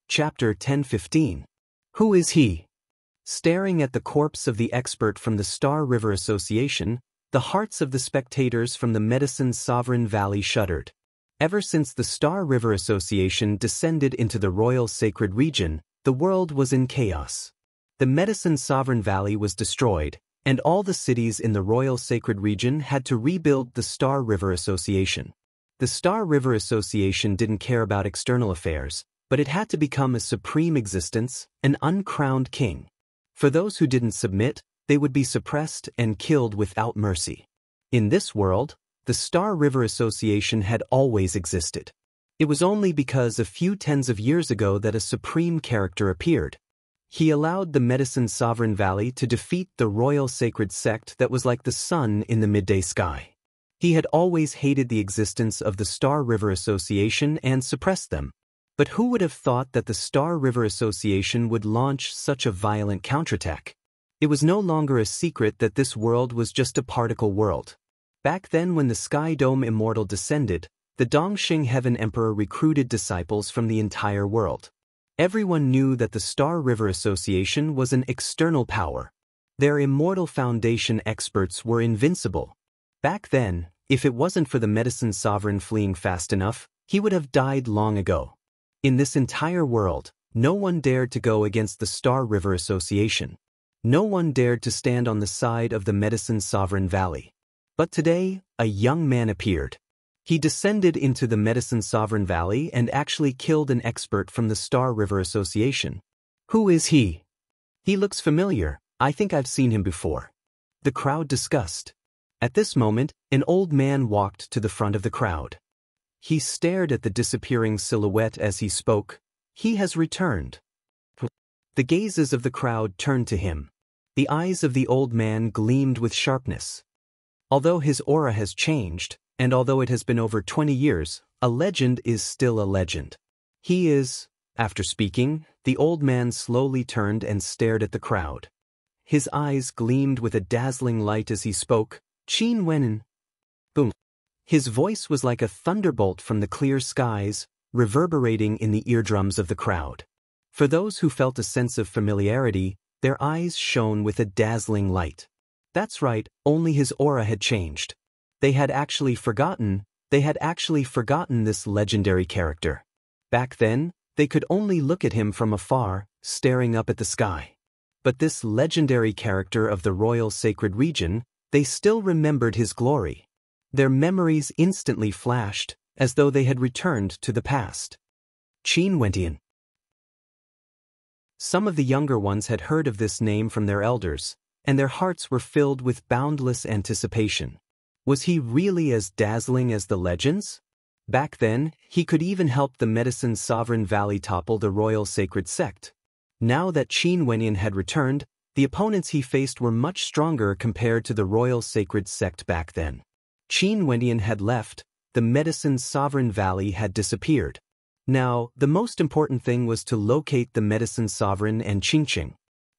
Chapter 10:15. Who is he? Staring at the corpse of the expert from the Star River Association, the hearts of the spectators from the Medicine's Sovereign Valley shuddered. Ever since the Star River Association descended into the Royal Sacred Region, the world was in chaos. The Medicine's Sovereign Valley was destroyed, and all the cities in the Royal Sacred Region had to rebuild the Star River Association. The Star River Association didn't care about external affairs, but it had to become a supreme existence, an uncrowned king. For those who didn't submit, they would be suppressed and killed without mercy. In this world, the Star River Association had always existed. It was only because a few tens of years ago that a supreme character appeared. He allowed the Medicine's Sovereign Valley to defeat the Royal Sacred Sect that was like the sun in the midday sky. He had always hated the existence of the Star River Association and suppressed them. But who would have thought that the Star River Association would launch such a violent counterattack? It was no longer a secret that this world was just a particle world. Back then, when the Sky Dome Immortal descended, the Dongxing Heaven Emperor recruited disciples from the entire world. Everyone knew that the Star River Association was an external power. Their immortal foundation experts were invincible. Back then, if it wasn't for the Medicine Sovereign fleeing fast enough, he would have died long ago. In this entire world, no one dared to go against the Star River Association. No one dared to stand on the side of the Medicine's Sovereign Valley. But today, a young man appeared. He descended into the Medicine's Sovereign Valley and actually killed an expert from the Star River Association. Who is he? He looks familiar. I think I've seen him before. The crowd discussed. At this moment, an old man walked to the front of the crowd. He stared at the disappearing silhouette as he spoke. He has returned. The gazes of the crowd turned to him. The eyes of the old man gleamed with sharpness. Although his aura has changed, and although it has been over 20 years, a legend is still a legend. He is, after speaking, the old man slowly turned and stared at the crowd. His eyes gleamed with a dazzling light as he spoke. Qin Wenin. Boom. His voice was like a thunderbolt from the clear skies, reverberating in the eardrums of the crowd. For those who felt a sense of familiarity, their eyes shone with a dazzling light. That's right, only his aura had changed. They had actually forgotten this legendary character. Back then, they could only look at him from afar, staring up at the sky. But this legendary character of the Royal Sacred Region, they still remembered his glory. Their memories instantly flashed, as though they had returned to the past. Qin Wentian. Some of the younger ones had heard of this name from their elders, and their hearts were filled with boundless anticipation. Was he really as dazzling as the legends? Back then, he could even help the Medicine's Sovereign Valley topple the Royal Sacred Sect. Now that Qin Wentian had returned, the opponents he faced were much stronger compared to the Royal Sacred Sect back then. Qin Wentian had left, the Medicine's Sovereign Valley had disappeared. Now, the most important thing was to locate the Medicine's Sovereign and Qingqing.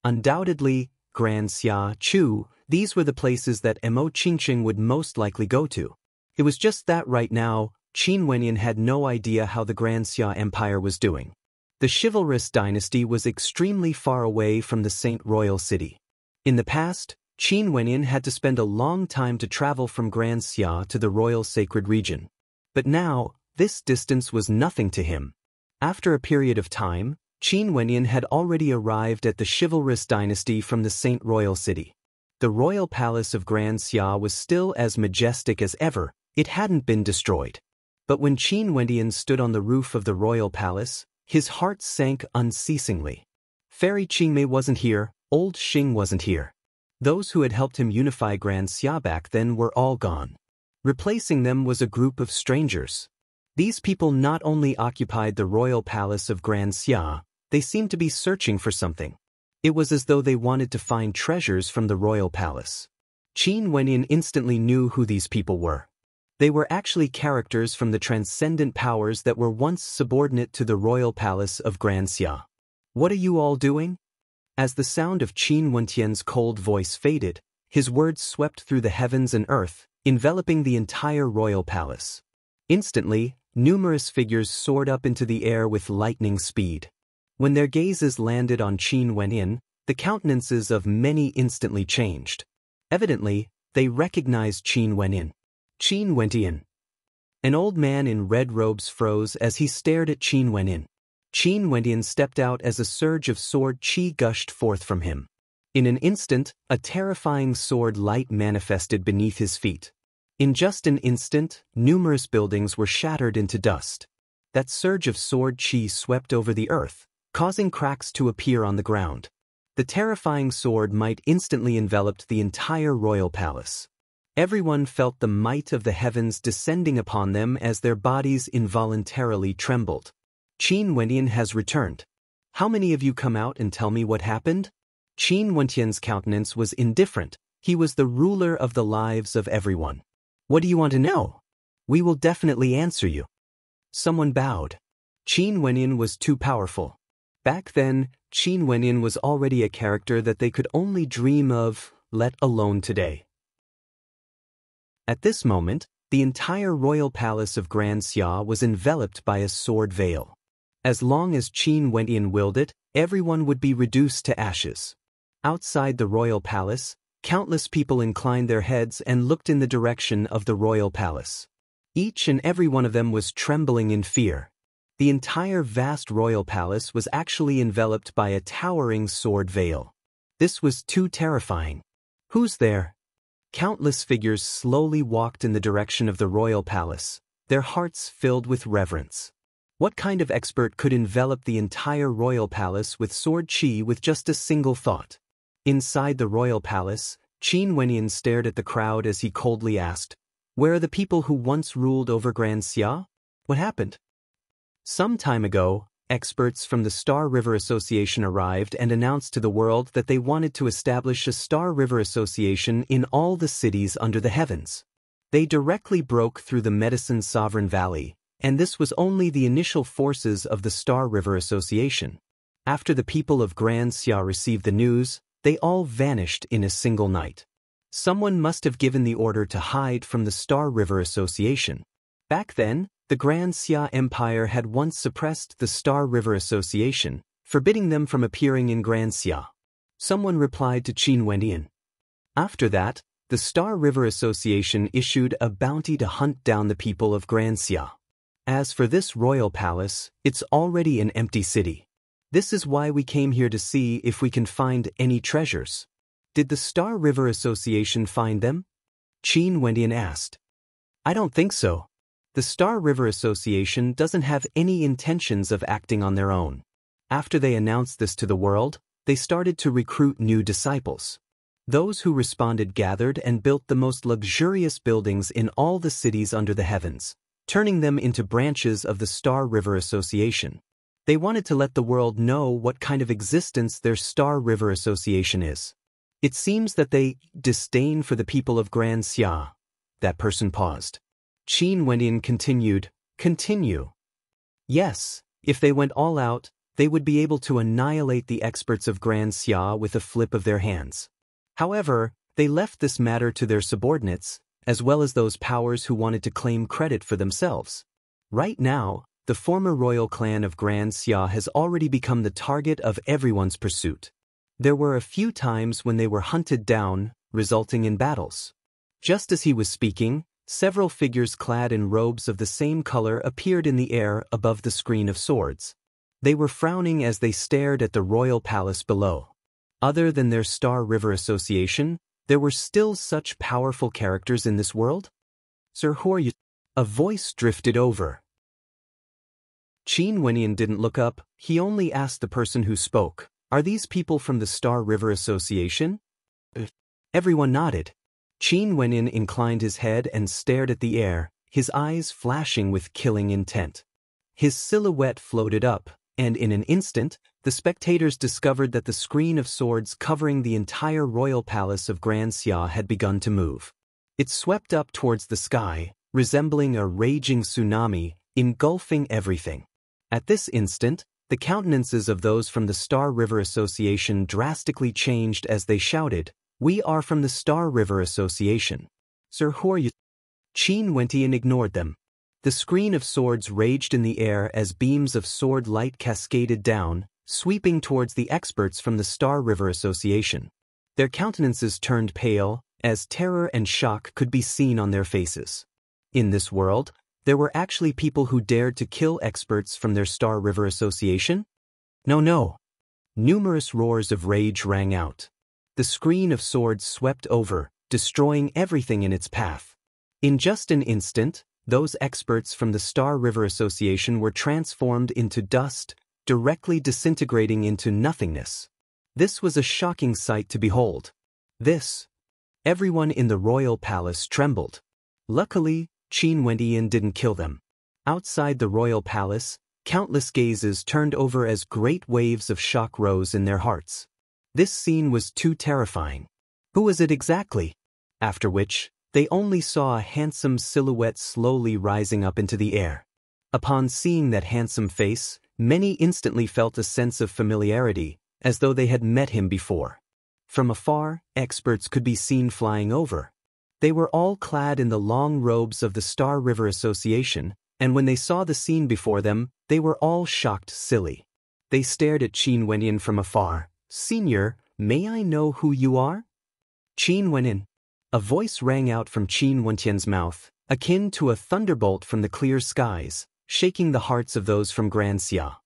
Undoubtedly, Grand Xia Chu, these were the places that Mo Qingqing would most likely go to. It was just that right now, Qin Wentian had no idea how the Grand Xia Empire was doing. The chivalrous dynasty was extremely far away from the Saint Royal City. In the past, Qin Wentian had to spend a long time to travel from Grand Xia to the Royal Sacred Region. But now, this distance was nothing to him. After a period of time, Qin Wentian had already arrived at the chivalrous dynasty from the Saint Royal City. The royal palace of Grand Xia was still as majestic as ever. It hadn't been destroyed. But when Qin Wentian stood on the roof of the royal palace, his heart sank unceasingly. Fairy Qingmei wasn't here, old Xing wasn't here. Those who had helped him unify Grand Xia back then were all gone. Replacing them was a group of strangers. These people not only occupied the royal palace of Grand Xia, they seemed to be searching for something. It was as though they wanted to find treasures from the royal palace. Qin Wentian instantly knew who these people were. They were actually characters from the transcendent powers that were once subordinate to the royal palace of Grand Xia. What are you all doing? As the sound of Qin Wentian's cold voice faded, his words swept through the heavens and earth, enveloping the entire royal palace. Instantly, numerous figures soared up into the air with lightning speed. When their gazes landed on Qin Wenyin, the countenances of many instantly changed. Evidently, they recognized Qin Wenyin. Qin Wenyin. An old man in red robes froze as he stared at Qin Wenyin. Qin Wenyin stepped out as a surge of sword qi gushed forth from him. In an instant, a terrifying sword light manifested beneath his feet. In just an instant, numerous buildings were shattered into dust. That surge of sword qi swept over the earth, causing cracks to appear on the ground. The terrifying sword might instantly enveloped the entire royal palace. Everyone felt the might of the heavens descending upon them as their bodies involuntarily trembled. Qin Wenyin has returned. How many of you come out and tell me what happened? Qin Wenyan's countenance was indifferent. He was the ruler of the lives of everyone. What do you want to know? We will definitely answer you. Someone bowed. Qin Wenyin was too powerful. Back then, Qin Wenyin was already a character that they could only dream of, let alone today. At this moment, the entire royal palace of Grand Xia was enveloped by a sword veil. As long as Qin Wenyin willed it, everyone would be reduced to ashes. Outside the royal palace, countless people inclined their heads and looked in the direction of the royal palace. Each and every one of them was trembling in fear. The entire vast royal palace was actually enveloped by a towering sword veil. This was too terrifying. Who's there? Countless figures slowly walked in the direction of the royal palace, their hearts filled with reverence. What kind of expert could envelop the entire royal palace with sword qi with just a single thought? Inside the royal palace, Qin Wenyin stared at the crowd as he coldly asked, "Where are the people who once ruled over Grand Xia? What happened?" Some time ago, experts from the Star River Association arrived and announced to the world that they wanted to establish a Star River Association in all the cities under the heavens. They directly broke through the Medicine Sovereign Valley, and this was only the initial forces of the Star River Association. After the people of Grand Xia received the news, they all vanished in a single night. Someone must have given the order to hide from the Star River Association. Back then, the Grand Xia Empire had once suppressed the Star River Association, forbidding them from appearing in Grand Xia. Someone replied to Qin Wenyin. After that, the Star River Association issued a bounty to hunt down the people of Grand Xia. As for this royal palace, it's already an empty city. This is why we came here to see if we can find any treasures. Did the Star River Association find them? Qin Wenyin asked. I don't think so. The Star River Association doesn't have any intentions of acting on their own. After they announced this to the world, they started to recruit new disciples. Those who responded gathered and built the most luxurious buildings in all the cities under the heavens, turning them into branches of the Star River Association. They wanted to let the world know what kind of existence their Star River Association is. It seems that they disdain for the people of Grand Xia. That person paused. Qin Wenyin continued, Continue. Yes, if they went all out, they would be able to annihilate the experts of Grand Xia with a flip of their hands. However, they left this matter to their subordinates, as well as those powers who wanted to claim credit for themselves. Right now, the former royal clan of Grand Xia has already become the target of everyone's pursuit. There were a few times when they were hunted down, resulting in battles. Just as he was speaking, several figures clad in robes of the same color appeared in the air above the screen of swords. They were frowning as they stared at the royal palace below. Other than their Star River Association, there were still such powerful characters in this world? Sir, who are you? A voice drifted over. Qin Wenyin didn't look up, he only asked the person who spoke, Are these people from the Star River Association? Everyone nodded. Qin Wenyin inclined his head and stared at the air, his eyes flashing with killing intent. His silhouette floated up, and in an instant, the spectators discovered that the screen of swords covering the entire royal palace of Grand Xia had begun to move. It swept up towards the sky, resembling a raging tsunami, engulfing everything. At this instant, the countenances of those from the Star River Association drastically changed as they shouted, We are from the Star River Association. Sir, who are you? Qin Wenyin ignored them. The screen of swords raged in the air as beams of sword light cascaded down, sweeping towards the experts from the Star River Association. Their countenances turned pale, as terror and shock could be seen on their faces. In this world, there were actually people who dared to kill experts from their Star River Association? No, no. Numerous roars of rage rang out. The screen of swords swept over, destroying everything in its path. In just an instant, those experts from the Star River Association were transformed into dust, directly disintegrating into nothingness. This was a shocking sight to behold. Everyone in the royal palace trembled. Luckily, Qin Wendian didn't kill them. Outside the royal palace, countless gazes turned over as great waves of shock rose in their hearts. This scene was too terrifying. Who was it exactly? After which, they only saw a handsome silhouette slowly rising up into the air. Upon seeing that handsome face, many instantly felt a sense of familiarity, as though they had met him before. From afar, experts could be seen flying over. They were all clad in the long robes of the Star River Association, and when they saw the scene before them, they were all shocked silly. They stared at Qin Wenyan from afar. "Senior, may I know who you are?" "Qin Wenyan." A voice rang out from Qin Wenyan's mouth, akin to a thunderbolt from the clear skies, shaking the hearts of those from Grand Xia.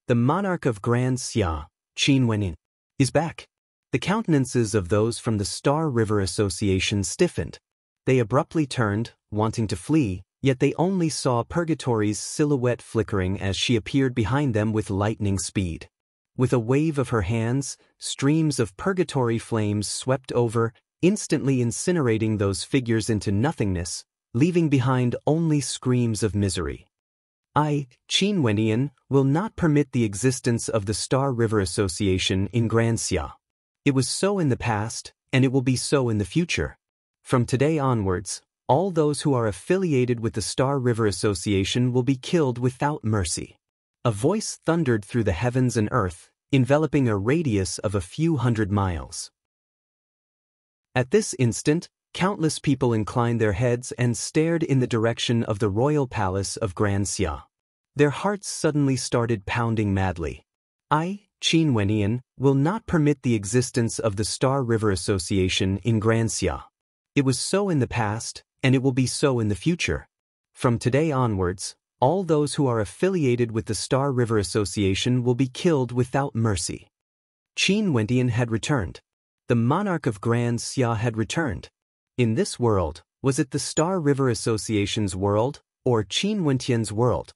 The monarch of Grand Xia, Qin Wenyan, is back. The countenances of those from the Star River Association stiffened. They abruptly turned, wanting to flee, yet they only saw Purgatory's silhouette flickering as she appeared behind them with lightning speed. With a wave of her hands, streams of Purgatory flames swept over, instantly incinerating those figures into nothingness, leaving behind only screams of misery. I, Qin Wenyan, will not permit the existence of the Star River Association in Grand Xia. It was so in the past, and it will be so in the future. From today onwards, all those who are affiliated with the Star River Association will be killed without mercy. A voice thundered through the heavens and earth, enveloping a radius of a few hundred miles. At this instant, countless people inclined their heads and stared in the direction of the royal palace of Grand Xia. Their hearts suddenly started pounding madly. I, Qin Wenyan, will not permit the existence of the Star River Association in Grand Xia. It was so in the past, and it will be so in the future. From today onwards, all those who are affiliated with the Star River Association will be killed without mercy. Qin Wendian had returned. The monarch of Grand Xia had returned. In this world, was it the Star River Association's world, or Qin Wendian's world?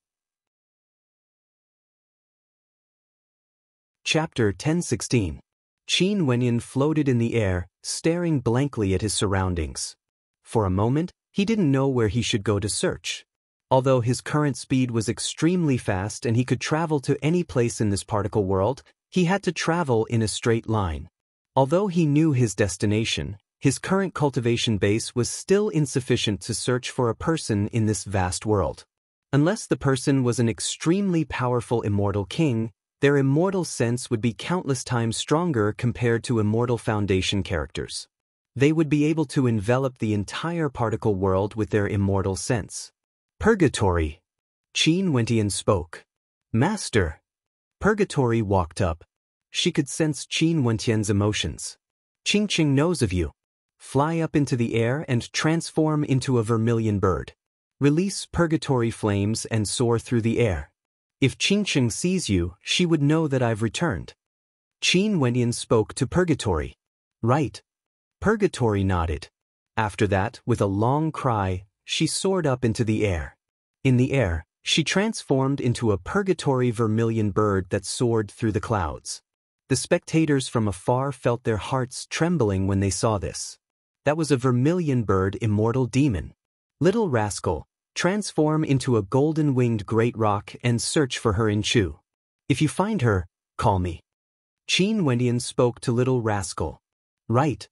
Chapter 1016. Qin Wenyan floated in the air, staring blankly at his surroundings. For a moment, he didn't know where he should go to search. Although his current speed was extremely fast and he could travel to any place in this particle world, he had to travel in a straight line. Although he knew his destination, his current cultivation base was still insufficient to search for a person in this vast world. Unless the person was an extremely powerful immortal king, their immortal sense would be countless times stronger compared to immortal Foundation characters. They would be able to envelop the entire particle world with their immortal sense. Purgatory. Qin Wendian spoke. Master. Purgatory walked up. She could sense Qin Wendian's emotions. Qingqing knows of you. Fly up into the air and transform into a vermilion bird. Release Purgatory flames and soar through the air. If Qingqing sees you, she would know that I've returned. Qin Wendian spoke to Purgatory. Right. Purgatory nodded. After that, with a long cry, she soared up into the air. In the air, she transformed into a Purgatory vermilion bird that soared through the clouds. The spectators from afar felt their hearts trembling when they saw this. That was a vermilion bird immortal demon. Little rascal, transform into a golden-winged great rock and search for her in Chu. If you find her, call me. Qin Wendian spoke to Little Rascal. Right.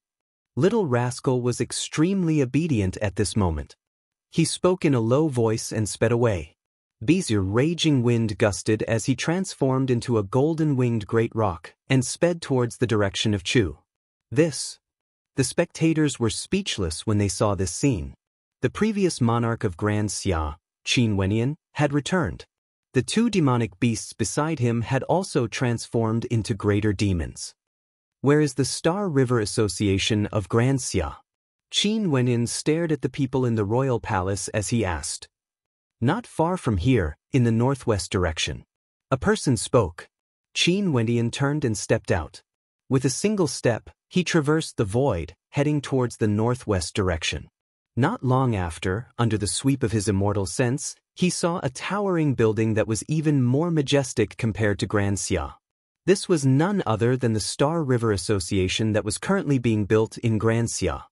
Little Rascal was extremely obedient at this moment. He spoke in a low voice and sped away. Bezier raging wind gusted as he transformed into a golden-winged great rock and sped towards the direction of Chu. The spectators were speechless when they saw this scene. The previous monarch of Grand Xia, Qin Wendian, had returned. The two demonic beasts beside him had also transformed into greater demons. Where is the Star River Association of Granxia? Qin Wenyin stared at the people in the royal palace as he asked. Not far from here, in the northwest direction. A person spoke. Qin Wenyin turned and stepped out. With a single step, he traversed the void, heading towards the northwest direction. Not long after, under the sweep of his immortal sense, he saw a towering building that was even more majestic compared to Granxia. This was none other than the Star River Association that was currently being built in Granxia.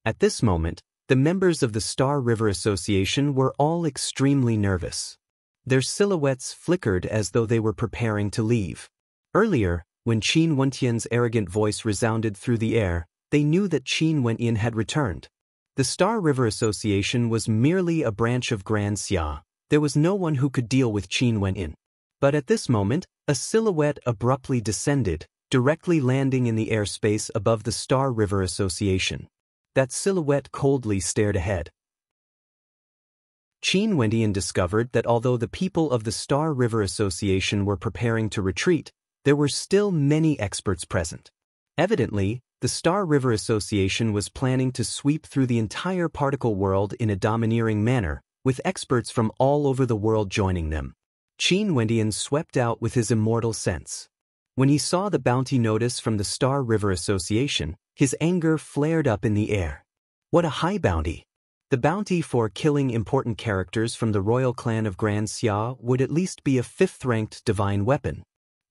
At this moment, the members of the Star River Association were all extremely nervous. Their silhouettes flickered as though they were preparing to leave. Earlier, when Qin Wentian's arrogant voice resounded through the air, they knew that Qin Wentian had returned. The Star River Association was merely a branch of Granxia. There was no one who could deal with Qin Wentian. But at this moment, a silhouette abruptly descended, directly landing in the airspace above the Star River Association. That silhouette coldly stared ahead. Qin Wentian discovered that although the people of the Star River Association were preparing to retreat, there were still many experts present. Evidently, the Star River Association was planning to sweep through the entire particle world in a domineering manner, with experts from all over the world joining them. Qin Wentian swept out with his immortal sense. When he saw the bounty notice from the Star River Association, his anger flared up in the air. What a high bounty! The bounty for killing important characters from the royal clan of Granxia would at least be a 5th-ranked divine weapon.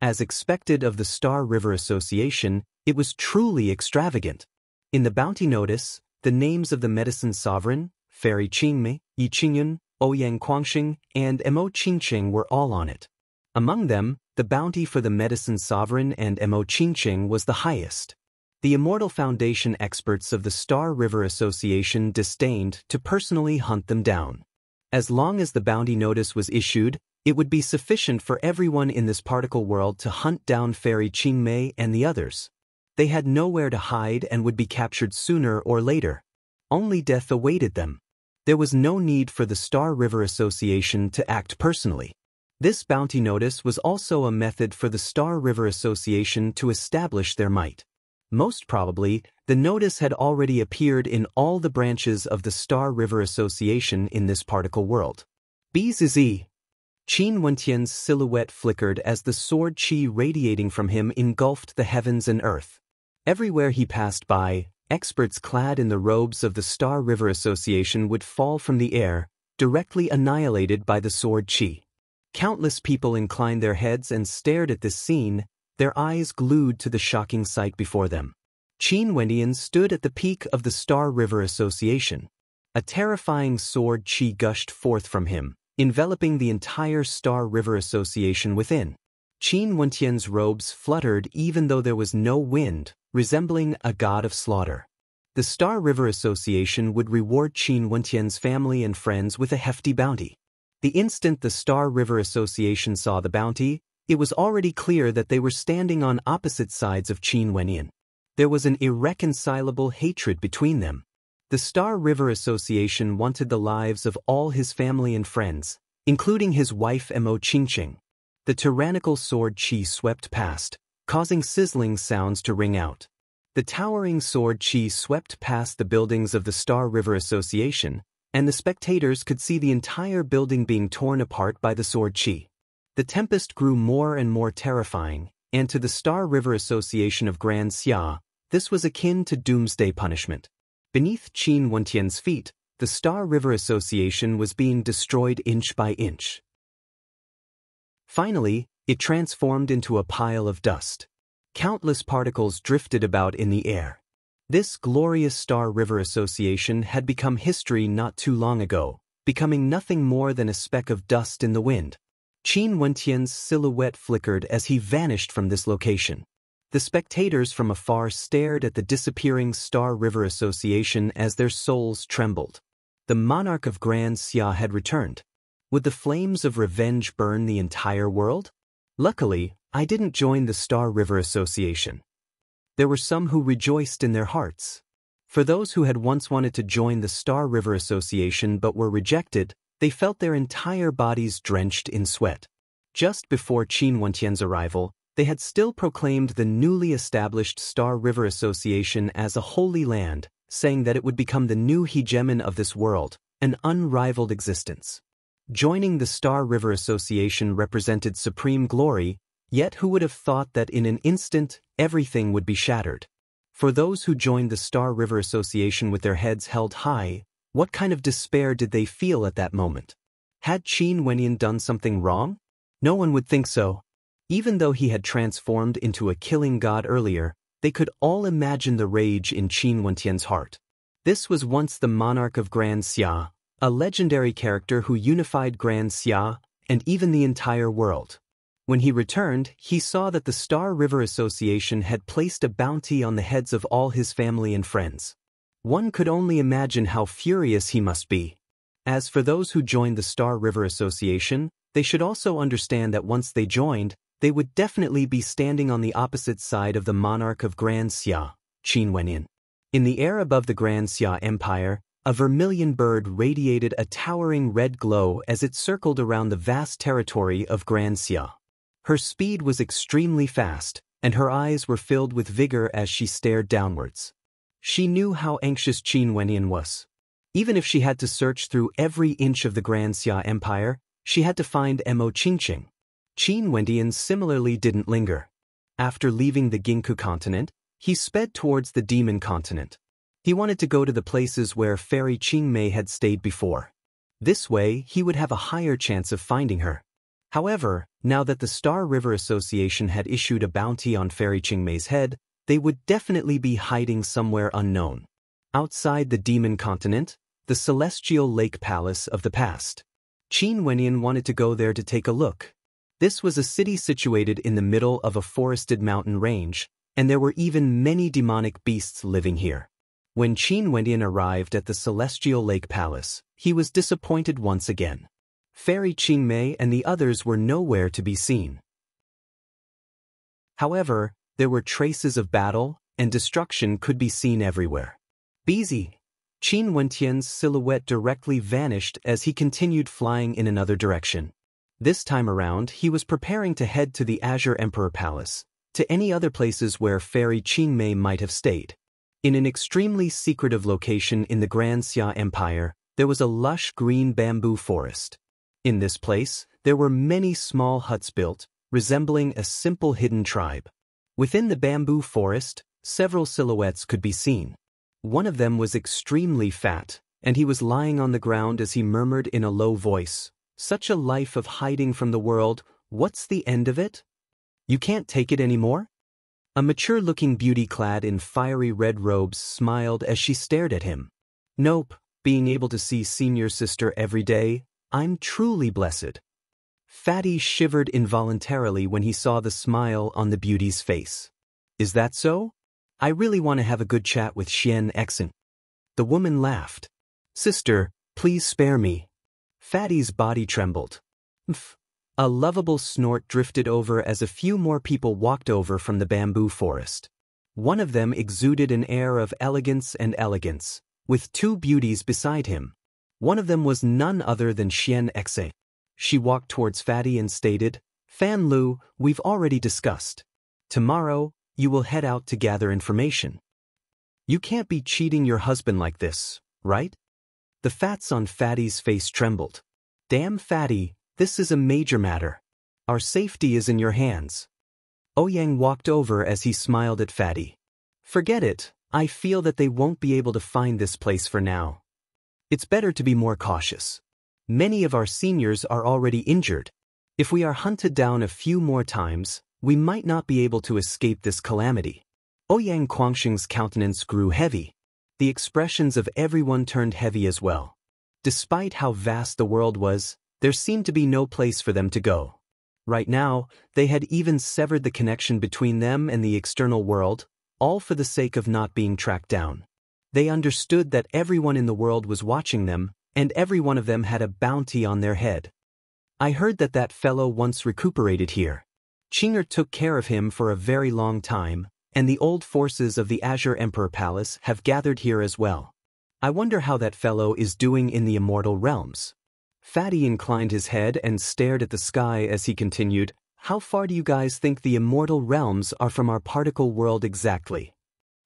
As expected of the Star River Association, it was truly extravagant. In the bounty notice, the names of the medicine sovereign, Fairy Qingmei, Yi Qingyun, Ouyang Guangxing, and Mo Qingqing were all on it. Among them, the bounty for the medicine sovereign and Mo Qingqing was the highest. The Immortal Foundation experts of the Star River Association disdained to personally hunt them down. As long as the bounty notice was issued, it would be sufficient for everyone in this particle world to hunt down Fairy Qingmei and the others. They had nowhere to hide and would be captured sooner or later. Only death awaited them. There was no need for the Star River Association to act personally. This bounty notice was also a method for the Star River Association to establish their might. Most probably, the notice had already appeared in all the branches of the Star River Association in this particle world. Bzz. Qin Wentian's silhouette flickered as the sword qi radiating from him engulfed the heavens and earth. Everywhere he passed by, experts clad in the robes of the Star River Association would fall from the air, directly annihilated by the sword qi. Countless people inclined their heads and stared at this scene, their eyes glued to the shocking sight before them. Qin Wentian stood at the peak of the Star River Association. A terrifying sword qi gushed forth from him, enveloping the entire Star River Association within. Qin Wentian's robes fluttered even though there was no wind, resembling a god of slaughter. The Star River Association would reward Qin Wentian's family and friends with a hefty bounty. The instant the Star River Association saw the bounty, it was already clear that they were standing on opposite sides of Qin Wentian. There was an irreconcilable hatred between them. The Star River Association wanted the lives of all his family and friends, including his wife Mo Qingqing. The tyrannical sword qi swept past, causing sizzling sounds to ring out. The towering sword qi swept past the buildings of the Star River Association, and the spectators could see the entire building being torn apart by the sword qi. The tempest grew more and more terrifying, and to the Star River Association of Granxia, this was akin to doomsday punishment. Beneath Qin Wentian's feet, the Star River Association was being destroyed inch by inch. Finally, it transformed into a pile of dust. Countless particles drifted about in the air. This glorious Star River Association had become history not too long ago, becoming nothing more than a speck of dust in the wind. Qin Wentian's silhouette flickered as he vanished from this location. The spectators from afar stared at the disappearing Star River Association as their souls trembled. The monarch of Granxia had returned. Would the flames of revenge burn the entire world? Luckily, I didn't join the Star River Association. There were some who rejoiced in their hearts. For those who had once wanted to join the Star River Association but were rejected, they felt their entire bodies drenched in sweat. Just before Qin Wentian's arrival, they had still proclaimed the newly established Star River Association as a holy land, saying that it would become the new hegemon of this world, an unrivaled existence. Joining the Star River Association represented supreme glory, yet who would have thought that in an instant, everything would be shattered? For those who joined the Star River Association with their heads held high, what kind of despair did they feel at that moment? Had Qin Wenyan done something wrong? No one would think so. Even though he had transformed into a killing god earlier, they could all imagine the rage in Qin Wentian's heart. This was once the monarch of Grand Xia, a legendary character who unified Grand Xia and even the entire world. When he returned, he saw that the Star River Association had placed a bounty on the heads of all his family and friends. One could only imagine how furious he must be. As for those who joined the Star River Association, they should also understand that once they joined, they would definitely be standing on the opposite side of the monarch of Grand Xia, Qin Wenyan. In the air above the Grand Xia Empire, a vermilion bird radiated a towering red glow as it circled around the vast territory of Grand Xia. Her speed was extremely fast, and her eyes were filled with vigor as she stared downwards. She knew how anxious Qin Wenyan was. Even if she had to search through every inch of the Grand Xia Empire, she had to find Mo Qingqing. Qin Wenyan similarly didn't linger. After leaving the Ginku continent, he sped towards the Demon continent. He wanted to go to the places where Fairy Qingmei had stayed before. This way, he would have a higher chance of finding her. However, now that the Star River Association had issued a bounty on Fairy Qingmei's head, they would definitely be hiding somewhere unknown. Outside the Demon continent, the Celestial Lake Palace of the past. Qin Wenyan wanted to go there to take a look. This was a city situated in the middle of a forested mountain range, and there were even many demonic beasts living here. When Qin Wenyan arrived at the Celestial Lake Palace, he was disappointed once again. Fairy Qingmei and the others were nowhere to be seen. However, there were traces of battle, and destruction could be seen everywhere. Busy. Qin Wentian's silhouette directly vanished as he continued flying in another direction. This time around, he was preparing to head to the Azure Emperor Palace, to any other places where Fairy Qingmei might have stayed. In an extremely secretive location in the Grand Xia Empire, there was a lush green bamboo forest. In this place, there were many small huts built, resembling a simple hidden tribe. Within the bamboo forest, several silhouettes could be seen. One of them was extremely fat, and he was lying on the ground as he murmured in a low voice, "Such a life of hiding from the world, what's the end of it? You can't take it anymore?" A mature-looking beauty clad in fiery red robes smiled as she stared at him. "Nope, being able to see senior sister every day, I'm truly blessed." Fatty shivered involuntarily when he saw the smile on the beauty's face. "Is that so? I really want to have a good chat with Xian Exen." The woman laughed. "Sister, please spare me." Fatty's body trembled. "Mph." A lovable snort drifted over as a few more people walked over from the bamboo forest. One of them exuded an air of elegance, with two beauties beside him. One of them was none other than Xian Exen. She walked towards Fatty and stated, "Fan Lu, we've already discussed. Tomorrow, you will head out to gather information. You can't be cheating your husband like this, right?" The fats on Fatty's face trembled. "Damn Fatty, this is a major matter. Our safety is in your hands." Ouyang walked over as he smiled at Fatty. "Forget it, I feel that they won't be able to find this place for now. It's better to be more cautious. Many of our seniors are already injured. If we are hunted down a few more times, we might not be able to escape this calamity." Ouyang Guangxing's countenance grew heavy. The expressions of everyone turned heavy as well. Despite how vast the world was, there seemed to be no place for them to go. Right now, they had even severed the connection between them and the external world, all for the sake of not being tracked down. They understood that everyone in the world was watching them, and every one of them had a bounty on their head. "I heard that that fellow once recuperated here. Qinger took care of him for a very long time, and the old forces of the Azure Emperor Palace have gathered here as well. I wonder how that fellow is doing in the immortal realms." Fatty inclined his head and stared at the sky as he continued, "How far do you guys think the immortal realms are from our particle world exactly?"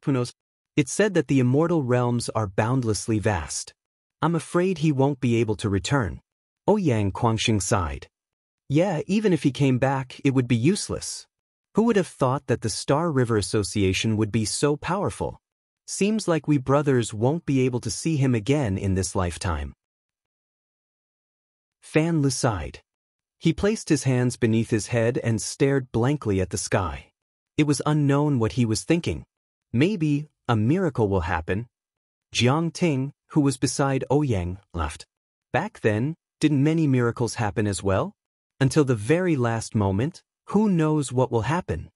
Who knows? It's said that the immortal realms are boundlessly vast. I'm afraid he won't be able to return. Ouyang Guangxing sighed. Yeah, even if he came back, it would be useless. Who would have thought that the Star River Association would be so powerful? Seems like we brothers won't be able to see him again in this lifetime. Fan Lu sighed. He placed his hands beneath his head and stared blankly at the sky. It was unknown what he was thinking. Maybe a miracle will happen. Jiang Ting, who was beside Ouyang, laughed. Back then, didn't many miracles happen as well? Until the very last moment, who knows what will happen?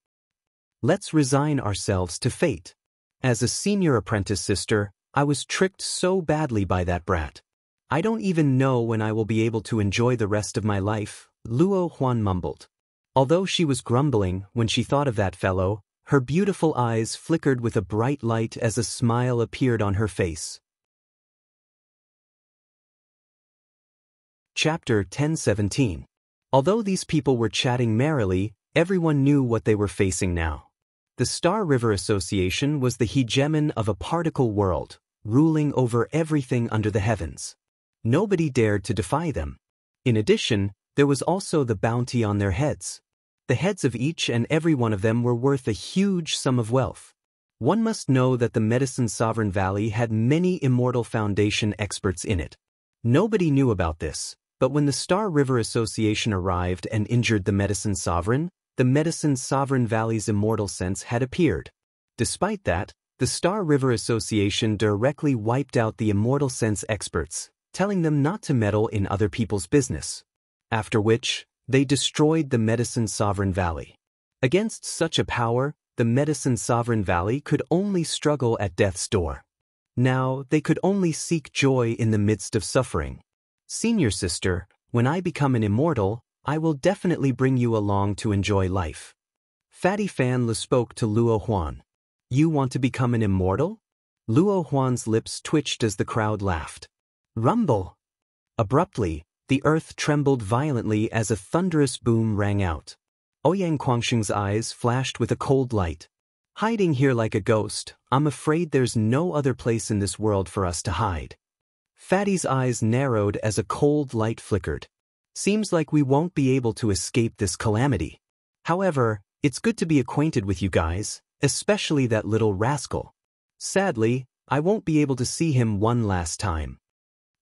Let's resign ourselves to fate. As a senior apprentice sister, I was tricked so badly by that brat. I don't even know when I will be able to enjoy the rest of my life, Luo Huan mumbled. Although she was grumbling when she thought of that fellow, her beautiful eyes flickered with a bright light as a smile appeared on her face. Chapter 10:17. Although these people were chatting merrily, everyone knew what they were facing now. The Star River Association was the hegemon of a particle world, ruling over everything under the heavens. Nobody dared to defy them. In addition, there was also the bounty on their heads. The heads of each and every one of them were worth a huge sum of wealth. One must know that the Medicine Sovereign Valley had many Immortal Foundation experts in it. Nobody knew about this, but when the Star River Association arrived and injured the Medicine Sovereign Valley's immortal sense had appeared. Despite that, the Star River Association directly wiped out the immortal sense experts, telling them not to meddle in other people's business. After which, they destroyed the Medicine Sovereign Valley. Against such a power, the Medicine Sovereign Valley could only struggle at death's door. Now, they could only seek joy in the midst of suffering. Senior sister, when I become an immortal, I will definitely bring you along to enjoy life. Fatty Fan Lu spoke to Luo Huan. You want to become an immortal? Luo Huan's lips twitched as the crowd laughed. Rumble! Abruptly, the earth trembled violently as a thunderous boom rang out. Ouyang Guangxing's eyes flashed with a cold light. Hiding here like a ghost, I'm afraid there's no other place in this world for us to hide. Fatty's eyes narrowed as a cold light flickered. Seems like we won't be able to escape this calamity. However, it's good to be acquainted with you guys, especially that little rascal. Sadly, I won't be able to see him one last time.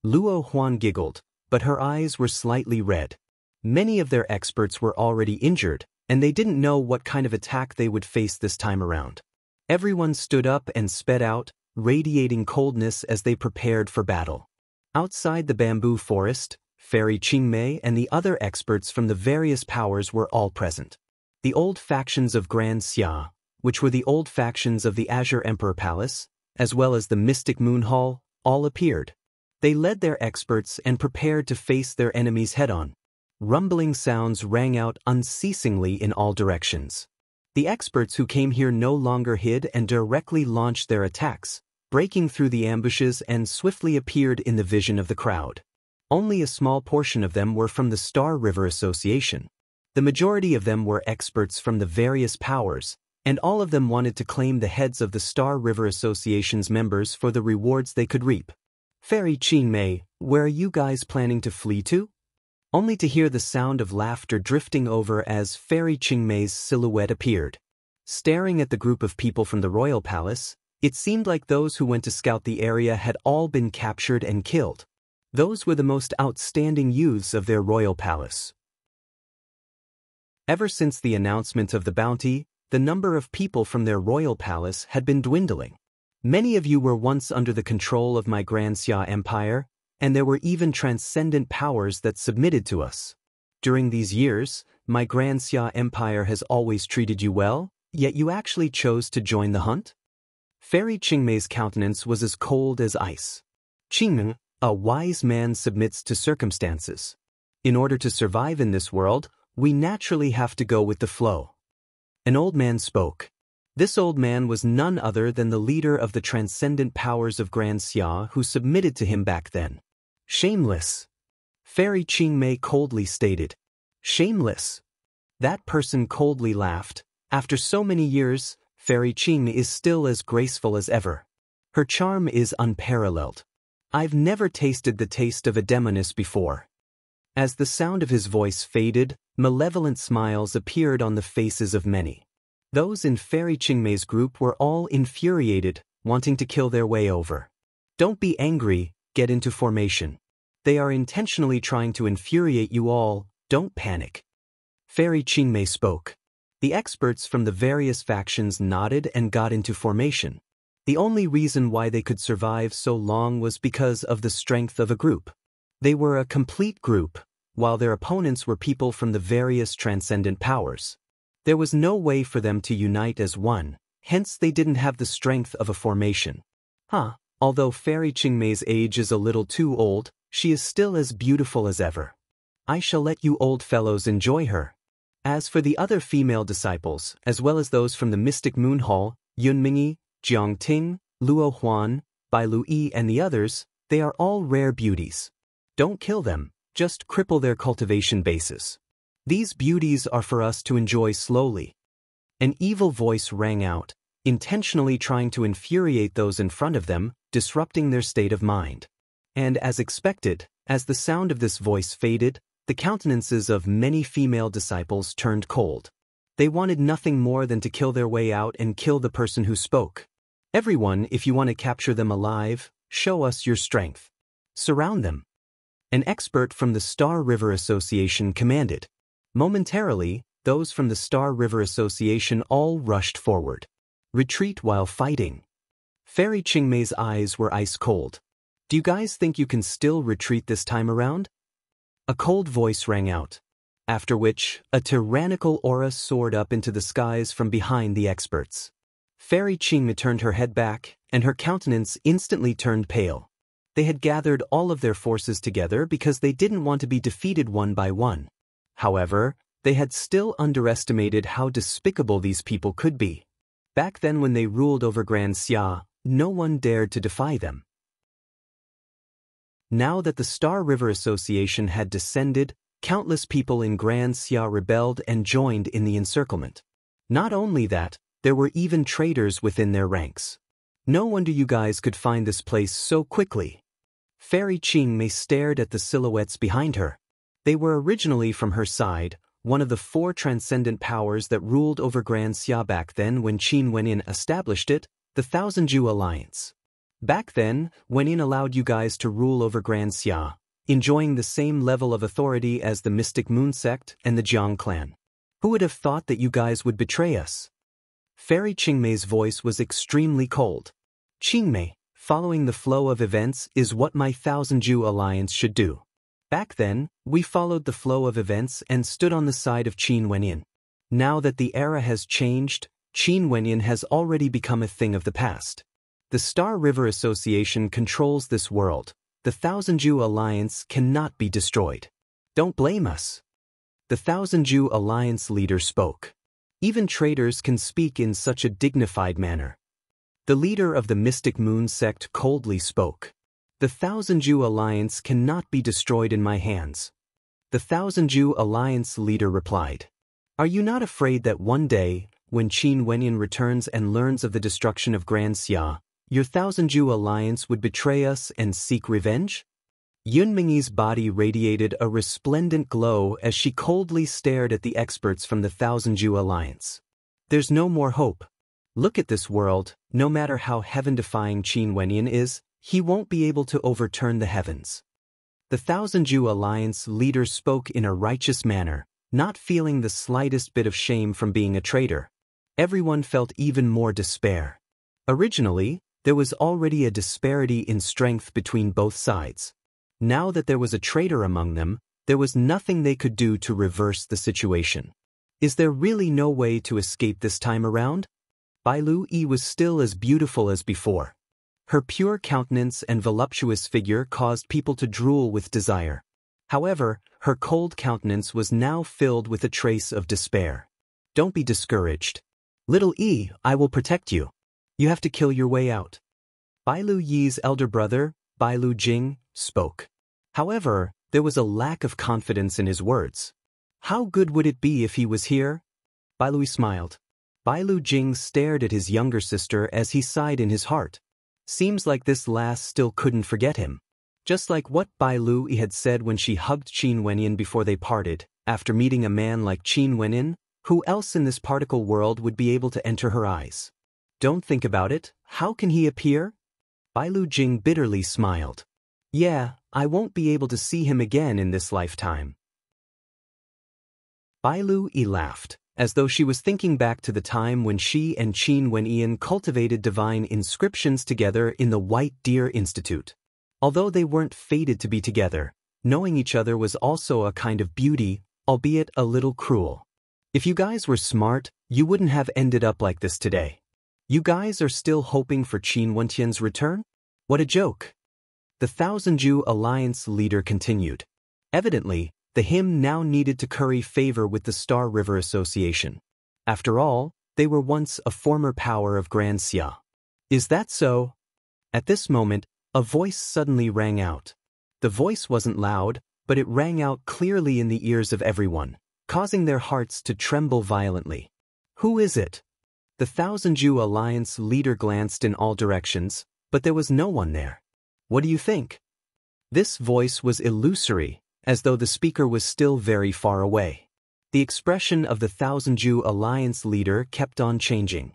Luo Huan giggled, but her eyes were slightly red. Many of their experts were already injured, and they didn't know what kind of attack they would face this time around. Everyone stood up and sped out, radiating coldness as they prepared for battle. Outside the bamboo forest, Fairy Qingmei and the other experts from the various powers were all present. The old factions of Grand Xia, which were the old factions of the Azure Emperor Palace, as well as the Mystic Moon Hall, all appeared. They led their experts and prepared to face their enemies head-on. Rumbling sounds rang out unceasingly in all directions. The experts who came here no longer hid and directly launched their attacks, breaking through the ambushes and swiftly appeared in the vision of the crowd. Only a small portion of them were from the Star River Association. The majority of them were experts from the various powers, and all of them wanted to claim the heads of the Star River Association's members for the rewards they could reap. Fairy Qingmei, where are you guys planning to flee to? Only to hear the sound of laughter drifting over as Fairy Qingmei's silhouette appeared. Staring at the group of people from the royal palace, it seemed like those who went to scout the area had all been captured and killed. Those were the most outstanding youths of their royal palace. Ever since the announcement of the bounty, the number of people from their royal palace had been dwindling. Many of you were once under the control of my Grand Xia Empire, and there were even transcendent powers that submitted to us. During these years, my Grand Xia Empire has always treated you well, yet you actually chose to join the hunt? Fairy Qingmei's countenance was as cold as ice. Qingmei, a wise man submits to circumstances. In order to survive in this world, we naturally have to go with the flow. An old man spoke. This old man was none other than the leader of the transcendent powers of Grand Xia who submitted to him back then. Shameless! Fairy Qingmei coldly stated. Shameless. That person coldly laughed. After so many years, Fairy Qing is still as graceful as ever. Her charm is unparalleled. I've never tasted the taste of a demoness before. As the sound of his voice faded, malevolent smiles appeared on the faces of many. Those in Fairy Qingmei's group were all infuriated, wanting to kill their way over. Don't be angry, get into formation. They are intentionally trying to infuriate you all, don't panic. Fairy Qingmei spoke. The experts from the various factions nodded and got into formation. The only reason why they could survive so long was because of the strength of a group. They were a complete group, while their opponents were people from the various transcendent powers. There was no way for them to unite as one, hence they didn't have the strength of a formation. Although Fairy Qingmei's age is a little too old, she is still as beautiful as ever. I shall let you old fellows enjoy her. As for the other female disciples, as well as those from the Mystic Moon Hall, Yunmingyi, Jiang Ting, Luo Huan, Bai Luyi and the others, they are all rare beauties. Don't kill them, just cripple their cultivation bases. These beauties are for us to enjoy slowly. An evil voice rang out, intentionally trying to infuriate those in front of them, disrupting their state of mind. And as expected, as the sound of this voice faded, the countenances of many female disciples turned cold. They wanted nothing more than to kill their way out and kill the person who spoke. Everyone, if you want to capture them alive, show us your strength. Surround them. An expert from the Star River Association commanded. Momentarily, those from the Star River Association all rushed forward. Retreat while fighting. Fairy Qingmei's eyes were ice cold. Do you guys think you can still retreat this time around? A cold voice rang out, after which, a tyrannical aura soared up into the skies from behind the experts. Fairy Qingmei turned her head back, and her countenance instantly turned pale. They had gathered all of their forces together because they didn't want to be defeated one by one. However, they had still underestimated how despicable these people could be. Back then when they ruled over Grand Xia, no one dared to defy them. Now that the Star River Association had descended, countless people in Grand Xia rebelled and joined in the encirclement. Not only that, there were even traitors within their ranks. No wonder you guys could find this place so quickly. Fairy Qingmei stared at the silhouettes behind her. They were originally from her side, one of the 4 transcendent powers that ruled over Grand Xia back then when Qin Wenyin established it, the Thousand-Ju Alliance. Back then, Wenyin allowed you guys to rule over Grand Xia, enjoying the same level of authority as the Mystic Moon Sect and the Jiang clan. Who would have thought that you guys would betray us? Fairy Qingmei's voice was extremely cold. Qingmei, following the flow of events is what my Thousand-Ju Alliance should do. Back then, we followed the flow of events and stood on the side of Qin Wenyin. Now that the era has changed, Qin Wenyin has already become a thing of the past. The Star River Association controls this world. The Thousand-Ju Alliance cannot be destroyed. Don't blame us. The Thousand-Ju Alliance leader spoke. Even traitors can speak in such a dignified manner. The leader of the Mystic Moon Sect coldly spoke. The Thousand-Ju Alliance cannot be destroyed in my hands. The Thousand-Ju Alliance leader replied. Are you not afraid that one day, when Qin Wenyin returns and learns of the destruction of Grand Xia, your Thousand-Ju Alliance would betray us and seek revenge? Yunmingyi's body radiated a resplendent glow as she coldly stared at the experts from the Thousand-Ju Alliance. There's no more hope. Look at this world, no matter how heaven-defying Qin Wenyin is, he won't be able to overturn the heavens. The Thousand-Ju Alliance leader spoke in a righteous manner, not feeling the slightest bit of shame from being a traitor. Everyone felt even more despair. Originally, there was already a disparity in strength between both sides. Now that there was a traitor among them, there was nothing they could do to reverse the situation. Is there really no way to escape this time around? Bai Luyi was still as beautiful as before. Her pure countenance and voluptuous figure caused people to drool with desire. However, her cold countenance was now filled with a trace of despair. Don't be discouraged. Little E, I will protect you. You have to kill your way out. Bai Luyi's elder brother, Bai Lu Jing, spoke. However, There was a lack of confidence in his words. How good would it be if he was here? Bai Lui smiled. Bai Lu Jing stared at his younger sister as he sighed in his heart. Seems like this lass still couldn't forget him. Just like what Bai Lu had said when she hugged Qin Wenyan before they parted, after meeting a man like Qin Wenyan, who else in this particle world would be able to enter her eyes? Don't think about it, how can he appear? Bai Lu Jing bitterly smiled. Yeah, I won't be able to see him again in this lifetime. Bai Lu laughed, as though she was thinking back to the time when she and Qin Wenyan cultivated divine inscriptions together in the White Deer Institute. Although they weren't fated to be together, knowing each other was also a kind of beauty, albeit a little cruel. If you guys were smart, you wouldn't have ended up like this today. You guys are still hoping for Qin Wentian's return? What a joke. The Thousand Jew Alliance leader continued. Evidently, the hymn now needed to curry favor with the Star River Association. After all, they were once a former power of Grand Xia. Is that so? At this moment, a voice suddenly rang out. The voice wasn't loud, but it rang out clearly in the ears of everyone, causing their hearts to tremble violently. Who is it? The Thousand Jew Alliance leader glanced in all directions, but there was no one there. What do you think? This voice was illusory, as though the speaker was still very far away. The expression of the Thousand Jew Alliance leader kept on changing.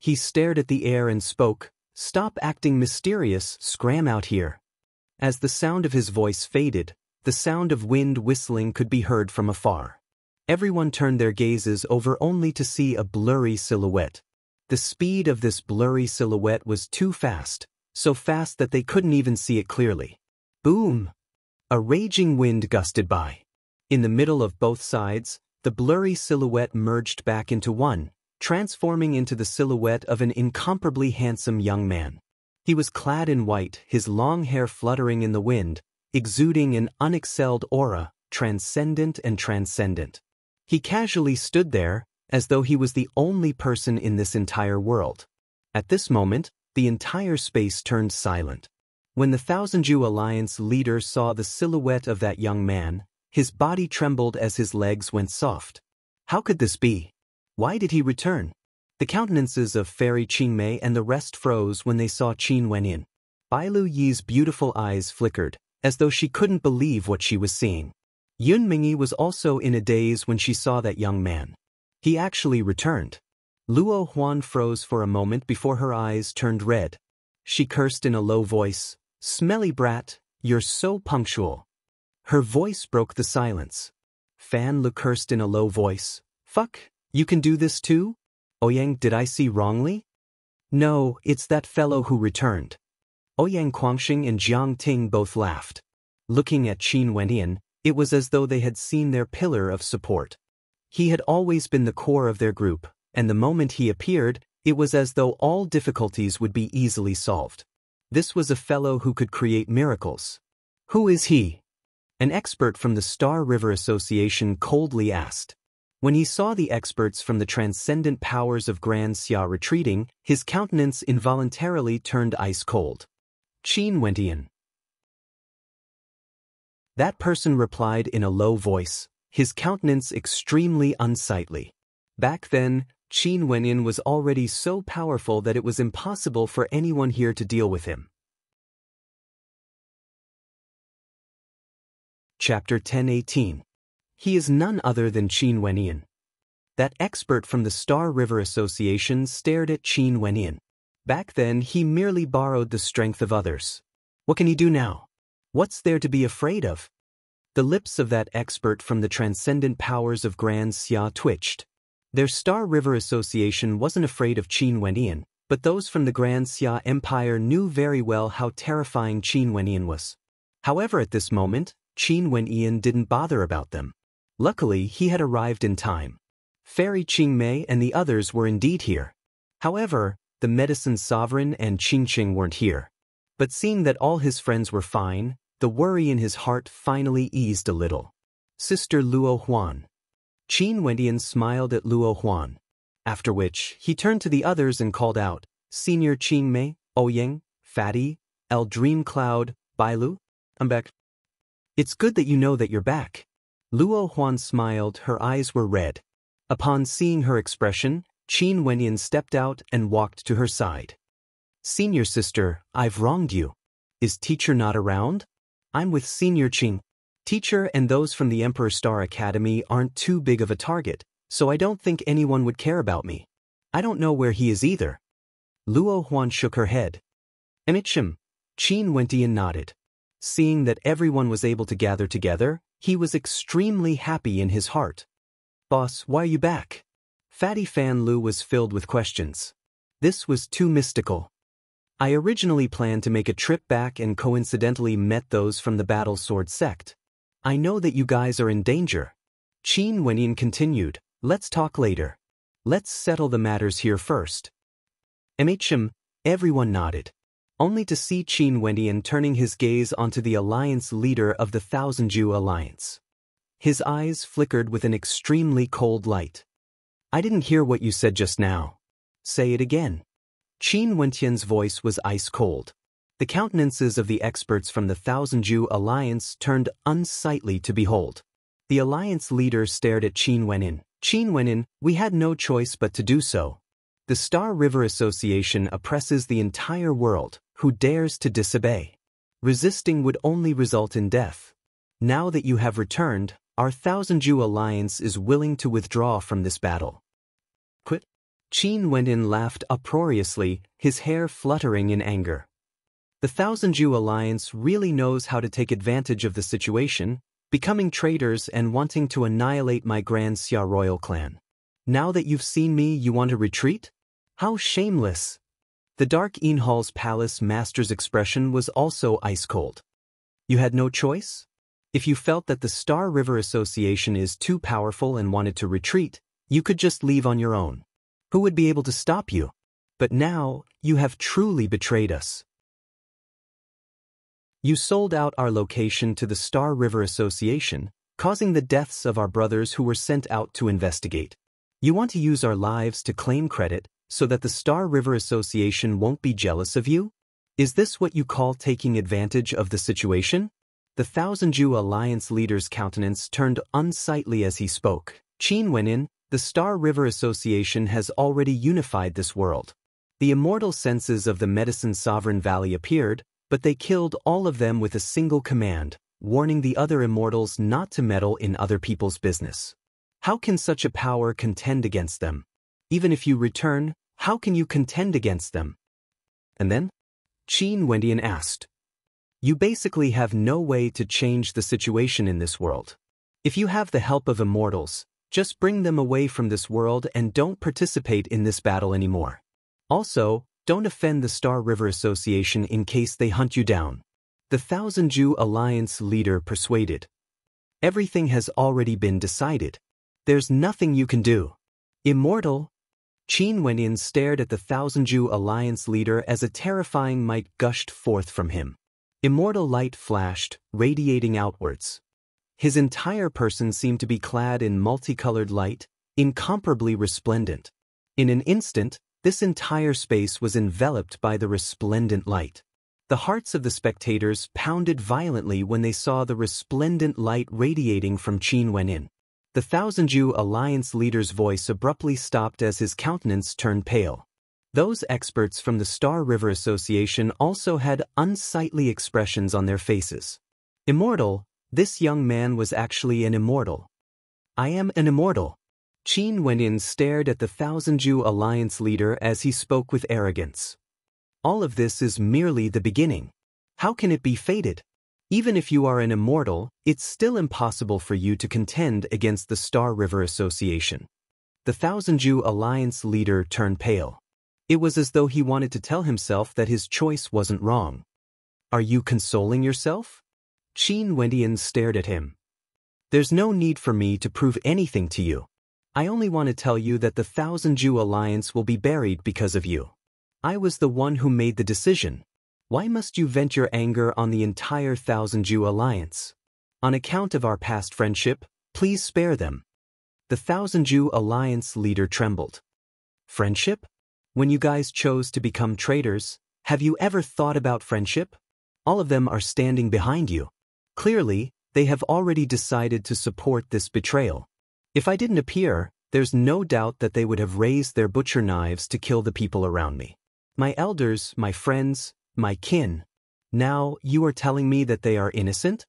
He stared at the air and spoke, "Stop acting mysterious, scram out here." As the sound of his voice faded, the sound of wind whistling could be heard from afar. Everyone turned their gazes over only to see a blurry silhouette. The speed of this blurry silhouette was too fast, so fast that they couldn't even see it clearly. Boom! A raging wind gusted by. In the middle of both sides, the blurry silhouette merged back into one, transforming into the silhouette of an incomparably handsome young man. He was clad in white, his long hair fluttering in the wind, exuding an unexcelled aura, transcendent and transcendent. He casually stood there, as though he was the only person in this entire world. At this moment, the entire space turned silent. When the Thousand Jew Alliance leader saw the silhouette of that young man, his body trembled as his legs went soft. How could this be? Why did he return? The countenances of Fairy Qingmei and the rest froze when they saw Qin Wenyan. Bai Lu Yi's beautiful eyes flickered, as though she couldn't believe what she was seeing. Yun Mingyi was also in a daze when she saw that young man. He actually returned. Luo Huan froze for a moment before her eyes turned red. She cursed in a low voice, "Smelly brat, you're so punctual." Her voice broke the silence. Fan Lu cursed in a low voice, "Fuck, you can do this too? Ouyang, did I see wrongly?" "No, it's that fellow who returned." Ouyang Guangxing and Jiang Ting both laughed. Looking at Qin Wenyan, it was as though they had seen their pillar of support. He had always been the core of their group, and the moment he appeared, it was as though all difficulties would be easily solved. This was a fellow who could create miracles. Who is he? An expert from the Star River Association coldly asked. When he saw the experts from the transcendent powers of Grand Xia retreating, his countenance involuntarily turned ice cold. Qin Wenyan. That person replied in a low voice, his countenance extremely unsightly. Back then, Qin Wenyan was already so powerful that it was impossible for anyone here to deal with him. Chapter 10:18. He is none other than Qin Wenyan. That expert from the Star River Association stared at Qin Wenyan. Back then, he merely borrowed the strength of others. What can he do now? What's there to be afraid of? The lips of that expert from the transcendent powers of Grand Xia twitched. Their Star River Association wasn't afraid of Qin Wenyan, but those from the Grand Xia Empire knew very well how terrifying Qin Wenyan was. However, at this moment, Qin Wenyan didn't bother about them. Luckily, he had arrived in time. Fairy Qingmei and the others were indeed here. However, the Medicine Sovereign and Qingqing weren't here. But seeing that all his friends were fine, the worry in his heart finally eased a little. Sister Luo Huan. Qin Wenyan smiled at Luo Huan. After which, he turned to the others and called out, "Senior Qingmei, Ouyang, Fatty, El Dream Cloud, Bai Lu, I'm back." It's good that you know that you're back. Luo Huan smiled, her eyes were red. Upon seeing her expression, Qin Wenyan stepped out and walked to her side. Senior sister, I've wronged you. Is teacher not around? I'm with Senior Qing. Teacher and those from the Emperor Star Academy aren't too big of a target, so I don't think anyone would care about me. I don't know where he is either. Luo Huan shook her head. Emichim. Qin Wenyan nodded. Seeing that everyone was able to gather together, he was extremely happy in his heart. Boss, why are you back? Fatty Fan Lu was filled with questions. This was too mystical. I originally planned to make a trip back and coincidentally met those from the Battle Sword sect. I know that you guys are in danger. Qin Wenyan continued, let's talk later. Let's settle the matters here first. MHM, everyone nodded. Only to see Qin Wenyan turning his gaze onto the alliance leader of the Thousand Jew Alliance. His eyes flickered with an extremely cold light. I didn't hear what you said just now. Say it again. Qin Wenyan's voice was ice cold. The countenances of the experts from the Thousand Jew Alliance turned unsightly to behold. The alliance leader stared at Qin Wenyan. Qin Wenyan, we had no choice but to do so. The Star River Association oppresses the entire world. Who dares to disobey? Resisting would only result in death. Now that you have returned, our Thousand Jew Alliance is willing to withdraw from this battle. Quit? Qin Wenyan laughed uproariously, his hair fluttering in anger. The Thousand Jew Alliance really knows how to take advantage of the situation, becoming traitors and wanting to annihilate my Grand Xia royal clan. Now that you've seen me, you want to retreat? How shameless! The Dark Inhal's palace master's expression was also ice-cold. You had no choice? If you felt that the Star River Association is too powerful and wanted to retreat, you could just leave on your own. Who would be able to stop you? But now, you have truly betrayed us. You sold out our location to the Star River Association, causing the deaths of our brothers who were sent out to investigate. You want to use our lives to claim credit, so that the Star River Association won't be jealous of you? Is this what you call taking advantage of the situation? The Thousand Jew Alliance leader's countenance turned unsightly as he spoke. Qin Wenyan, the Star River Association has already unified this world. The immortal senses of the Medicine Sovereign Valley appeared, but they killed all of them with a single command, warning the other immortals not to meddle in other people's business. How can such a power contend against them? Even if you return, how can you contend against them? And then? Qin Wenyan asked. You basically have no way to change the situation in this world. If you have the help of immortals, just bring them away from this world and don't participate in this battle anymore. Also, don't offend the Star River Association in case they hunt you down. The Thousand Jew Alliance leader persuaded. Everything has already been decided. There's nothing you can do. Immortal? Qin Wenyan stared at the Thousand Jew Alliance leader as a terrifying might gushed forth from him. Immortal light flashed, radiating outwards. His entire person seemed to be clad in multicolored light, incomparably resplendent. In an instant, this entire space was enveloped by the resplendent light. The hearts of the spectators pounded violently when they saw the resplendent light radiating from Qin Wenyan. The Thousand Jew Alliance leader's voice abruptly stopped as his countenance turned pale. Those experts from the Star River Association also had unsightly expressions on their faces. Immortal, this young man was actually an immortal. I am an immortal. Qin Wenyan stared at the Thousand Jew Alliance leader as he spoke with arrogance. All of this is merely the beginning. How can it be fated? Even if you are an immortal, it's still impossible for you to contend against the Star River Association. The Thousand Jew Alliance leader turned pale. It was as though he wanted to tell himself that his choice wasn't wrong. Are you consoling yourself? Qin Wenyan stared at him. There's no need for me to prove anything to you. I only want to tell you that the Thousand Jew Alliance will be buried because of you. I was the one who made the decision. Why must you vent your anger on the entire Thousand Jew Alliance? On account of our past friendship, please spare them. The Thousand Jew Alliance leader trembled. Friendship? When you guys chose to become traitors, have you ever thought about friendship? All of them are standing behind you. Clearly, they have already decided to support this betrayal. If I didn't appear, there's no doubt that they would have raised their butcher knives to kill the people around me. My elders, my friends, my kin. Now, you are telling me that they are innocent?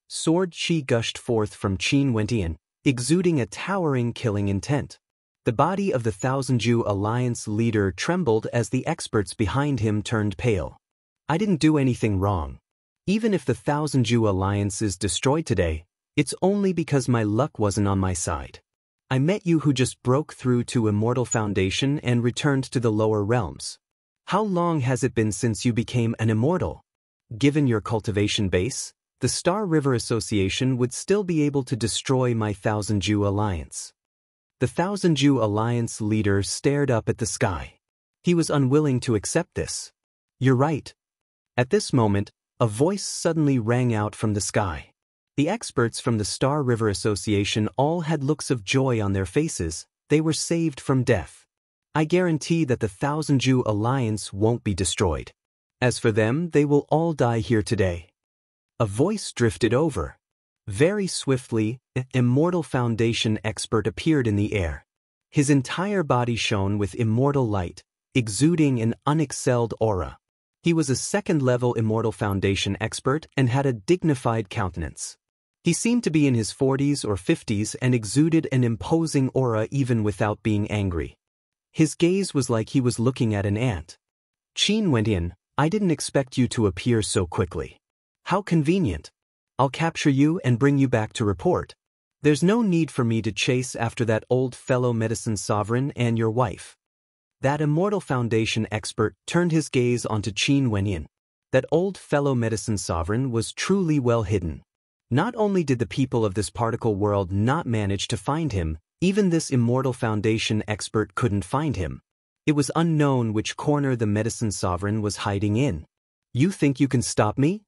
Sword chi gushed forth from Qin Wentian, exuding a towering killing intent. The body of the Thousand-Ju Alliance leader trembled as the experts behind him turned pale. I didn't do anything wrong. Even if the Thousand-Ju Alliance is destroyed today, it's only because my luck wasn't on my side. I met you who just broke through to Immortal Foundation and returned to the lower realms. How long has it been since you became an immortal? Given your cultivation base, the Star River Association would still be able to destroy my Thousand-Ju Alliance. The Thousand-Ju Alliance leader stared up at the sky. He was unwilling to accept this. You're right. At this moment, a voice suddenly rang out from the sky. The experts from the Star River Association all had looks of joy on their faces. They were saved from death. I guarantee that the Thousand-Ju Alliance won't be destroyed. As for them, they will all die here today. A voice drifted over. Very swiftly, an Immortal Foundation expert appeared in the air. His entire body shone with immortal light, exuding an unexcelled aura. He was a second-level Immortal Foundation expert and had a dignified countenance. He seemed to be in his 40s or 50s and exuded an imposing aura even without being angry. His gaze was like he was looking at an ant. Qin Wentian, I didn't expect you to appear so quickly. How convenient. I'll capture you and bring you back to report. There's no need for me to chase after that old fellow medicine sovereign and your wife. That Immortal Foundation expert turned his gaze onto Qin Wentian. That old fellow medicine sovereign was truly well hidden. Not only did the people of this particle world not manage to find him, even this Immortal Foundation expert couldn't find him. It was unknown which corner the medicine sovereign was hiding in. You think you can stop me?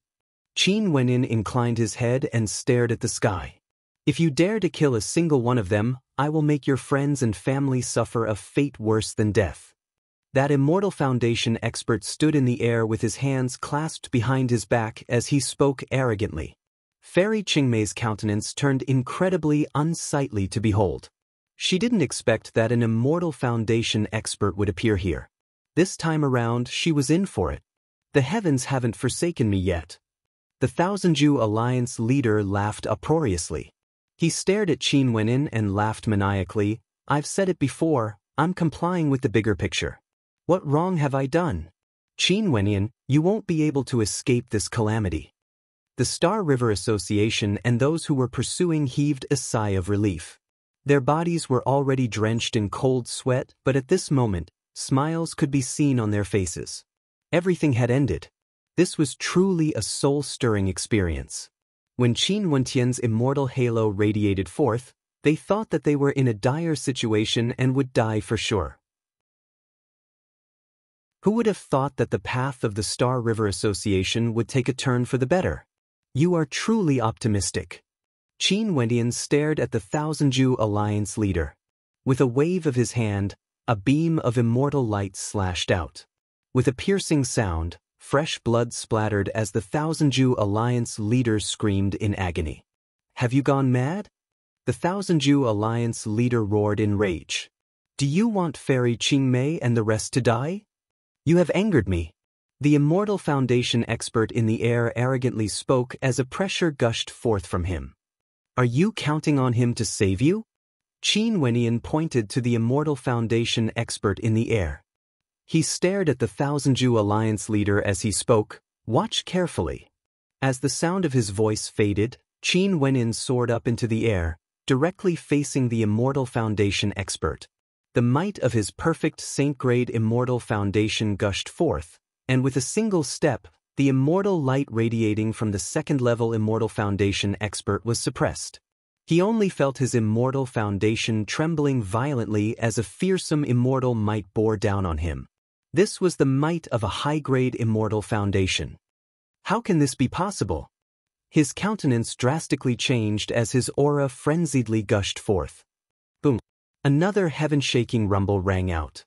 Qin Wentian inclined his head and stared at the sky. If you dare to kill a single one of them, I will make your friends and family suffer a fate worse than death. That Immortal Foundation expert stood in the air with his hands clasped behind his back as he spoke arrogantly. Fairy Qingmei's countenance turned incredibly unsightly to behold. She didn't expect that an Immortal Foundation expert would appear here. This time around, she was in for it. The heavens haven't forsaken me yet. The Thousand-Ju Alliance leader laughed uproariously. He stared at Qin Wentian and laughed maniacally. I've said it before, I'm complying with the bigger picture. What wrong have I done? Qin Wentian, you won't be able to escape this calamity. The Star River Association and those who were pursuing heaved a sigh of relief. Their bodies were already drenched in cold sweat, but at this moment, smiles could be seen on their faces. Everything had ended. This was truly a soul-stirring experience. When Qin Wentian's immortal halo radiated forth, they thought that they were in a dire situation and would die for sure. Who would have thought that the path of the Star River Association would take a turn for the better? You are truly optimistic. Qin Wentian stared at the Thousand-Ju Alliance leader. With a wave of his hand, a beam of immortal light slashed out. With a piercing sound, fresh blood splattered as the Thousand-Ju Alliance leader screamed in agony. Have you gone mad? The Thousand-Ju Alliance leader roared in rage. Do you want Fairy Qingmei and the rest to die? You have angered me. The Immortal Foundation expert in the air arrogantly spoke as a pressure gushed forth from him. Are you counting on him to save you? Qin Wentian pointed to the Immortal Foundation expert in the air. He stared at the Thousand-Ju Alliance leader as he spoke. Watch carefully. As the sound of his voice faded, Qin Wentian soared up into the air, directly facing the Immortal Foundation expert. The might of his perfect saint-grade Immortal Foundation gushed forth, and with a single step, the immortal light radiating from the second-level Immortal Foundation expert was suppressed. He only felt his Immortal Foundation trembling violently as a fearsome immortal might bore down on him. This was the might of a high-grade Immortal Foundation. How can this be possible? His countenance drastically changed as his aura frenziedly gushed forth. Boom! Another heaven-shaking rumble rang out.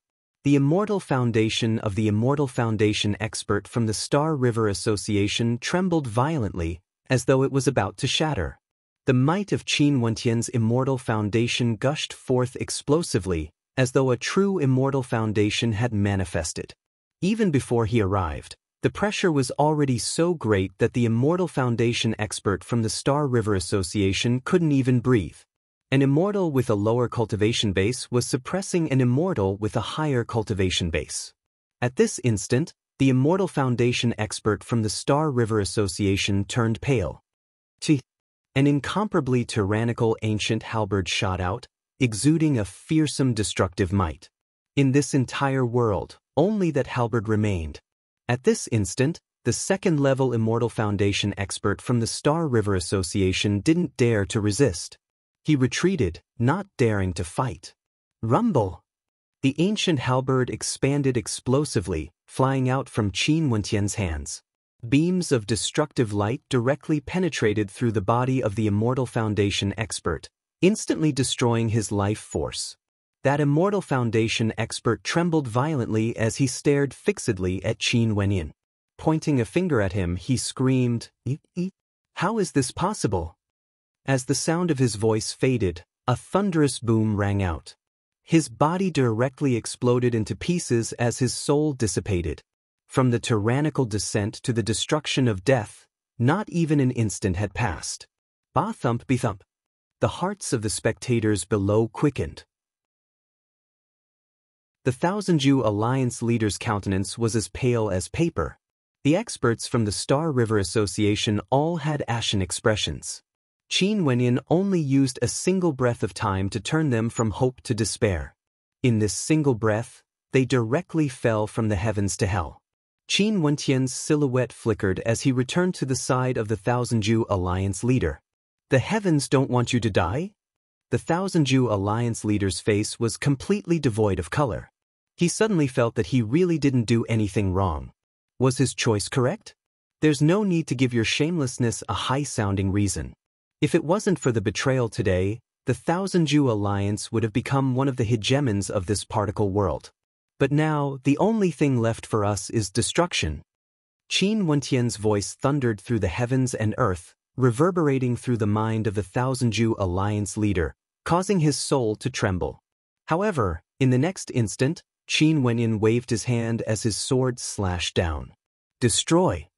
The immortal foundation of the Immortal Foundation expert from the Star River Association trembled violently, as though it was about to shatter. The might of Qin Wentian's immortal foundation gushed forth explosively, as though a true immortal foundation had manifested. Even before he arrived, the pressure was already so great that the Immortal Foundation expert from the Star River Association couldn't even breathe. An immortal with a lower cultivation base was suppressing an immortal with a higher cultivation base. At this instant, the Immortal Foundation expert from the Star River Association turned pale. An incomparably tyrannical ancient halberd shot out, exuding a fearsome destructive might. In this entire world, only that halberd remained. At this instant, the second-level Immortal Foundation expert from the Star River Association didn't dare to resist. He retreated, not daring to fight. Rumble! The ancient halberd expanded explosively, flying out from Qin Wentian's hands. Beams of destructive light directly penetrated through the body of the Immortal Foundation expert, instantly destroying his life force. That Immortal Foundation expert trembled violently as he stared fixedly at Qin Wentian. Pointing a finger at him, he screamed, "How is this possible?" As the sound of his voice faded, a thunderous boom rang out. His body directly exploded into pieces as his soul dissipated. From the tyrannical descent to the destruction of death, not even an instant had passed. Ba-thump be-thump. The hearts of the spectators below quickened. The Thousand-Ju Alliance leader's countenance was as pale as paper. The experts from the Star River Association all had ashen expressions. Qin Wentian only used a single breath of time to turn them from hope to despair. In this single breath, they directly fell from the heavens to hell. Qin Wentian's silhouette flickered as he returned to the side of the Thousand-Ju Alliance leader. "The heavens don't want you to die?" The Thousand-Ju Alliance leader's face was completely devoid of color. He suddenly felt that he really didn't do anything wrong. Was his choice correct? There's no need to give your shamelessness a high-sounding reason. If it wasn't for the betrayal today, the Thousand-Ju Alliance would have become one of the hegemons of this particle world. But now, the only thing left for us is destruction. Qin Wentian's voice thundered through the heavens and earth, reverberating through the mind of the Thousand-Ju Alliance leader, causing his soul to tremble. However, in the next instant, Qin Wentian waved his hand as his sword slashed down. Destroy!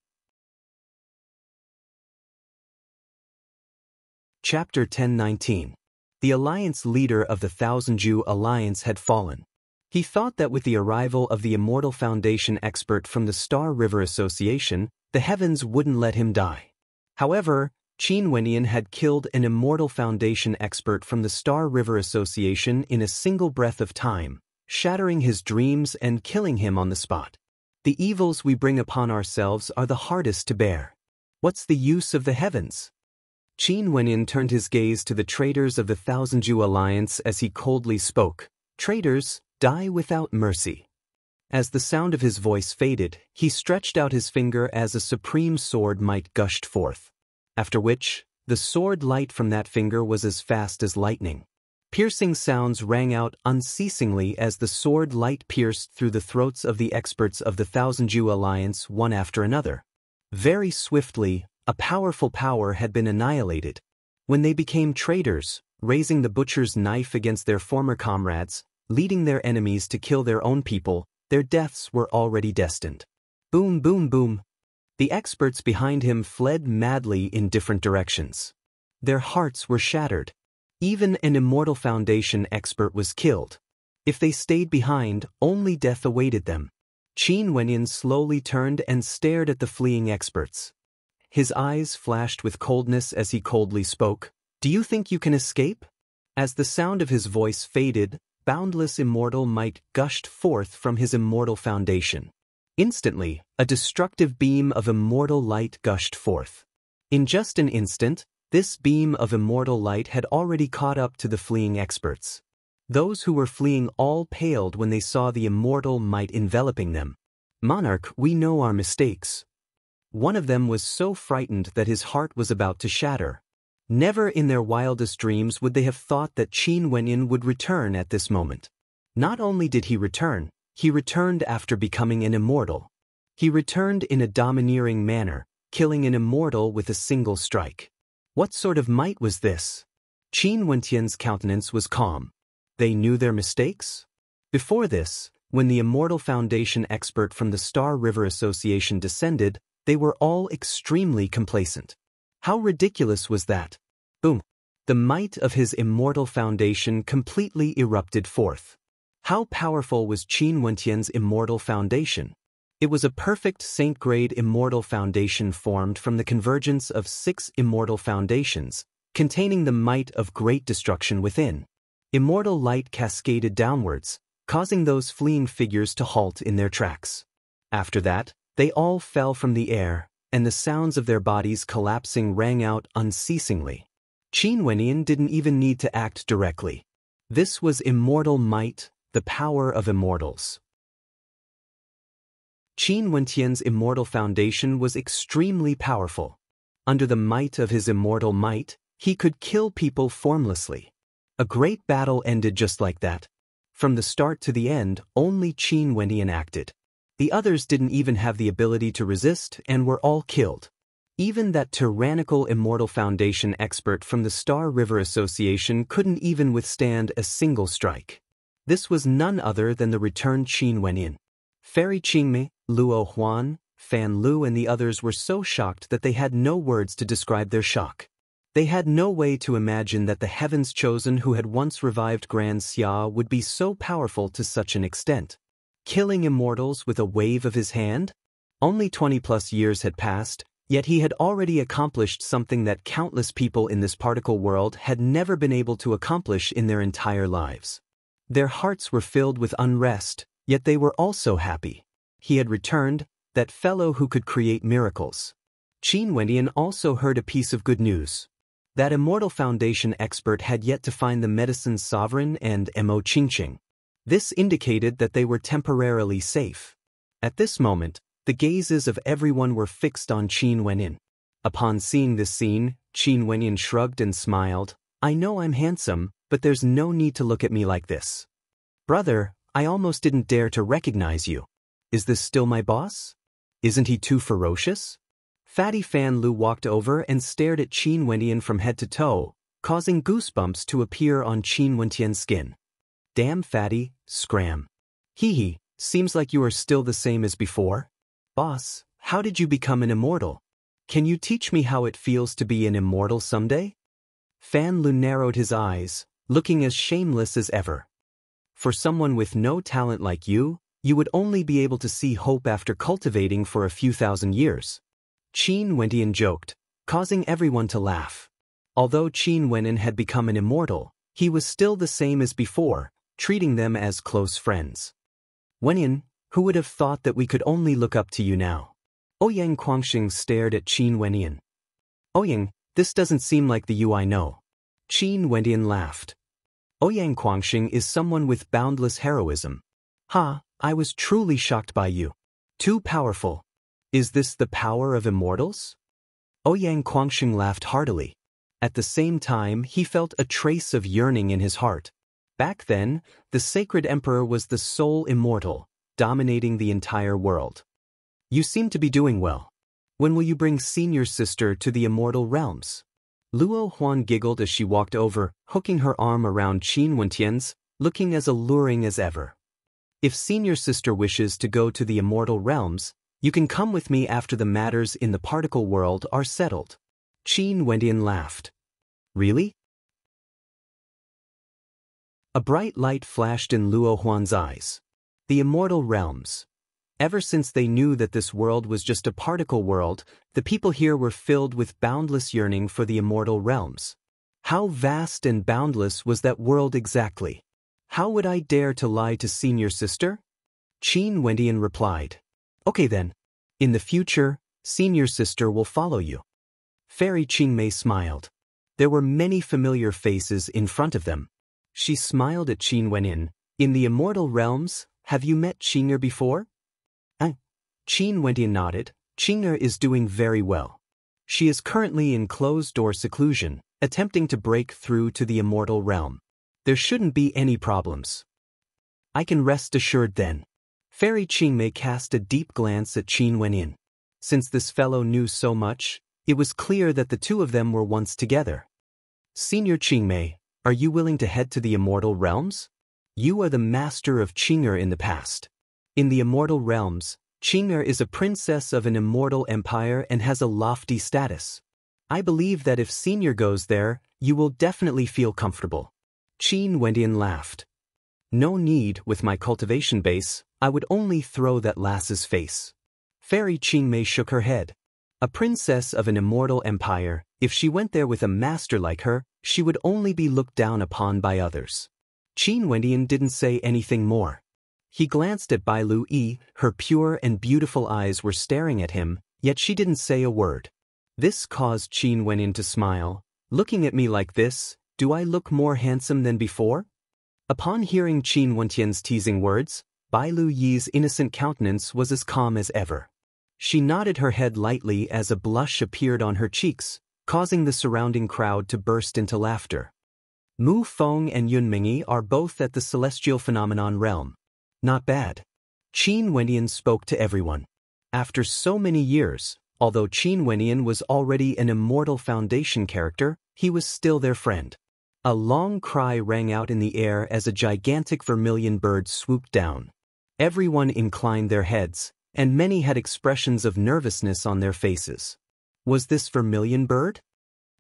Chapter 1019. The Alliance leader of the Thousand-Ju Alliance had fallen. He thought that with the arrival of the Immortal Foundation expert from the Star River Association, the heavens wouldn't let him die. However, Qin Wentian had killed an Immortal Foundation expert from the Star River Association in a single breath of time, shattering his dreams and killing him on the spot. The evils we bring upon ourselves are the hardest to bear. What's the use of the heavens? Qin Wentian turned his gaze to the traitors of the Thousand-Ju Alliance as he coldly spoke. "Traitors, die without mercy." As the sound of his voice faded, he stretched out his finger as a supreme sword might gushed forth. After which, the sword light from that finger was as fast as lightning. Piercing sounds rang out unceasingly as the sword light pierced through the throats of the experts of the Thousand-Ju Alliance one after another. Very swiftly, a powerful power had been annihilated. When they became traitors, raising the butcher's knife against their former comrades, leading their enemies to kill their own people, their deaths were already destined. Boom, boom, boom. The experts behind him fled madly in different directions. Their hearts were shattered. Even an Immortal Foundation expert was killed. If they stayed behind, only death awaited them. Qin Wentian slowly turned and stared at the fleeing experts. His eyes flashed with coldness as he coldly spoke. "Do you think you can escape?" As the sound of his voice faded, boundless immortal might gushed forth from his Immortal Foundation. Instantly, a destructive beam of immortal light gushed forth. In just an instant, this beam of immortal light had already caught up to the fleeing experts. Those who were fleeing all paled when they saw the immortal might enveloping them. "Monarch, we know our mistakes." One of them was so frightened that his heart was about to shatter. Never in their wildest dreams would they have thought that Qin Wentian would return at this moment. Not only did he return, he returned after becoming an immortal. He returned in a domineering manner, killing an immortal with a single strike. What sort of might was this? Qin Wentian's countenance was calm. They knew their mistakes? Before this, when the Immortal Foundation expert from the Star River Association descended, they were all extremely complacent. How ridiculous was that? Boom! The might of his Immortal Foundation completely erupted forth. How powerful was Qin Wentian's Immortal Foundation? It was a perfect saint-grade Immortal Foundation formed from the convergence of 6 Immortal Foundations, containing the might of great destruction within. Immortal light cascaded downwards, causing those fleeing figures to halt in their tracks. After that, they all fell from the air, and the sounds of their bodies collapsing rang out unceasingly. Qin Wentian didn't even need to act directly. This was immortal might, the power of immortals. Qin Wentian's Immortal Foundation was extremely powerful. Under the might of his immortal might, he could kill people formlessly. A great battle ended just like that. From the start to the end, only Qin Wentian acted. The others didn't even have the ability to resist and were all killed. Even that tyrannical Immortal Foundation expert from the Star River Association couldn't even withstand a single strike. This was none other than the returned Qin Wentian. Fairy Qingmei, Luo Huan, Fan Lu and the others were so shocked that they had no words to describe their shock. They had no way to imagine that the Heaven's Chosen who had once revived Grand Xia would be so powerful to such an extent. Killing immortals with a wave of his hand? Only 20+ years had passed, yet he had already accomplished something that countless people in this particle world had never been able to accomplish in their entire lives. Their hearts were filled with unrest, yet they were also happy. He had returned, that fellow who could create miracles. Qin Wentian also heard a piece of good news. That Immortal Foundation expert had yet to find the Medicine Sovereign and Mo Qingqing. This indicated that they were temporarily safe. At this moment, the gazes of everyone were fixed on Qin Wentian. Upon seeing this scene, Qin Wentian shrugged and smiled. I know I'm handsome, but there's no need to look at me like this. Brother, I almost didn't dare to recognize you. Is this still my boss? Isn't he too ferocious? Fatty Fan Lu walked over and stared at Qin Wentian from head to toe, causing goosebumps to appear on Qin Wentian's skin. Damn Fatty, scram. Hee, seems like you are still the same as before. Boss, how did you become an immortal? Can you teach me how it feels to be an immortal someday? Fan Lu narrowed his eyes, looking as shameless as ever. For someone with no talent like you would only be able to see hope after cultivating for a few thousand years. Qin Wentian joked, causing everyone to laugh. Although Qin Wentian had become an immortal, he was still the same as before, treating them as close friends. Wentian, who would have thought that we could only look up to you now? Ouyang Guangxing stared at Qin Wentian. Ouyang, this doesn't seem like the you I know. Qin Wentian laughed. Ouyang Guangxing is someone with boundless heroism. Ha, I was truly shocked by you. Too powerful. Is this the power of immortals? Ouyang Guangxing laughed heartily. At the same time, he felt a trace of yearning in his heart. Back then, the Sacred Emperor was the sole immortal, dominating the entire world. You seem to be doing well. When will you bring senior sister to the immortal realms? Luo Huan giggled as she walked over, hooking her arm around Qin Wentian's, looking as alluring as ever. If senior sister wishes to go to the immortal realms, you can come with me after the matters in the particle world are settled. Qin Wentian laughed. Really? A bright light flashed in Luo Huan's eyes. The immortal realms. Ever since they knew that this world was just a particle world, the people here were filled with boundless yearning for the immortal realms. How vast and boundless was that world exactly? How would I dare to lie to senior sister? Qin Wentian replied. Okay then. In the future, senior sister will follow you. Fairy Qingmei smiled. There were many familiar faces in front of them. She smiled at Qin Wentian. In the immortal realms, have you met Qing'er before? Qin Wentian nodded. Qing'er is doing very well. She is currently in closed-door seclusion, attempting to break through to the immortal realm. There shouldn't be any problems. I can rest assured then. Fairy Qingmei cast a deep glance at Qin Wenyin. Since this fellow knew so much, it was clear that the two of them were once together. Senior Qingmei, are you willing to head to the immortal realms? You are the master of Qing'er in the past. In the immortal realms, Qing'er is a princess of an immortal empire and has a lofty status. I believe that if Senior goes there, you will definitely feel comfortable. Qin Wendian laughed. No need, with my cultivation base, I would only throw that lass's face. Fairy Qingmei shook her head. A princess of an immortal empire, if she went there with a master like her, she would only be looked down upon by others. Qin Wendian didn't say anything more. He glanced at Bai Lu Yi, her pure and beautiful eyes were staring at him, yet she didn't say a word. This caused Qin Wendian to smile. Looking at me like this, do I look more handsome than before? Upon hearing Qin Wendian's teasing words, Bai Lu Yi's innocent countenance was as calm as ever. She nodded her head lightly as a blush appeared on her cheeks, causing the surrounding crowd to burst into laughter. Mu Feng and Yun Mingyi are both at the celestial phenomenon realm. Not bad. Qin Wendian spoke to everyone. After so many years, although Qin Wendian was already an immortal foundation character, he was still their friend. A long cry rang out in the air as a gigantic vermilion bird swooped down. Everyone inclined their heads, and many had expressions of nervousness on their faces. Was this vermilion bird?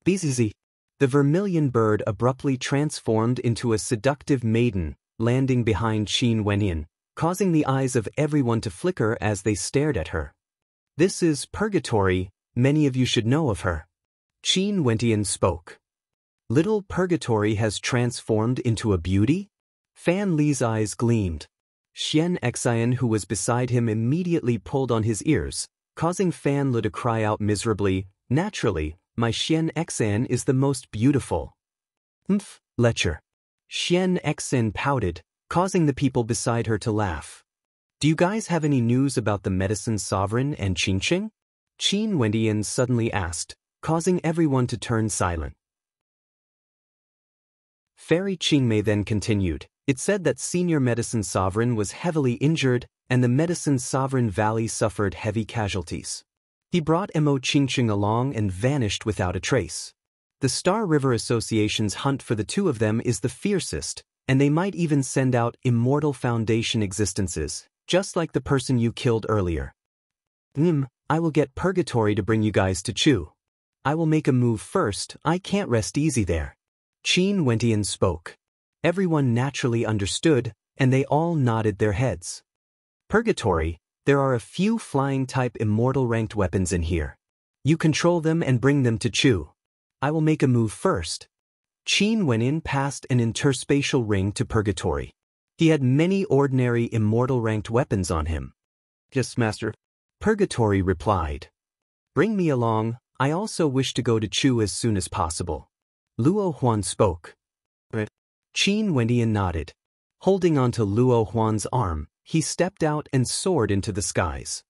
Bizizi. The vermilion bird abruptly transformed into a seductive maiden, landing behind Qin Wendian, causing the eyes of everyone to flicker as they stared at her. This is Purgatory, many of you should know of her. Qin Wendian spoke. Little Purgatory has transformed into a beauty? Fan Li's eyes gleamed. Xian Xian, who was beside him, immediately pulled on his ears, causing Fan Li to cry out miserably, naturally, my Xian Xian is the most beautiful. Lecher. Xian Xian pouted, causing the people beside her to laugh. Do you guys have any news about the medicine sovereign and Qingqing? Qin Wendian suddenly asked, causing everyone to turn silent. Fairy Qingmei then continued. It said that Senior Medicine Sovereign was heavily injured and the Medicine Sovereign Valley suffered heavy casualties. He brought Mo Qingqing along and vanished without a trace. The Star River Association's hunt for the two of them is the fiercest, and they might even send out immortal foundation existences, just like the person you killed earlier. I will get Purgatory to bring you guys to Chu. I will make a move first, I can't rest easy there. Qin Wendian spoke. Everyone naturally understood, and they all nodded their heads. Purgatory, there are a few flying-type immortal-ranked weapons in here. You control them and bring them to Chu. I will make a move first. Qin Wendian passed an interspatial ring to Purgatory. He had many ordinary immortal-ranked weapons on him. Yes, Master. Purgatory replied. Bring me along, I also wish to go to Chu as soon as possible. Luo Huan spoke. Qin Wendian nodded. Holding onto Luo Huan's arm, he stepped out and soared into the skies.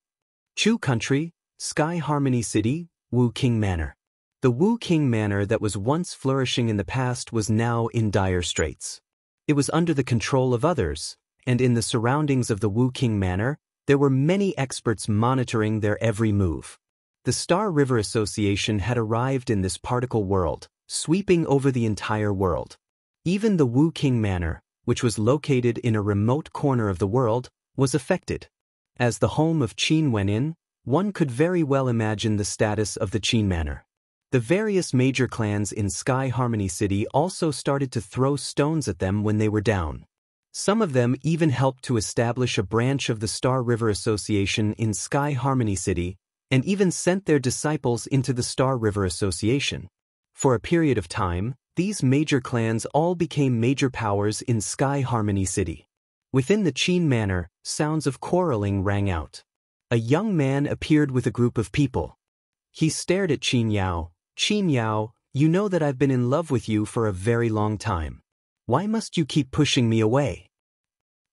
Chu Country, Sky Harmony City, Wu King Manor. The Wu King Manor that was once flourishing in the past was now in dire straits. It was under the control of others, and in the surroundings of the Wu King Manor, there were many experts monitoring their every move. The Star River Association had arrived in this particle world, sweeping over the entire world. Even the Wu King Manor, which was located in a remote corner of the world, was affected. As the home of Qin Wendian, one could very well imagine the status of the Qin Manor. The various major clans in Sky Harmony City also started to throw stones at them when they were down. Some of them even helped to establish a branch of the Star River Association in Sky Harmony City, and even sent their disciples into the Star River Association. For a period of time, these major clans all became major powers in Sky Harmony City. Within the Qin Manor, sounds of quarreling rang out. A young man appeared with a group of people. He stared at Qin Yao. Qin Yao, you know that I've been in love with you for a very long time. Why must you keep pushing me away?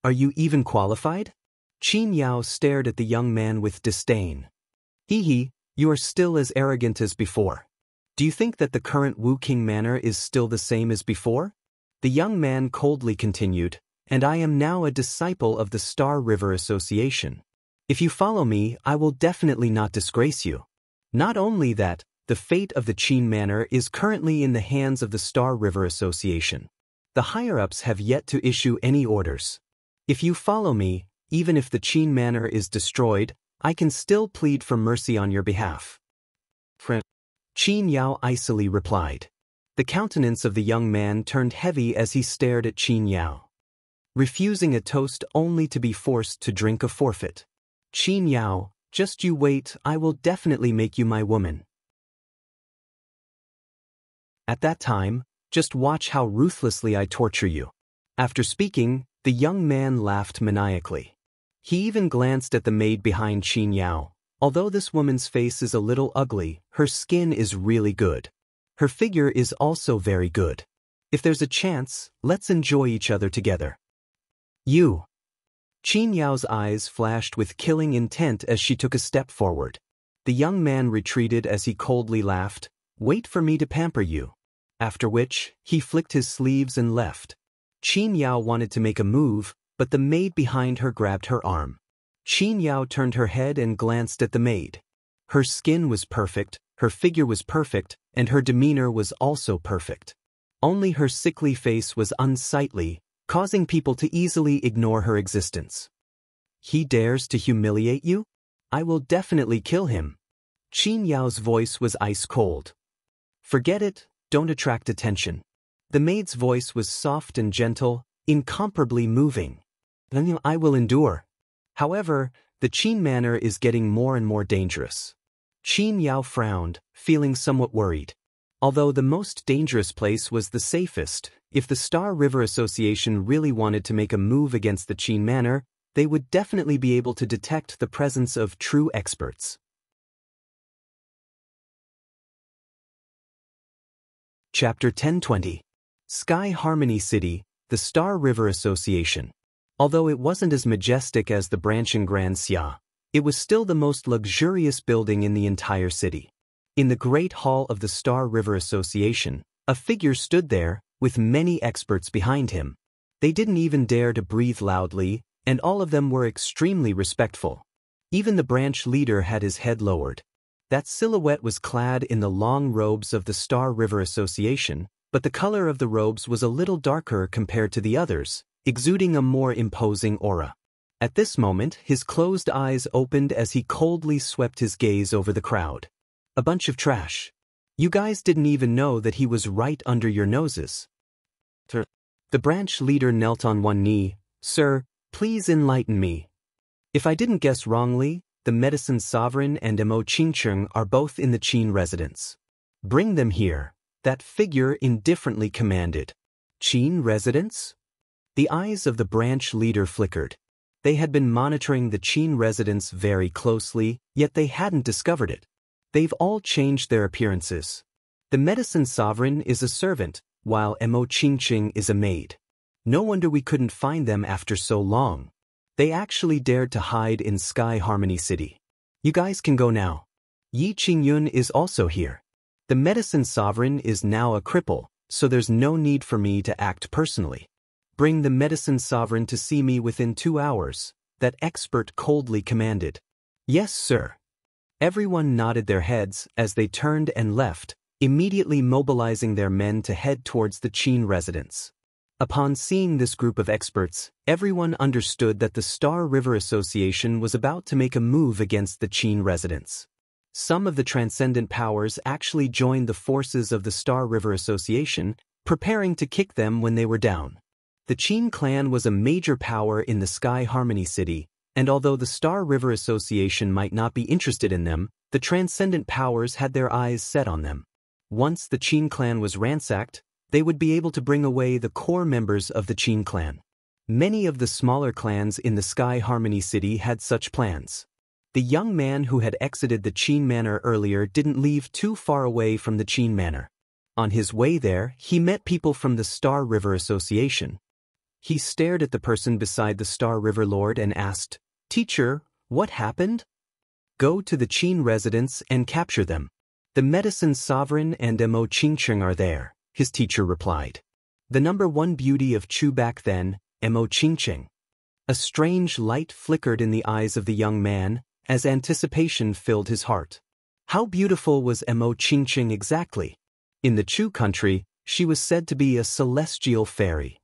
Are you even qualified? Qin Yao stared at the young man with disdain. Hee, you are still as arrogant as before. Do you think that the current Wu King Manor is still the same as before? The young man coldly continued, and I am now a disciple of the Star River Association. If you follow me, I will definitely not disgrace you. Not only that, the fate of the Qin Manor is currently in the hands of the Star River Association. The higher-ups have yet to issue any orders. If you follow me, even if the Qin Manor is destroyed, I can still plead for mercy on your behalf. Qin Yao icily replied. The countenance of the young man turned heavy as he stared at Qin Yao. Refusing a toast only to be forced to drink a forfeit. Qin Yao, just you wait, I will definitely make you my woman. At that time, just watch how ruthlessly I torture you. After speaking, the young man laughed maniacally. He even glanced at the maid behind Qin Yao. Although this woman's face is a little ugly, her skin is really good. Her figure is also very good. If there's a chance, let's enjoy each other together. You. Qin Yao's eyes flashed with killing intent as she took a step forward. The young man retreated as he coldly laughed, "Wait for me to pamper you." After which, he flicked his sleeves and left. Qin Yao wanted to make a move, but the maid behind her grabbed her arm. Qin Yao turned her head and glanced at the maid. Her skin was perfect, her figure was perfect, and her demeanor was also perfect. Only her sickly face was unsightly, causing people to easily ignore her existence. He dares to humiliate you? I will definitely kill him. Qin Yao's voice was ice cold. Forget it, don't attract attention. The maid's voice was soft and gentle, incomparably moving. Then I will endure. However, the Qin Manor is getting more and more dangerous. Qin Yao frowned, feeling somewhat worried. Although the most dangerous place was the safest, if the Star River Association really wanted to make a move against the Qin Manor, they would definitely be able to detect the presence of true experts. Chapter 1020. Sky Harmony City, the Star River Association. Although it wasn't as majestic as the branching Grand Xia, it was still the most luxurious building in the entire city. In the Great Hall of the Star River Association, a figure stood there, with many experts behind him. They didn't even dare to breathe loudly, and all of them were extremely respectful. Even the branch leader had his head lowered. That silhouette was clad in the long robes of the Star River Association, but the color of the robes was a little darker compared to the others, exuding a more imposing aura. At this moment, his closed eyes opened as he coldly swept his gaze over the crowd. A bunch of trash. You guys didn't even know that he was right under your noses. The branch leader knelt on one knee. Sir, please enlighten me. If I didn't guess wrongly, the Medicine Sovereign and Mo Qingcheng are both in the Qin residence. Bring them here, that figure indifferently commanded. Qin residence? The eyes of the branch leader flickered. They had been monitoring the Qin residence very closely, yet they hadn't discovered it. They've all changed their appearances. The Medicine Sovereign is a servant, while Mo Qingcheng is a maid. No wonder we couldn't find them after so long. They actually dared to hide in Sky Harmony City. You guys can go now. Yi Qingyun is also here. The Medicine Sovereign is now a cripple, so there's no need for me to act personally. Bring the Medicine Sovereign to see me within 2 hours, that expert coldly commanded. Yes, sir. Everyone nodded their heads as they turned and left, immediately mobilizing their men to head towards the Qin residence. Upon seeing this group of experts, everyone understood that the Star River Association was about to make a move against the Qin residents. Some of the transcendent powers actually joined the forces of the Star River Association, preparing to kick them when they were down. The Qin clan was a major power in the Sky Harmony City, and although the Star River Association might not be interested in them, the transcendent powers had their eyes set on them. Once the Qin clan was ransacked, they would be able to bring away the core members of the Qin clan. Many of the smaller clans in the Sky Harmony City had such plans. The young man who had exited the Qin Manor earlier didn't leave too far away from the Qin Manor. On his way there, he met people from the Star River Association. He stared at the person beside the Star River Lord and asked, "Teacher, what happened?" "Go to the Qin residence and capture them. The Medicine Sovereign and Mo Qingcheng are there," his teacher replied. The #1 beauty of Chu back then, Mo Qingqing. A strange light flickered in the eyes of the young man, as anticipation filled his heart. How beautiful was Mo Qingqing exactly? In the Chu country, she was said to be a celestial fairy.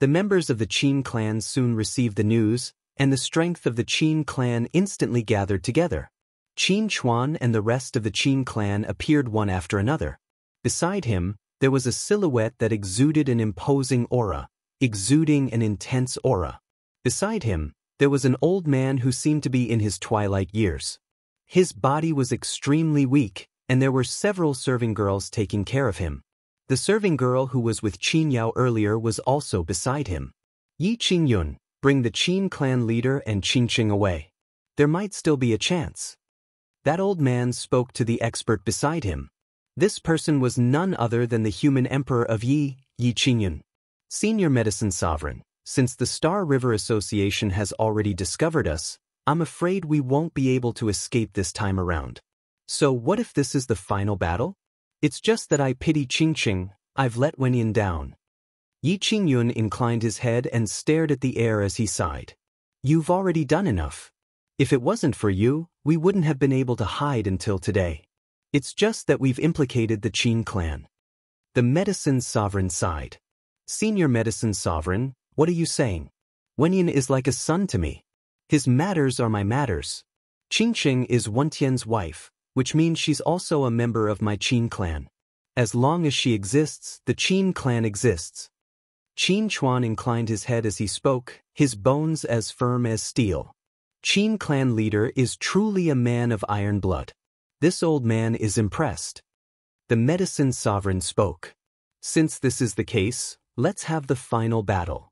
The members of the Qin clan soon received the news, and the strength of the Qin clan instantly gathered together. Qin Chuan and the rest of the Qin clan appeared one after another. Beside him, there was a silhouette that exuded an imposing aura, exuding an intense aura. Beside him, there was an old man who seemed to be in his twilight years. His body was extremely weak, and there were several serving girls taking care of him. The serving girl who was with Qin Yao earlier was also beside him. Yi Qingyun, bring the Qin clan leader and Qingqing away. There might still be a chance. That old man spoke to the expert beside him. This person was none other than the human emperor of Yi Qingyun. Senior Medicine Sovereign, since the Star River Association has already discovered us, I'm afraid we won't be able to escape this time around. So what if this is the final battle? It's just that I pity Qingqing, I've let Wenyan down. Yi Qingyun inclined his head and stared at the air as he sighed. You've already done enough. If it wasn't for you, we wouldn't have been able to hide until today. It's just that we've implicated the Qin clan. The Medicine Sovereign sighed. Senior Medicine Sovereign, what are you saying? Wenyan is like a son to me. His matters are my matters. Qingqing is Wentian's wife, which means she's also a member of my Qin clan. As long as she exists, the Qin clan exists. Qin Chuan inclined his head as he spoke, his bones as firm as steel. Qin clan leader is truly a man of iron blood. This old man is impressed. The Medicine Sovereign spoke. Since this is the case, let's have the final battle.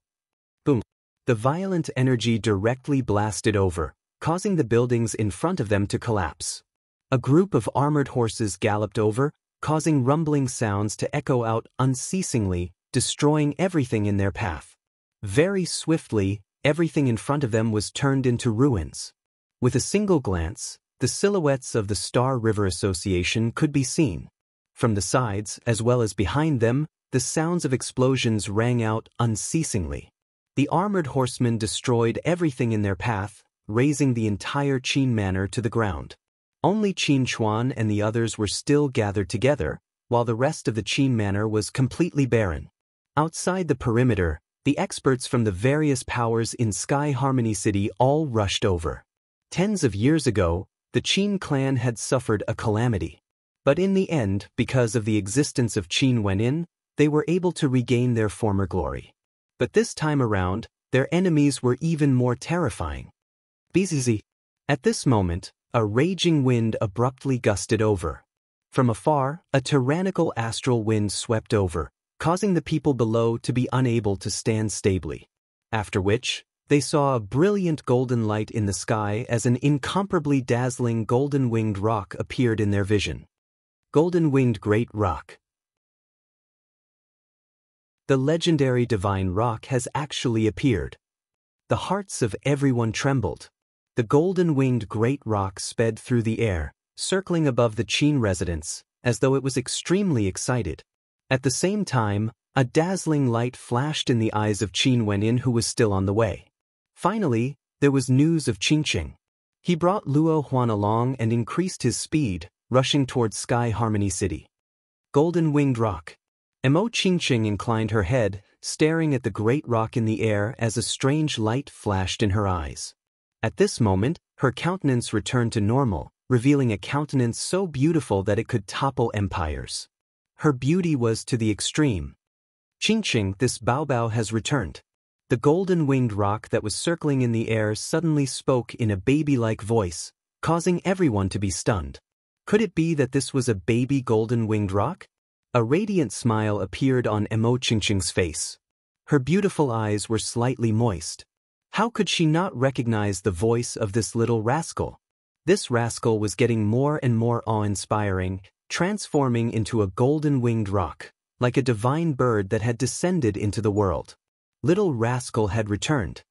Boom. The violent energy directly blasted over, causing the buildings in front of them to collapse. A group of armored horses galloped over, causing rumbling sounds to echo out unceasingly, destroying everything in their path. Very swiftly, everything in front of them was turned into ruins. With a single glance, the silhouettes of the Star River Association could be seen. From the sides, as well as behind them, the sounds of explosions rang out unceasingly. The armored horsemen destroyed everything in their path, razing the entire Qin manor to the ground. Only Qin Chuan and the others were still gathered together, while the rest of the Qin manor was completely barren. Outside the perimeter, the experts from the various powers in Sky Harmony City all rushed over. Tens of years ago, the Qin clan had suffered a calamity. But in the end, because of the existence of Qin Wenyan, they were able to regain their former glory. But this time around, their enemies were even more terrifying. Bzz. At this moment, a raging wind abruptly gusted over. From afar, a tyrannical astral wind swept over, causing the people below to be unable to stand stably. After which, they saw a brilliant golden light in the sky as an incomparably dazzling golden-winged rock appeared in their vision. Golden-winged Great Rock. The legendary divine rock has actually appeared. The hearts of everyone trembled. The golden-winged Great Rock sped through the air, circling above the Qin residence, as though it was extremely excited. At the same time, a dazzling light flashed in the eyes of Qin Wenyan, who was still on the way. Finally, there was news of Qingqing. He brought Luo Huan along and increased his speed, rushing towards Sky Harmony City. Golden-winged rock. Mo Qingqing inclined her head, staring at the great rock in the air as a strange light flashed in her eyes. At this moment, her countenance returned to normal, revealing a countenance so beautiful that it could topple empires. Her beauty was to the extreme. Qingqing, this Baobao has returned. The golden-winged rock that was circling in the air suddenly spoke in a baby-like voice, causing everyone to be stunned. Could it be that this was a baby golden-winged rock? A radiant smile appeared on Mo Qingqing's face. Her beautiful eyes were slightly moist. How could she not recognize the voice of this little rascal? This rascal was getting more and more awe-inspiring, transforming into a golden-winged rock, like a divine bird that had descended into the world. Little rascal had returned.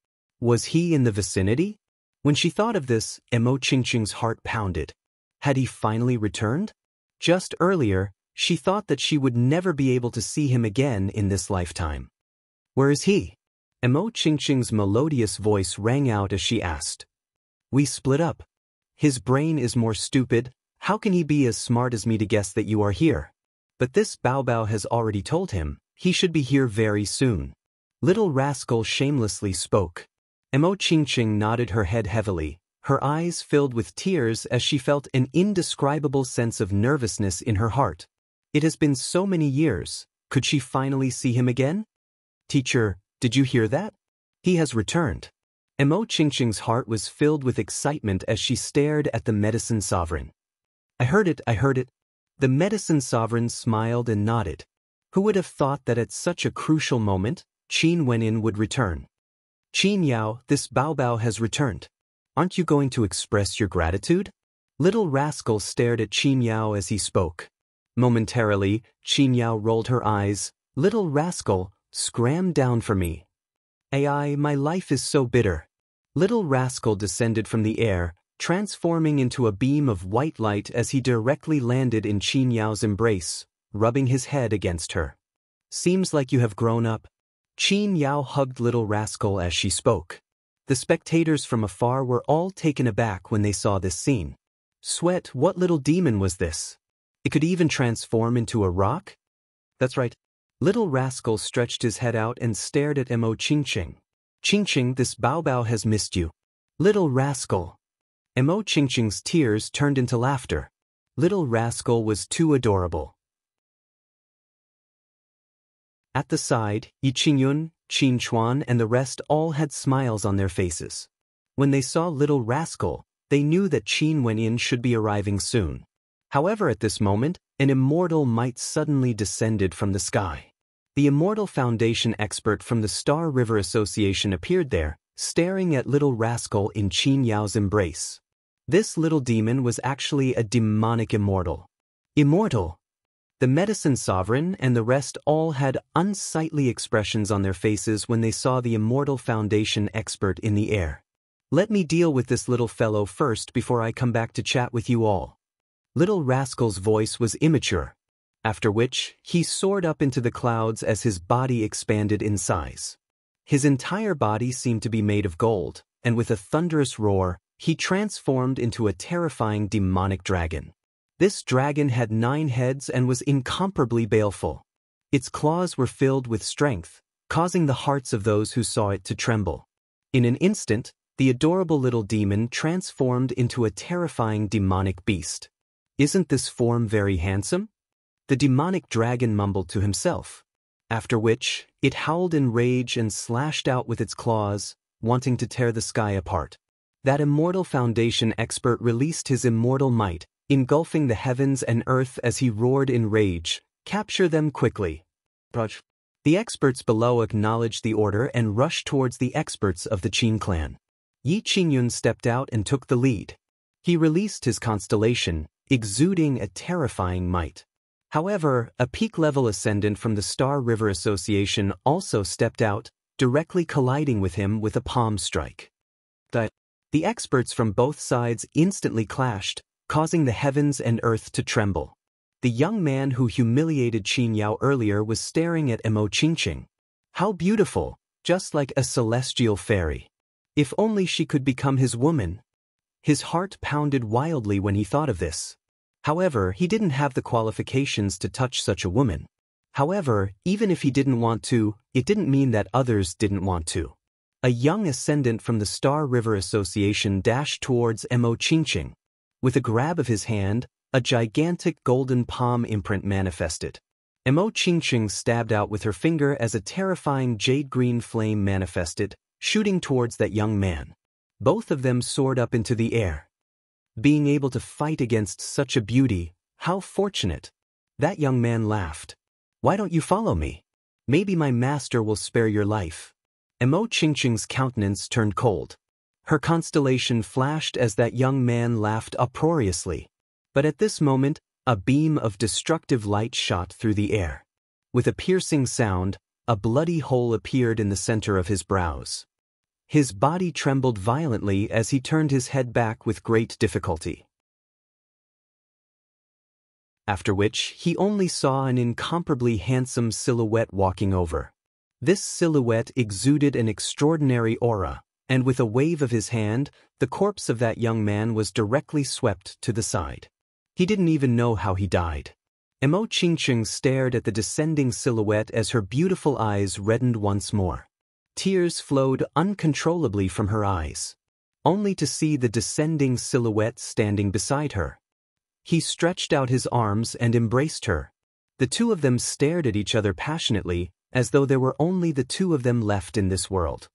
Was he in the vicinity? When she thought of this, Mo Qingqing's heart pounded. Had he finally returned? Just earlier, she thought that she would never be able to see him again in this lifetime. Where is he? Mo Qingqing's melodious voice rang out as she asked. We split up. His brain is more stupid. How can he be as smart as me to guess that you are here? But this Bao Bao has already told him, he should be here very soon. Little rascal shamelessly spoke. Mo Qingqing nodded her head heavily, her eyes filled with tears as she felt an indescribable sense of nervousness in her heart. It has been so many years, could she finally see him again? Teacher, did you hear that? He has returned. Mo Qingqing's heart was filled with excitement as she stared at the medicine sovereign. I heard it. The medicine sovereign smiled and nodded. Who would have thought that at such a crucial moment, Qin Wenin would return? Qin Yao, this Bao Bao has returned. Aren't you going to express your gratitude? Little rascal stared at Qin Yao as he spoke. Momentarily, Qin Yao rolled her eyes. Little rascal, scram down for me. Ai, my life is so bitter. Little rascal descended from the air, transforming into a beam of white light as he directly landed in Qin Yao's embrace, rubbing his head against her. Seems like you have grown up. Qin Yao hugged little rascal as she spoke. The spectators from afar were all taken aback when they saw this scene. Sweat, what little demon was this? It could even transform into a rock? That's right. Little rascal stretched his head out and stared at Mo Qingqing. Qingqing, this Bao Bao has missed you. Little rascal. Mo Qingqing's tears turned into laughter. Little rascal was too adorable. At the side, Yi Qingyun, Qin Chuan and the rest all had smiles on their faces. When they saw little rascal, they knew that Qin Wenin should be arriving soon. However, at this moment, an immortal might suddenly descended from the sky. The Immortal Foundation expert from the Star River Association appeared there, staring at little rascal in Qin Yao's embrace. This little demon was actually a demonic immortal. Immortal! The medicine sovereign and the rest all had unsightly expressions on their faces when they saw the Immortal Foundation expert in the air. Let me deal with this little fellow first before I come back to chat with you all. Little rascal's voice was immature, after which he soared up into the clouds as his body expanded in size. His entire body seemed to be made of gold, and with a thunderous roar, he transformed into a terrifying demonic dragon. This dragon had 9 heads and was incomparably baleful. Its claws were filled with strength, causing the hearts of those who saw it to tremble. In an instant, the adorable little demon transformed into a terrifying demonic beast. Isn't this form very handsome? The demonic dragon mumbled to himself, after which it howled in rage and slashed out with its claws, wanting to tear the sky apart. That Immortal Foundation expert released his immortal might, engulfing the heavens and earth as he roared in rage. Capture them quickly. The experts below acknowledged the order and rushed towards the experts of the Qin clan. Yi Qingyun stepped out and took the lead. He released his constellation, exuding a terrifying might. However, a peak-level ascendant from the Star River Association also stepped out, directly colliding with him with a palm strike. The experts from both sides instantly clashed, causing the heavens and earth to tremble. The young man who humiliated Qin Yao earlier was staring at Mo Qingqing. How beautiful, just like a celestial fairy. If only she could become his woman. His heart pounded wildly when he thought of this. However, he didn't have the qualifications to touch such a woman. However, even if he didn't want to, it didn't mean that others didn't want to. A young ascendant from the Star River Association dashed towards Mo Qingqing. With a grab of his hand, a gigantic golden palm imprint manifested. Mo Qingqing stabbed out with her finger as a terrifying jade-green flame manifested, shooting towards that young man. Both of them soared up into the air. Being able to fight against such a beauty, how fortunate. That young man laughed. Why don't you follow me? Maybe my master will spare your life. Mo Qingqing's countenance turned cold. Her constellation flashed as that young man laughed uproariously. But at this moment, a beam of destructive light shot through the air. With a piercing sound, a bloody hole appeared in the center of his brows. His body trembled violently as he turned his head back with great difficulty. After which, he only saw an incomparably handsome silhouette walking over. This silhouette exuded an extraordinary aura, and with a wave of his hand, the corpse of that young man was directly swept to the side. He didn't even know how he died. Emo Qingqing stared at the descending silhouette as her beautiful eyes reddened once more. Tears flowed uncontrollably from her eyes, only to see the descending silhouette standing beside her. He stretched out his arms and embraced her. The two of them stared at each other passionately, as though there were only the two of them left in this world.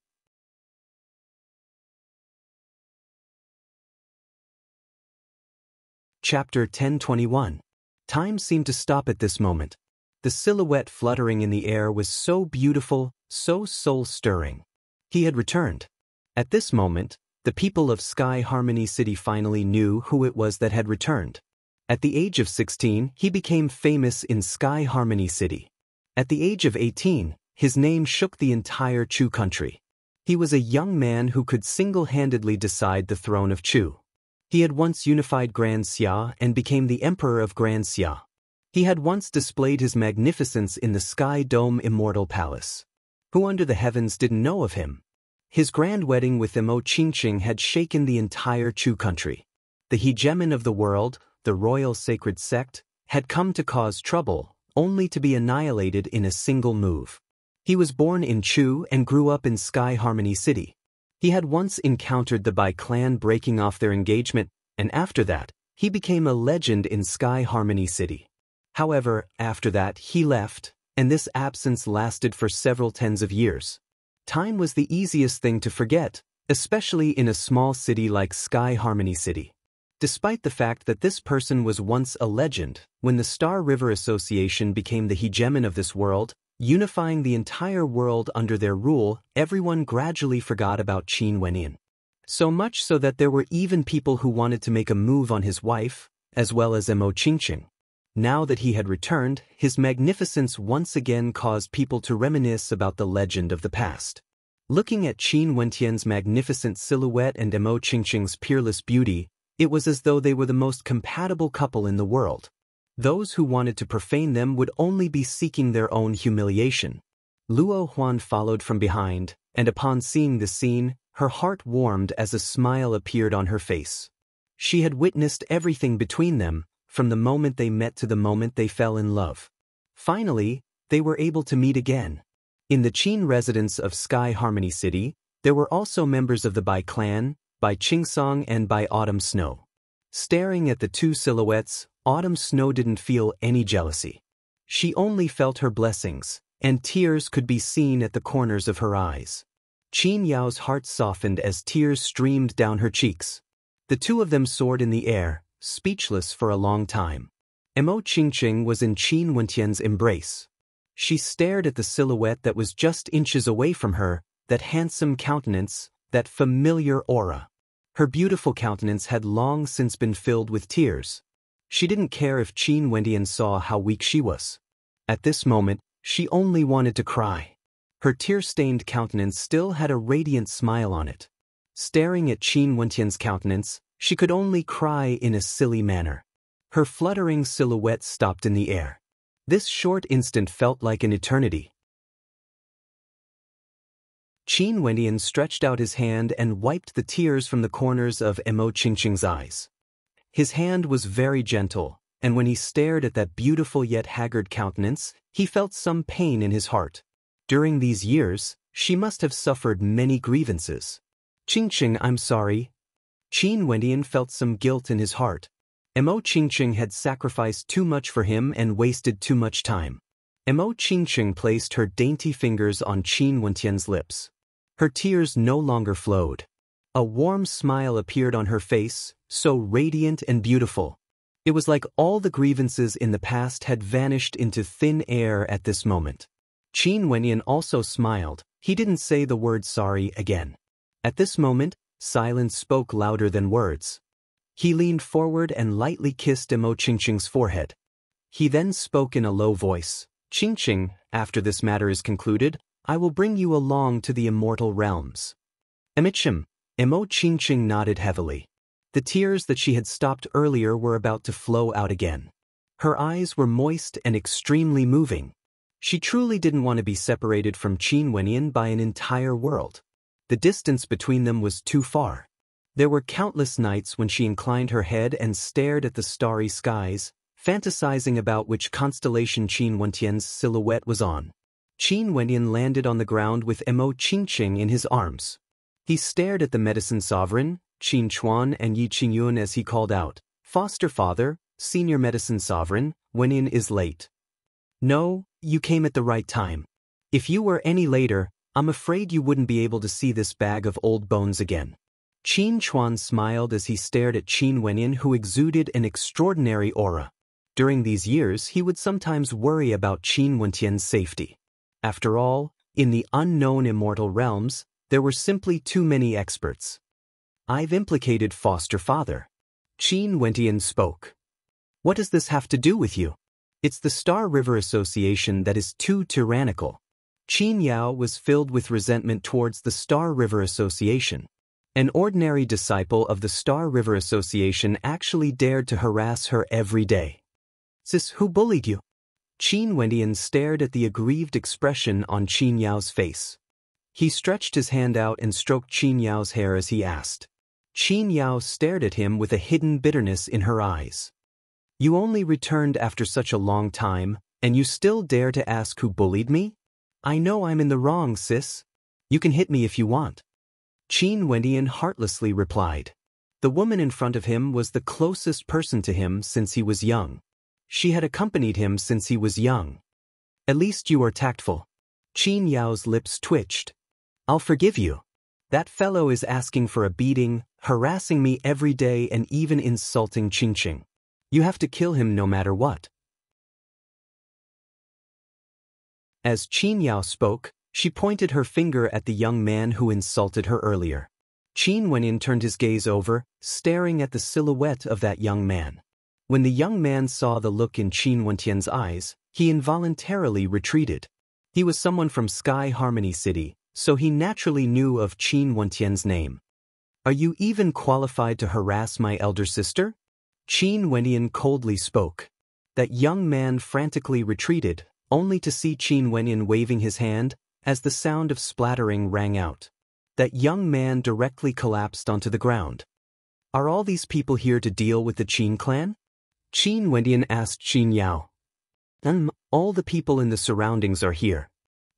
Chapter 1021. Time seemed to stop at this moment. The silhouette fluttering in the air was so beautiful, so soul-stirring. He had returned. At this moment, the people of Sky Harmony City finally knew who it was that had returned. At the age of 16, he became famous in Sky Harmony City. At the age of 18, his name shook the entire Chu country. He was a young man who could single-handedly decide the throne of Chu. He had once unified Grand Xia and became the Emperor of Grand Xia. He had once displayed his magnificence in the Sky Dome Immortal Palace. Who under the heavens didn't know of him? His grand wedding with Emo Qingqing had shaken the entire Chu country. The hegemon of the world, the royal sacred sect, had come to cause trouble, only to be annihilated in a single move. He was born in Chu and grew up in Sky Harmony City. He had once encountered the Bai clan breaking off their engagement, and after that, he became a legend in Sky Harmony City. However, after that, he left, and this absence lasted for several tens of years. Time was the easiest thing to forget, especially in a small city like Sky Harmony City. Despite the fact that this person was once a legend, when the Star River Association became the hegemon of this world, unifying the entire world under their rule, everyone gradually forgot about Qin Wenyan. So much so that there were even people who wanted to make a move on his wife, as well as Emo Qingqing. Now that he had returned, his magnificence once again caused people to reminisce about the legend of the past. Looking at Qin Wentian's magnificent silhouette and Emo Qingqing's peerless beauty, it was as though they were the most compatible couple in the world. Those who wanted to profane them would only be seeking their own humiliation. Luo Huan followed from behind, and upon seeing the scene, her heart warmed as a smile appeared on her face. She had witnessed everything between them, from the moment they met to the moment they fell in love. Finally, they were able to meet again. In the Qin residence of Sky Harmony City, there were also members of the Bai clan, Bai Qingsong and Bai Autumn Snow. Staring at the two silhouettes, Autumn Snow didn't feel any jealousy. She only felt her blessings, and tears could be seen at the corners of her eyes. Qin Yao's heart softened as tears streamed down her cheeks. The two of them soared in the air, speechless for a long time. Emo Qingqing was in Qin Wentian's embrace. She stared at the silhouette that was just inches away from her, that handsome countenance, that familiar aura. Her beautiful countenance had long since been filled with tears. She didn't care if Qin Wentian saw how weak she was. At this moment, she only wanted to cry. Her tear-stained countenance still had a radiant smile on it. Staring at Qin Wentian's countenance, she could only cry in a silly manner. Her fluttering silhouette stopped in the air. This short instant felt like an eternity. Qin Wentian stretched out his hand and wiped the tears from the corners of Emo Qingqing's eyes. His hand was very gentle, and when he stared at that beautiful yet haggard countenance, he felt some pain in his heart. During these years, she must have suffered many grievances. Qingqing, I'm sorry. Qin Wentian felt some guilt in his heart. Emo Qingqing had sacrificed too much for him and wasted too much time. Emo Qingqing placed her dainty fingers on Qin Wentian's lips. Her tears no longer flowed. A warm smile appeared on her face, so radiant and beautiful. It was like all the grievances in the past had vanished into thin air at this moment. Qin Wentian also smiled. He didn't say the word sorry again. At this moment, silence spoke louder than words. He leaned forward and lightly kissed Emo Qingqing's forehead. He then spoke in a low voice. Qingqing, after this matter is concluded, I will bring you along to the immortal realms. Emichim. Emo Qingqing nodded heavily. The tears that she had stopped earlier were about to flow out again. Her eyes were moist and extremely moving. She truly didn't want to be separated from Qin Wenyan by an entire world. The distance between them was too far. There were countless nights when she inclined her head and stared at the starry skies, fantasizing about which constellation Qin Wenyan's silhouette was on. Qin Wenyan landed on the ground with Mo Qingqing in his arms. He stared at the medicine sovereign, Qin Chuan and Yi Qingyun as he called out, "Foster father, senior medicine sovereign, Wenyan is late." "No, you came at the right time. If you were any later, I'm afraid you wouldn't be able to see this bag of old bones again." Qin Chuan smiled as he stared at Qin Wenyan, who exuded an extraordinary aura. During these years he would sometimes worry about Qin Wenyan's safety. After all, in the unknown immortal realms, there were simply too many experts. "I've implicated foster father." Qin Wenyan spoke. "What does this have to do with you? It's the Star River Association that is too tyrannical." Qin Yao was filled with resentment towards the Star River Association. An ordinary disciple of the Star River Association actually dared to harass her every day. "Sis, who bullied you?" Qin Wenyan stared at the aggrieved expression on Qin Yao's face. He stretched his hand out and stroked Qin Yao's hair as he asked. Qin Yao stared at him with a hidden bitterness in her eyes. "You only returned after such a long time, and you still dare to ask who bullied me? I know I'm in the wrong, sis. You can hit me if you want." Qin Wenyan heartlessly replied. The woman in front of him was the closest person to him since he was young. She had accompanied him since he was young. "At least you are tactful." Qin Yao's lips twitched. "I'll forgive you. That fellow is asking for a beating, harassing me every day and even insulting Qingqing. You have to kill him no matter what." As Qin Yao spoke, she pointed her finger at the young man who insulted her earlier. Qin Wenyan turned his gaze over, staring at the silhouette of that young man. When the young man saw the look in Qin Wenyan's eyes, he involuntarily retreated. He was someone from Sky Harmony City, so he naturally knew of Qin Wenyan's name. "Are you even qualified to harass my elder sister?" Qin Wenyan coldly spoke. That young man frantically retreated, only to see Qin Wenyan waving his hand, as the sound of splattering rang out. That young man directly collapsed onto the ground. "Are all these people here to deal with the Qin clan?" Qin Wenyan asked Qin Yao. All the people in the surroundings are here.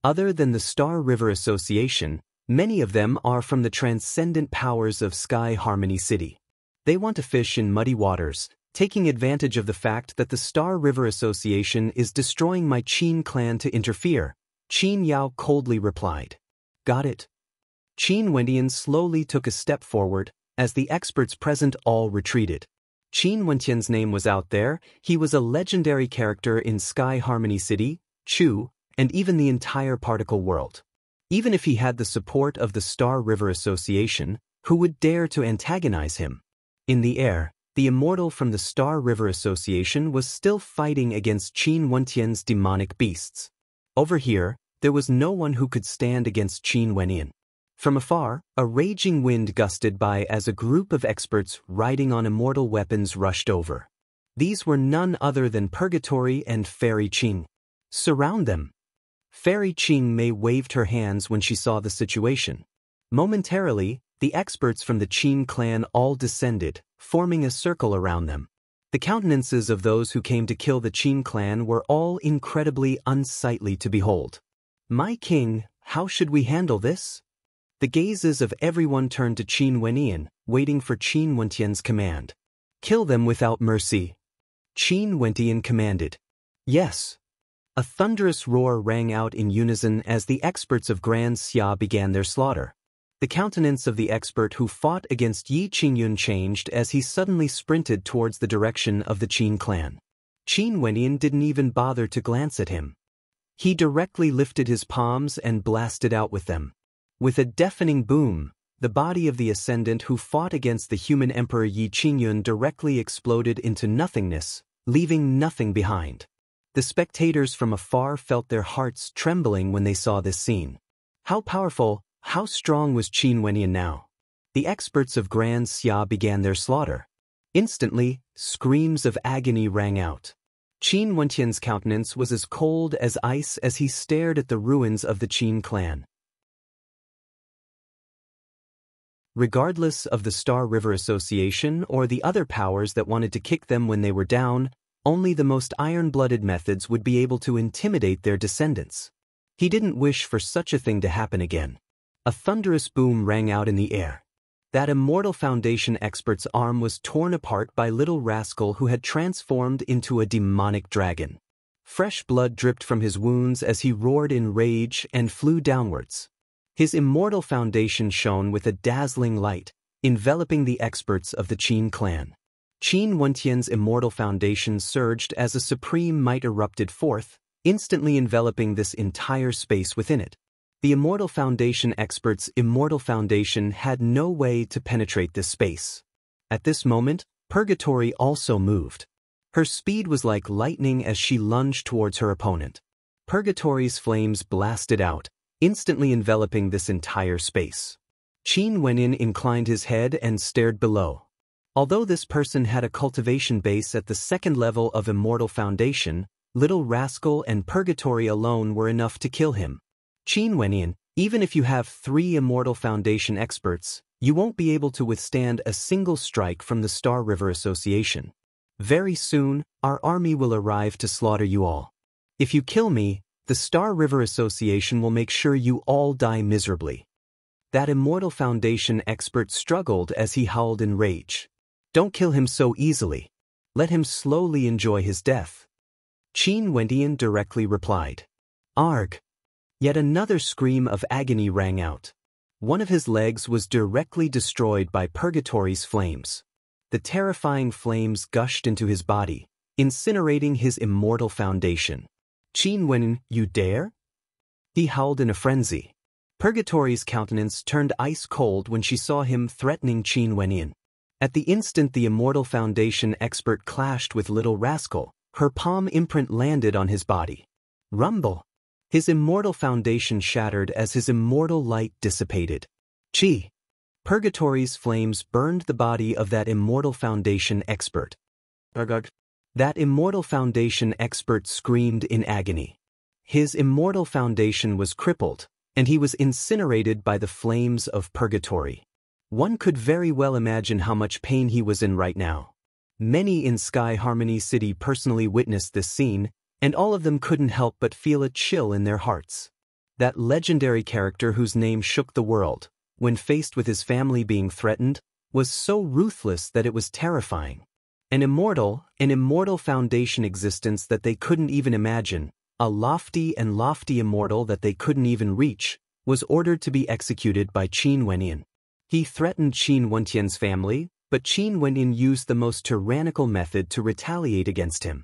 Other than the Star River Association, many of them are from the transcendent powers of Sky Harmony City. They want to fish in muddy waters, taking advantage of the fact that the Star River Association is destroying my Qin clan to interfere," Qin Yao coldly replied. "Got it." Qin Wenyan slowly took a step forward, as the experts present all retreated. Qin Wenyan's name was out there. He was a legendary character in Sky Harmony City, Chu, and even the entire particle world. Even if he had the support of the Star River Association, who would dare to antagonize him? In the air, the immortal from the Star River Association was still fighting against Qin Wenyan's demonic beasts. Over here, there was no one who could stand against Qin Wenyan. From afar, a raging wind gusted by as a group of experts riding on immortal weapons rushed over. These were none other than Purgatory and Fairy Qing. "Surround them." Fairy Qing Mei waved her hands when she saw the situation. Momentarily, the experts from the Qin clan all descended, forming a circle around them. The countenances of those who came to kill the Qin clan were all incredibly unsightly to behold. "My king, how should we handle this?" The gazes of everyone turned to Qin Wenyan, waiting for Qin Wenyan's command. "Kill them without mercy." Qin Wenyan commanded. "Yes." A thunderous roar rang out in unison as the experts of Grand Xia began their slaughter. The countenance of the expert who fought against Yi Qingyun changed as he suddenly sprinted towards the direction of the Qin clan. Qin Wenyan didn't even bother to glance at him. He directly lifted his palms and blasted out with them. With a deafening boom, the body of the ascendant who fought against the human emperor Yi Qingyun directly exploded into nothingness, leaving nothing behind. The spectators from afar felt their hearts trembling when they saw this scene. How powerful, how strong was Qin Wenyan now? The experts of Grand Xia began their slaughter. Instantly, screams of agony rang out. Qin Wentian's countenance was as cold as ice as he stared at the ruins of the Qin clan. Regardless of the Star River Association or the other powers that wanted to kick them when they were down, only the most iron-blooded methods would be able to intimidate their descendants. He didn't wish for such a thing to happen again. A thunderous boom rang out in the air. That Immortal Foundation expert's arm was torn apart by Little Rascal, who had transformed into a demonic dragon. Fresh blood dripped from his wounds as he roared in rage and flew downwards. His Immortal Foundation shone with a dazzling light, enveloping the experts of the Qin clan. Qin Wentian's Immortal Foundation surged as a supreme might erupted forth, instantly enveloping this entire space within it. The Immortal Foundation expert's Immortal Foundation had no way to penetrate this space. At this moment, Purgatory also moved. Her speed was like lightning as she lunged towards her opponent. Purgatory's flames blasted out, instantly enveloping this entire space. Qin Wenin inclined his head and stared below. Although this person had a cultivation base at the second level of Immortal Foundation, Little Rascal and Purgatory alone were enough to kill him. Qin Wenin, even if you have 3 Immortal Foundation experts, you won't be able to withstand a single strike from the Star River Association. Very soon, our army will arrive to slaughter you all. If you kill me, the Star River Association will make sure you all die miserably. That Immortal Foundation expert struggled as he howled in rage. Don't kill him so easily. Let him slowly enjoy his death. Qin Wentian directly replied. Arg! Yet another scream of agony rang out. One of his legs was directly destroyed by Purgatory's flames. The terrifying flames gushed into his body, incinerating his Immortal Foundation. Qin Wenin, you dare? He howled in a frenzy. Purgatory's countenance turned ice cold when she saw him threatening Qin Wenin. At the instant the Immortal Foundation expert clashed with Little Rascal, her palm imprint landed on his body. Rumble! His Immortal Foundation shattered as his immortal light dissipated. Chi! Purgatory's flames burned the body of that Immortal Foundation expert. That Immortal Foundation expert screamed in agony. His Immortal Foundation was crippled, and he was incinerated by the flames of Purgatory. One could very well imagine how much pain he was in right now. Many in Sky Harmony City personally witnessed this scene, and all of them couldn't help but feel a chill in their hearts. That legendary character whose name shook the world, when faced with his family being threatened, was so ruthless that it was terrifying. An Immortal Foundation existence that they couldn't even imagine, a lofty Immortal that they couldn't even reach, was ordered to be executed by Qin Wenin. He threatened Qin Wentian's family, but Qin Wenin used the most tyrannical method to retaliate against him.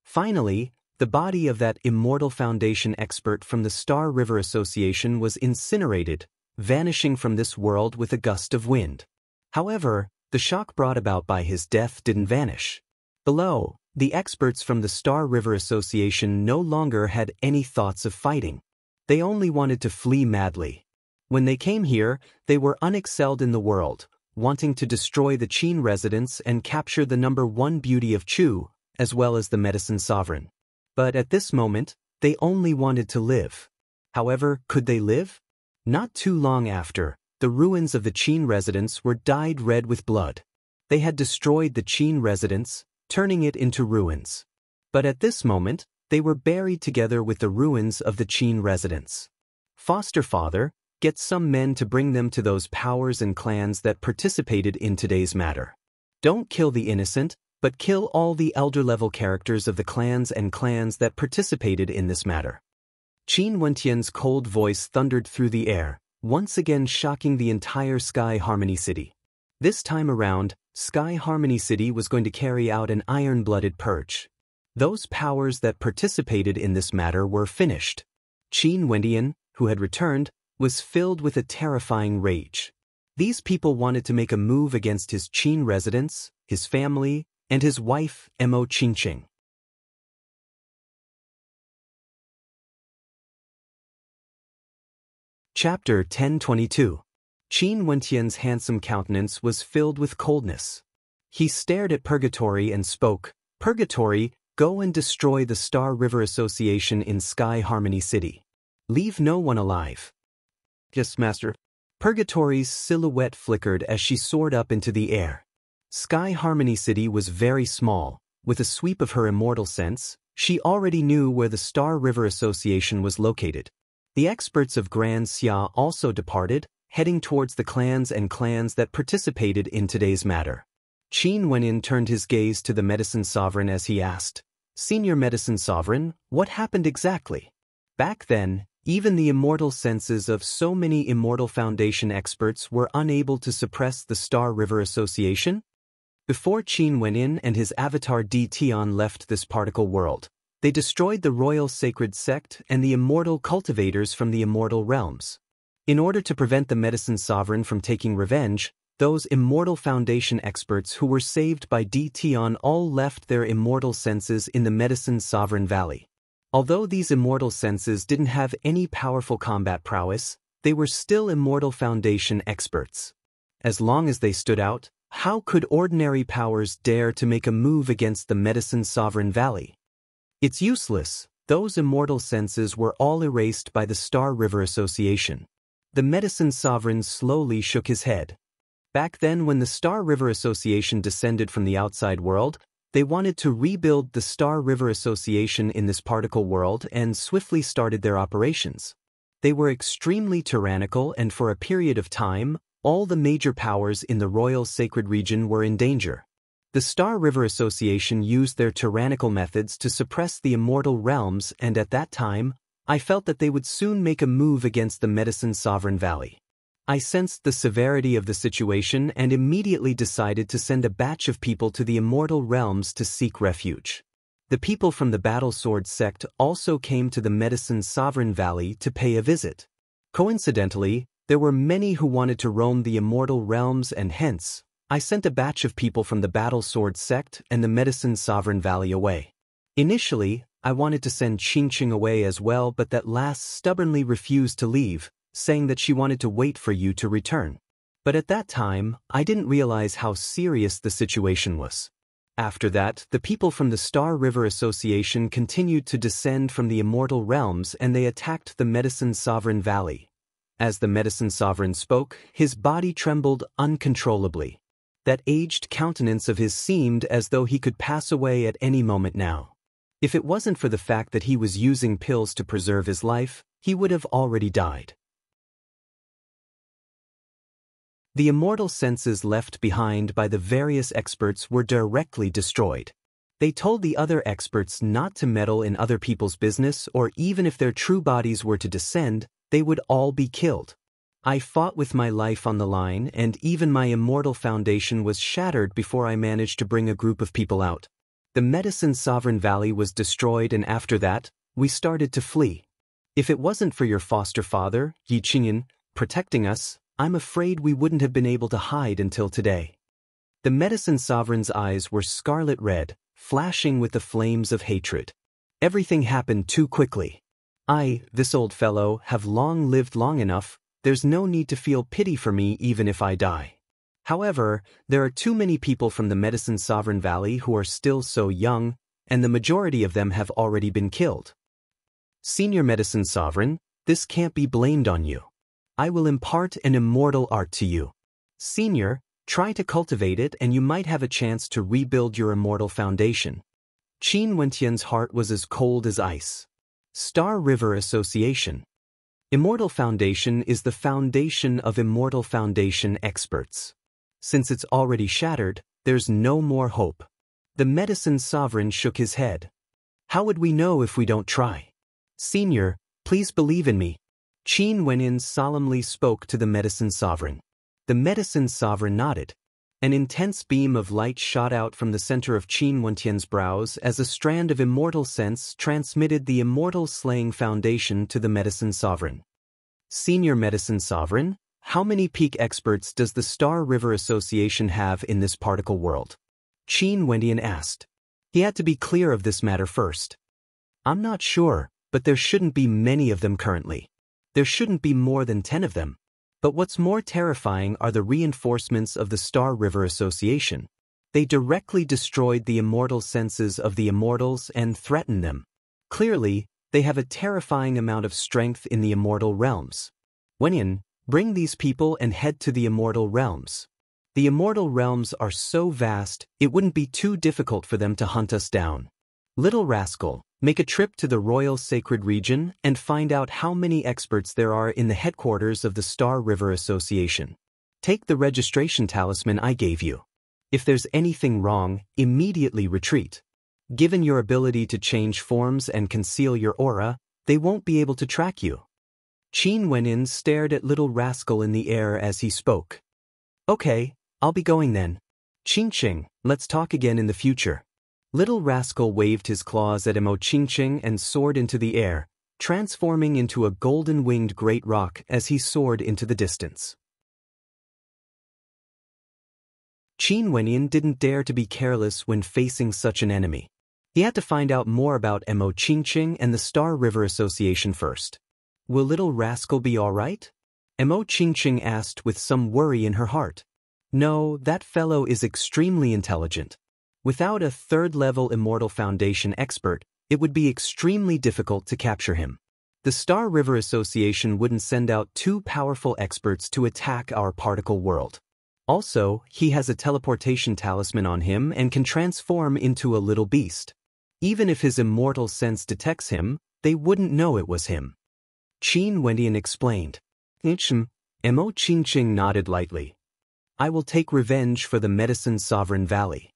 Finally, the body of that Immortal Foundation expert from the Star River Association was incinerated, vanishing from this world with a gust of wind. However, the shock brought about by his death didn't vanish. Below, the experts from the Star River Association no longer had any thoughts of fighting. They only wanted to flee madly. When they came here, they were unexcelled in the world, wanting to destroy the Qin residents and capture the #1 beauty of Chu, as well as the medicine sovereign. But at this moment, they only wanted to live. However, could they live? Not too long after, the ruins of the Qin residence were dyed red with blood. They had destroyed the Qin residence, turning it into ruins. But at this moment, they were buried together with the ruins of the Qin residence. Foster father, get some men to bring them to those powers and clans that participated in today's matter. Don't kill the innocent, but kill all the elder-level characters of the clans that participated in this matter. Qin Wentian's cold voice thundered through the air, once again shocking the entire Sky Harmony City. This time around, Sky Harmony City was going to carry out an iron-blooded purge. Those powers that participated in this matter were finished. Qin Wentian, who had returned, was filled with a terrifying rage. These people wanted to make a move against his Qin residents, his family, and his wife, Mo Qingqing. Chapter 1022. Qin Wentian's handsome countenance was filled with coldness. He stared at Purgatory and spoke, "Purgatory, go and destroy the Star River Association in Sky Harmony City. Leave no one alive." "Yes, Master." Purgatory's silhouette flickered as she soared up into the air. Sky Harmony City was very small. With a sweep of her immortal sense, she already knew where the Star River Association was located. The experts of Grand Xia also departed, heading towards the clans that participated in today's matter. Qin Wenin turned his gaze to the Medicine Sovereign as he asked, "Senior Medicine Sovereign, what happened exactly?" Back then, even the immortal senses of so many Immortal Foundation experts were unable to suppress the Star River Association. Before Qin Wenin and his avatar Di Tian left this particle world, they destroyed the Royal Sacred Sect and the immortal cultivators from the immortal realms. In order to prevent the Medicine Sovereign from taking revenge, those Immortal Foundation experts who were saved by Di Tian all left their immortal senses in the Medicine Sovereign Valley. Although these immortal senses didn't have any powerful combat prowess, they were still Immortal Foundation experts. As long as they stood out, how could ordinary powers dare to make a move against the Medicine Sovereign Valley? It's useless. Those immortal senses were all erased by the Star River Association. The Medicine Sovereign slowly shook his head. Back then, when the Star River Association descended from the outside world, they wanted to rebuild the Star River Association in this particle world and swiftly started their operations. They were extremely tyrannical, and for a period of time, all the major powers in the Royal Sacred Region were in danger. The Star River Association used their tyrannical methods to suppress the immortal realms, and at that time, I felt that they would soon make a move against the Medicine Sovereign Valley. I sensed the severity of the situation and immediately decided to send a batch of people to the immortal realms to seek refuge. The people from the Battle Sword sect also came to the Medicine Sovereign Valley to pay a visit. Coincidentally, there were many who wanted to roam the immortal realms, and hence, I sent a batch of people from the Battle Sword sect and the Medicine Sovereign Valley away. Initially, I wanted to send Qingqing away as well, but that last stubbornly refused to leave, saying that she wanted to wait for you to return. But at that time, I didn't realize how serious the situation was. After that, the people from the Star River Association continued to descend from the immortal realms and they attacked the Medicine Sovereign Valley. As the Medicine Sovereign spoke, his body trembled uncontrollably. That aged countenance of his seemed as though he could pass away at any moment now. If it wasn't for the fact that he was using pills to preserve his life, he would have already died. The immortal senses left behind by the various experts were directly destroyed. They told the other experts not to meddle in other people's business, or even if their true bodies were to descend, they would all be killed. I fought with my life on the line, and even my immortal foundation was shattered before I managed to bring a group of people out. The Medicine Sovereign Valley was destroyed, and after that, we started to flee. If it wasn't for your foster father, Yi Qingyan, protecting us, I'm afraid we wouldn't have been able to hide until today. The Medicine Sovereign's eyes were scarlet red, flashing with the flames of hatred. Everything happened too quickly. This old fellow, have lived long enough. There's no need to feel pity for me even if I die. However, there are too many people from the Medicine Sovereign Valley who are still so young, and the majority of them have already been killed. Senior Medicine Sovereign, this can't be blamed on you. I will impart an immortal art to you. Senior, try to cultivate it and you might have a chance to rebuild your immortal foundation. Qin Wentian's heart was as cold as ice. Star River Association. Immortal Foundation is the foundation of Immortal Foundation experts. Since it's already shattered, there's no more hope. The Medicine Sovereign shook his head. How would we know if we don't try? Senior, please believe in me. Qin Wenin solemnly spoke to the Medicine Sovereign. The Medicine Sovereign nodded. An intense beam of light shot out from the center of Qin Wentian's brows as a strand of immortal sense transmitted the Immortal Slaying Foundation to the Medicine Sovereign. Senior Medicine Sovereign, how many peak experts does the Star River Association have in this particle world? Qin Wentian asked. He had to be clear of this matter first. I'm not sure, but there shouldn't be many of them currently. There shouldn't be more than 10 of them. But what's more terrifying are the reinforcements of the Star River Association. They directly destroyed the immortal senses of the immortals and threatened them. Clearly, they have a terrifying amount of strength in the immortal realms. Wenyin, bring these people and head to the immortal realms. The immortal realms are so vast, it wouldn't be too difficult for them to hunt us down. Little rascal, make a trip to the Royal Sacred Region and find out how many experts there are in the headquarters of the Star River Association. Take the registration talisman I gave you. If there's anything wrong, immediately retreat. Given your ability to change forms and conceal your aura, they won't be able to track you. Qin Wenyin stared at Little Rascal in the air as he spoke. Okay, I'll be going then. Qingqing, let's talk again in the future. Little Rascal waved his claws at Emo Qingqing and soared into the air, transforming into a golden-winged great rock as he soared into the distance. Qin Wenyin didn't dare to be careless when facing such an enemy. He had to find out more about Emo Qingqing and the Star River Association first. Will Little Rascal be all right? Emo Qingqing asked with some worry in her heart. No, that fellow is extremely intelligent. Without a third-level Immortal Foundation expert, it would be extremely difficult to capture him. The Star River Association wouldn't send out two powerful experts to attack our particle world. Also, he has a teleportation talisman on him and can transform into a little beast. Even if his immortal sense detects him, they wouldn't know it was him. Qin Wenyin explained. Emo Qingqing nodded lightly. I will take revenge for the Medicine Sovereign Valley.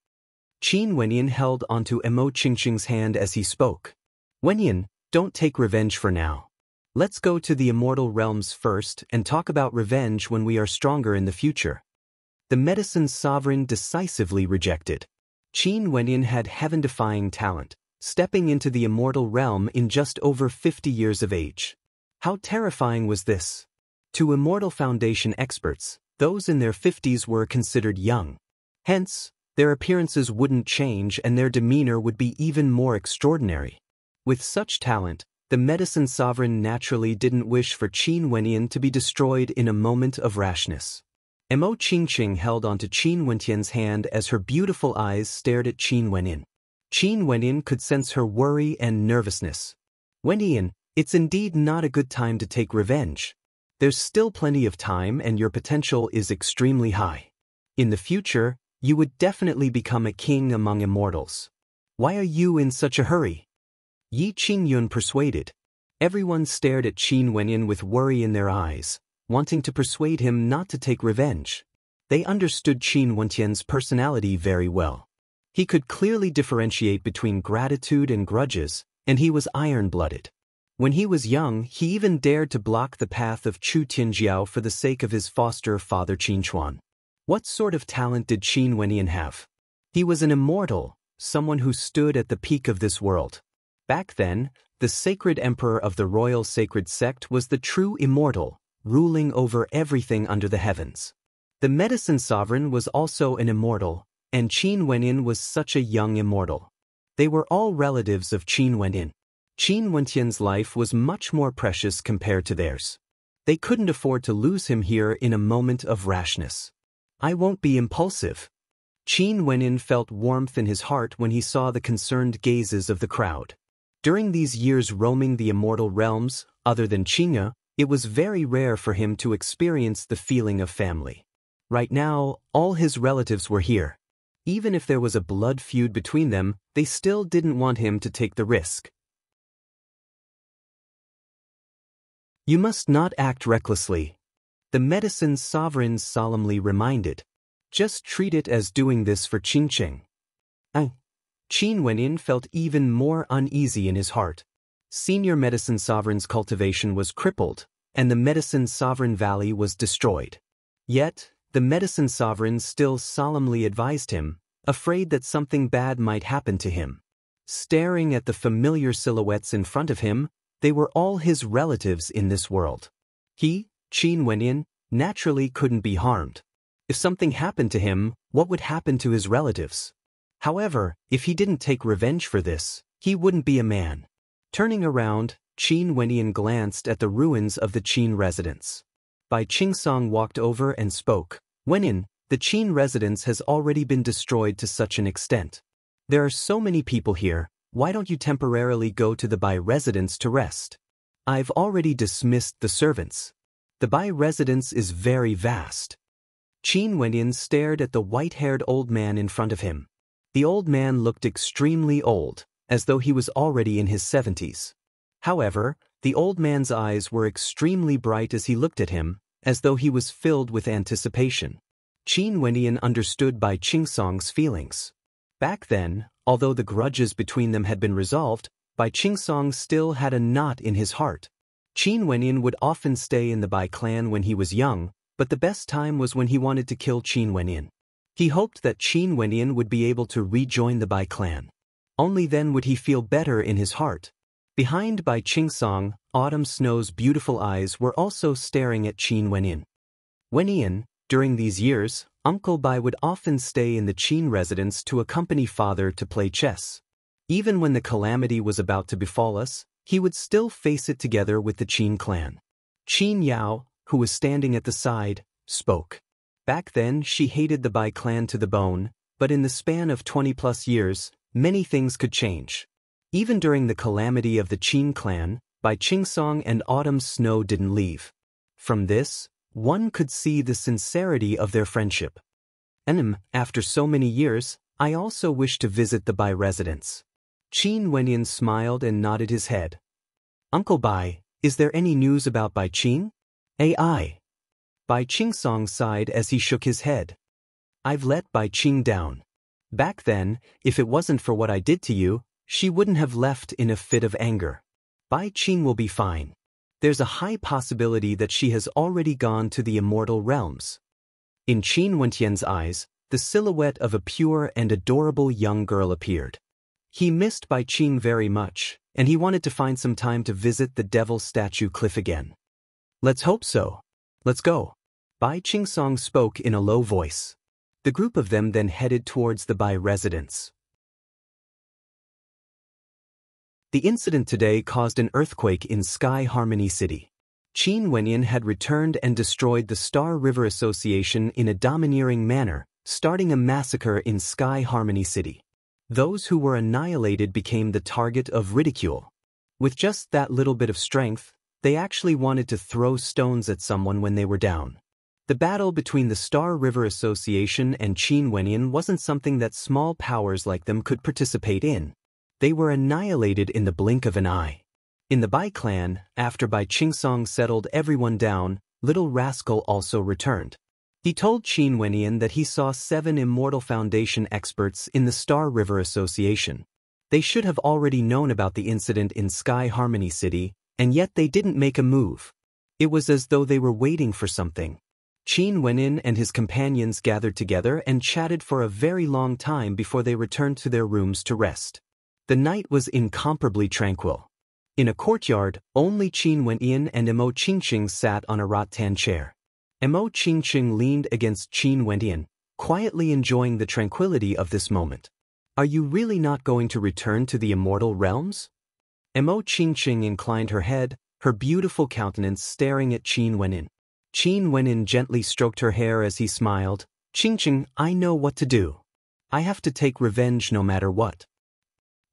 Qin Wenyin held onto Emo Qingqing's hand as he spoke. Wenyin, don't take revenge for now. Let's go to the immortal realms first and talk about revenge when we are stronger in the future. The Medicine Sovereign decisively rejected. Qin Wenyin had heaven-defying talent, stepping into the immortal realm in just over 50 years of age. How terrifying was this? To Immortal Foundation experts, those in their 50s were considered young. Hence, their appearances wouldn't change and their demeanor would be even more extraordinary. With such talent, the Medicine Sovereign naturally didn't wish for Qin Wenyin to be destroyed in a moment of rashness. Emo Qingqing held onto Qin Wenyan's hand as her beautiful eyes stared at Qin Wenyin. Qin Wenyin could sense her worry and nervousness. Wenyin, it's indeed not a good time to take revenge. There's still plenty of time and your potential is extremely high. In the future, you would definitely become a king among immortals. Why are you in such a hurry? Yi Qingyun persuaded. Everyone stared at Qin Wenyin with worry in their eyes, wanting to persuade him not to take revenge. They understood Qin Wenyan's personality very well. He could clearly differentiate between gratitude and grudges, and he was iron-blooded. When he was young, he even dared to block the path of Chu Tianjiao for the sake of his foster father Qin Chuan. What sort of talent did Qin Wenyin have? He was an immortal, someone who stood at the peak of this world. Back then, the sacred emperor of the royal sacred sect was the true immortal, ruling over everything under the heavens. The Medicine Sovereign was also an immortal, and Qin Wenyin was such a young immortal. They were all relatives of Qin Wenyin. Qin Wenyan's life was much more precious compared to theirs. They couldn't afford to lose him here in a moment of rashness. I won't be impulsive. Qin Wenyin felt warmth in his heart when he saw the concerned gazes of the crowd. During these years roaming the immortal realms, other than Qingya, it was very rare for him to experience the feeling of family. Right now, all his relatives were here. Even if there was a blood feud between them, they still didn't want him to take the risk. You must not act recklessly. The Medicine Sovereign solemnly reminded. Just treat it as doing this for Qingqing. Qin Wenyin felt even more uneasy in his heart. Senior Medicine Sovereign's cultivation was crippled, and the Medicine Sovereign Valley was destroyed. Yet, the Medicine Sovereign still solemnly advised him, afraid that something bad might happen to him. Staring at the familiar silhouettes in front of him, they were all his relatives in this world. He, Qin Wenyin, naturally couldn't be harmed. If something happened to him, what would happen to his relatives? However, if he didn't take revenge for this, he wouldn't be a man. Turning around, Qin Wenyin glanced at the ruins of the Qin residence. Bai Qingsong walked over and spoke. Wenyin, The Qin residence has already been destroyed to such an extent. There are so many people here, why don't you temporarily go to the Bai residence to rest? I've already dismissed the servants. The Bai residence is very vast. Qin Wenyan stared at the white-haired old man in front of him. The old man looked extremely old, as though he was already in his 70s. However, the old man's eyes were extremely bright as he looked at him, as though he was filled with anticipation. Qin Wenyan understood Bai Qingsong's feelings. Back then, although the grudges between them had been resolved, Bai Qingsong still had a knot in his heart. Qin Wenyan would often stay in the Bai clan when he was young, but the best time was when he wanted to kill Qin Wenyan. He hoped that Qin Wenyan would be able to rejoin the Bai clan. Only then would he feel better in his heart. Behind Bai Qingsong, Autumn Snow's beautiful eyes were also staring at Qin Wenyan. Wenyan, during these years, Uncle Bai would often stay in the Qin residence to accompany father to play chess. Even when the calamity was about to befall us, he would still face it together with the Qin clan. Qin Yao, who was standing at the side, spoke. Back then she hated the Bai clan to the bone, but in the span of 20+ years, many things could change. Even during the calamity of the Qin clan, Bai Qingsong and Autumn Snow didn't leave. From this, one could see the sincerity of their friendship. After so many years, I also wish to visit the Bai residence. Qin Wenyan smiled and nodded his head. Uncle Bai, is there any news about Bai Qing? Ai. Bai Qingsong sighed as he shook his head. I've let Bai Qing down. Back then, if it wasn't for what I did to you, she wouldn't have left in a fit of anger. Bai Qing will be fine. There's a high possibility that she has already gone to the immortal realms. In Qin Wenyan's eyes, the silhouette of a pure and adorable young girl appeared. He missed Bai Qing very much, and he wanted to find some time to visit the Devil Statue Cliff again. Let's hope so. Let's go. Bai Qingsong spoke in a low voice. The group of them then headed towards the Bai residence. The incident today caused an earthquake in Sky Harmony City. Qin Wenyan had returned and destroyed the Star River Association in a domineering manner, starting a massacre in Sky Harmony City. Those who were annihilated became the target of ridicule. With just that little bit of strength, they actually wanted to throw stones at someone when they were down. The battle between the Star River Association and Qin Wenyan wasn't something that small powers like them could participate in. They were annihilated in the blink of an eye. In the Bai clan, after Bai Qingsong settled everyone down, Little Rascal also returned. He told Qin Wenyan that he saw 7 Immortal Foundation experts in the Star River Association. They should have already known about the incident in Sky Harmony City, and yet they didn't make a move. It was as though they were waiting for something. Qin Wenyan and his companions gathered together and chatted for a very long time before they returned to their rooms to rest. The night was incomparably tranquil. In a courtyard, only Qin Wenyan and Emo Qingqing sat on a rattan chair. Emo Qingqing leaned against Qin Wenyan, quietly enjoying the tranquility of this moment. Are you really not going to return to the immortal realms? Emo Qingqing inclined her head, her beautiful countenance staring at Qin Wenyan. Qin Wenyan gently stroked her hair as he smiled. Qingqing, I know what to do. I have to take revenge no matter what.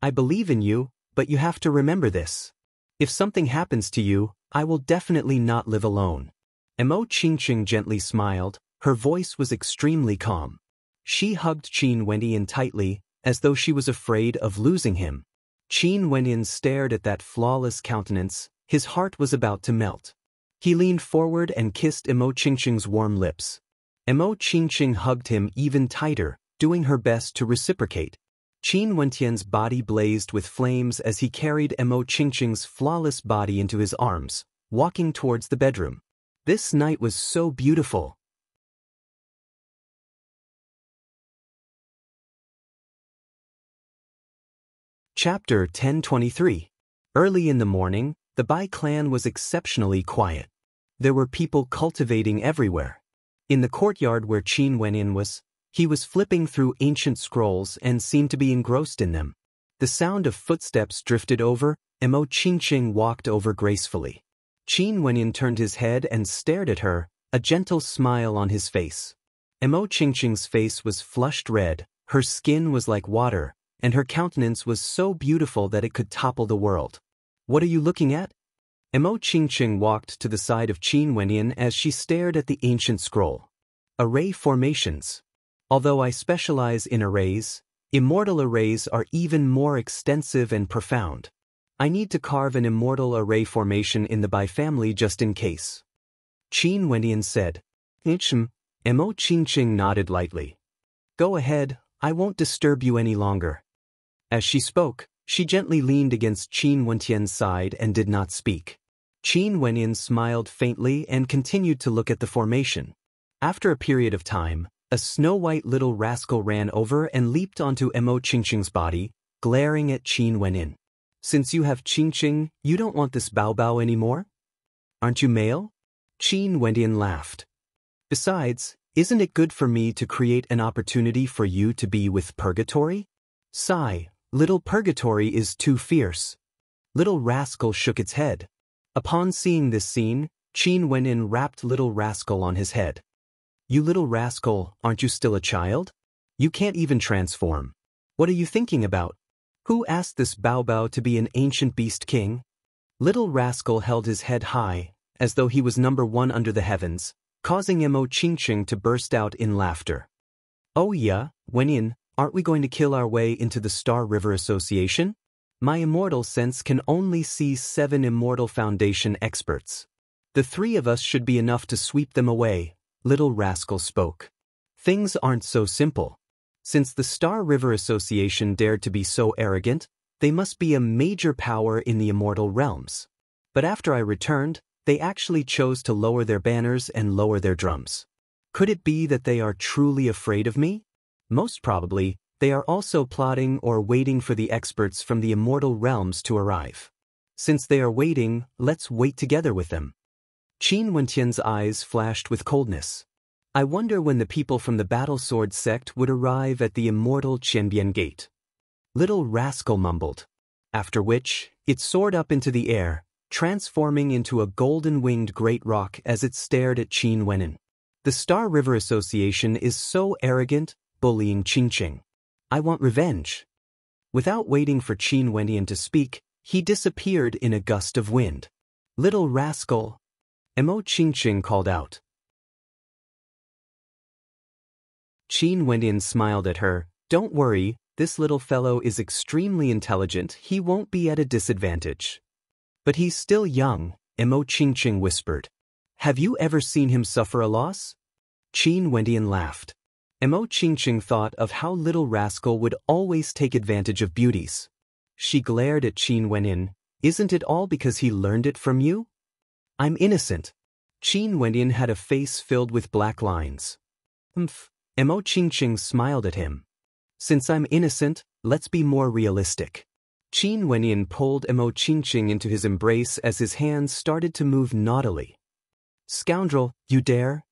I believe in you, but you have to remember this. If something happens to you, I will definitely not live alone. Emo Qingqing gently smiled, her voice was extremely calm. She hugged Qin Wenyan tightly, as though she was afraid of losing him. Qin Wenyan stared at that flawless countenance, his heart was about to melt. He leaned forward and kissed Emo Qingqing's warm lips. Emo Qingqing hugged him even tighter, doing her best to reciprocate. Qin Wenyan's body blazed with flames as he carried Emo Qingqing's flawless body into his arms, walking towards the bedroom. This night was so beautiful. Chapter 1023. Early in the morning, the Bai clan was exceptionally quiet. There were people cultivating everywhere. In the courtyard where Qin Wenyan was, he was flipping through ancient scrolls and seemed to be engrossed in them. The sound of footsteps drifted over, Emo Qingqing walked over gracefully. Qin Wenyan turned his head and stared at her, a gentle smile on his face. Mo Qingqing's face was flushed red, her skin was like water, and her countenance was so beautiful that it could topple the world. What are you looking at? Mo Qingqing walked to the side of Qin Wenyan as she stared at the ancient scroll. Array formations. Although I specialize in arrays, immortal arrays are even more extensive and profound. I need to carve an immortal array formation in the Bai family just in case. Qin Wenyan said. Mo Qingqing nodded lightly. Go ahead, I won't disturb you any longer. As she spoke, she gently leaned against Qin Wenyan's side and did not speak. Qin Wenyan smiled faintly and continued to look at the formation. After a period of time, a snow-white little rascal ran over and leaped onto Mo Qingqing's body, glaring at Qin Wenyan. Since you have Qingqing, you don't want this Bao anymore? Aren't you male? Qin Wenyan laughed. Besides, isn't it good for me to create an opportunity for you to be with Purgatory? Sigh, little Purgatory is too fierce. Little rascal shook its head. Upon seeing this scene, Qin Wenyan rapped little rascal on his head. You little rascal, aren't you still a child? You can't even transform. What are you thinking about? Who asked this Bao to be an ancient beast king? Little rascal held his head high, as though he was number one under the heavens, causing Mo Qingqing to burst out in laughter. Oh yeah, Wenyan, aren't we going to kill our way into the Star River Association? My immortal sense can only see 7 immortal foundation experts. The 3 of us should be enough to sweep them away, little rascal spoke. Things aren't so simple. Since the Star River Association dared to be so arrogant, they must be a major power in the immortal realms. But after I returned, they actually chose to lower their banners and lower their drums. Could it be that they are truly afraid of me? Most probably, they are also plotting or waiting for the experts from the immortal realms to arrive. Since they are waiting, let's wait together with them. Qin Wenyan's eyes flashed with coldness. I wonder when the people from the Battle Sword sect would arrive at the immortal Qianbian Gate. Little rascal mumbled. After which, it soared up into the air, transforming into a golden-winged great rock as it stared at Qin Wenyan. The Star River Association is so arrogant, bullying Qingqing. I want revenge. Without waiting for Qin Wenyan to speak, he disappeared in a gust of wind. Little rascal! Mo Qingqing called out. Qin Wenyan smiled at her. Don't worry, this little fellow is extremely intelligent, he won't be at a disadvantage. But he's still young, Mo Qingqing whispered. Have you ever seen him suffer a loss? Qin Wenyan laughed. Mo Qingqing thought of how little rascal would always take advantage of beauties. She glared at Qin Wenyan. Isn't it all because he learned it from you? I'm innocent. Qin Wenyan had a face filled with black lines. Mo Qingqing smiled at him. Since I'm innocent, let's be more realistic. Qin Wenyan pulled Mo Qingqing into his embrace as his hands started to move naughtily. Scoundrel, you dare?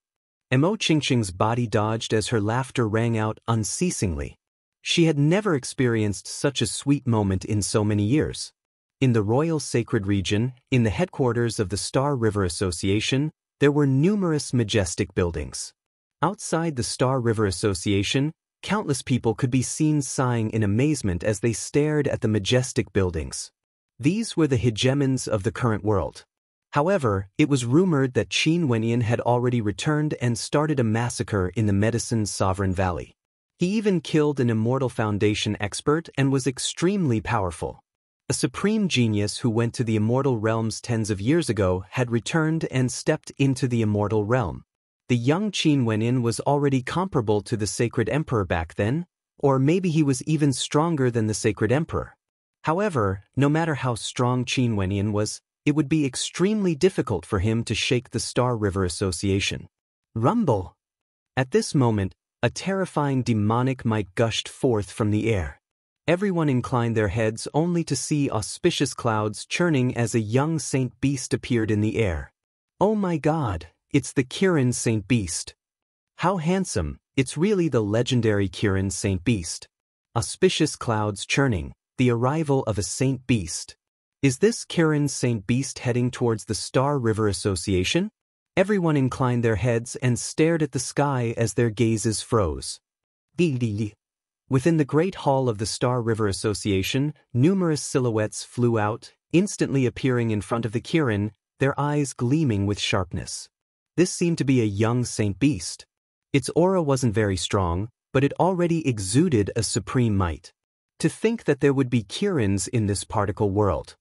Mo Qingqing's body dodged as her laughter rang out unceasingly. She had never experienced such a sweet moment in so many years. In the Royal Sacred Region, in the headquarters of the Star River Association, there were numerous majestic buildings. Outside the Star River Association, countless people could be seen sighing in amazement as they stared at the majestic buildings. These were the hegemons of the current world. However, it was rumored that Qin Wenyan had already returned and started a massacre in the Medicine Sovereign Valley. He even killed an Immortal Foundation expert and was extremely powerful. A supreme genius who went to the Immortal Realms tens of years ago had returned and stepped into the Immortal Realm. The young Qin Wenyan was already comparable to the Sacred Emperor back then, or maybe he was even stronger than the Sacred Emperor. However, no matter how strong Qin Wenyan was, it would be extremely difficult for him to shake the Star River Association. Rumble! At this moment, a terrifying demonic might gushed forth from the air. Everyone inclined their heads only to see auspicious clouds churning as a young Saint Beast appeared in the air. Oh my God, it's the Kirin Saint Beast. How handsome, it's really the legendary Kirin Saint Beast. Auspicious clouds churning, the arrival of a Saint Beast. Is this Kirin Saint Beast heading towards the Star River Association? Everyone inclined their heads and stared at the sky as their gazes froze. Within the great hall of the Star River Association, numerous silhouettes flew out, instantly appearing in front of the Kirin, their eyes gleaming with sharpness. This seemed to be a young Saint Beast. Its aura wasn't very strong, but it already exuded a supreme might. To think that there would be Kirins in this particle world.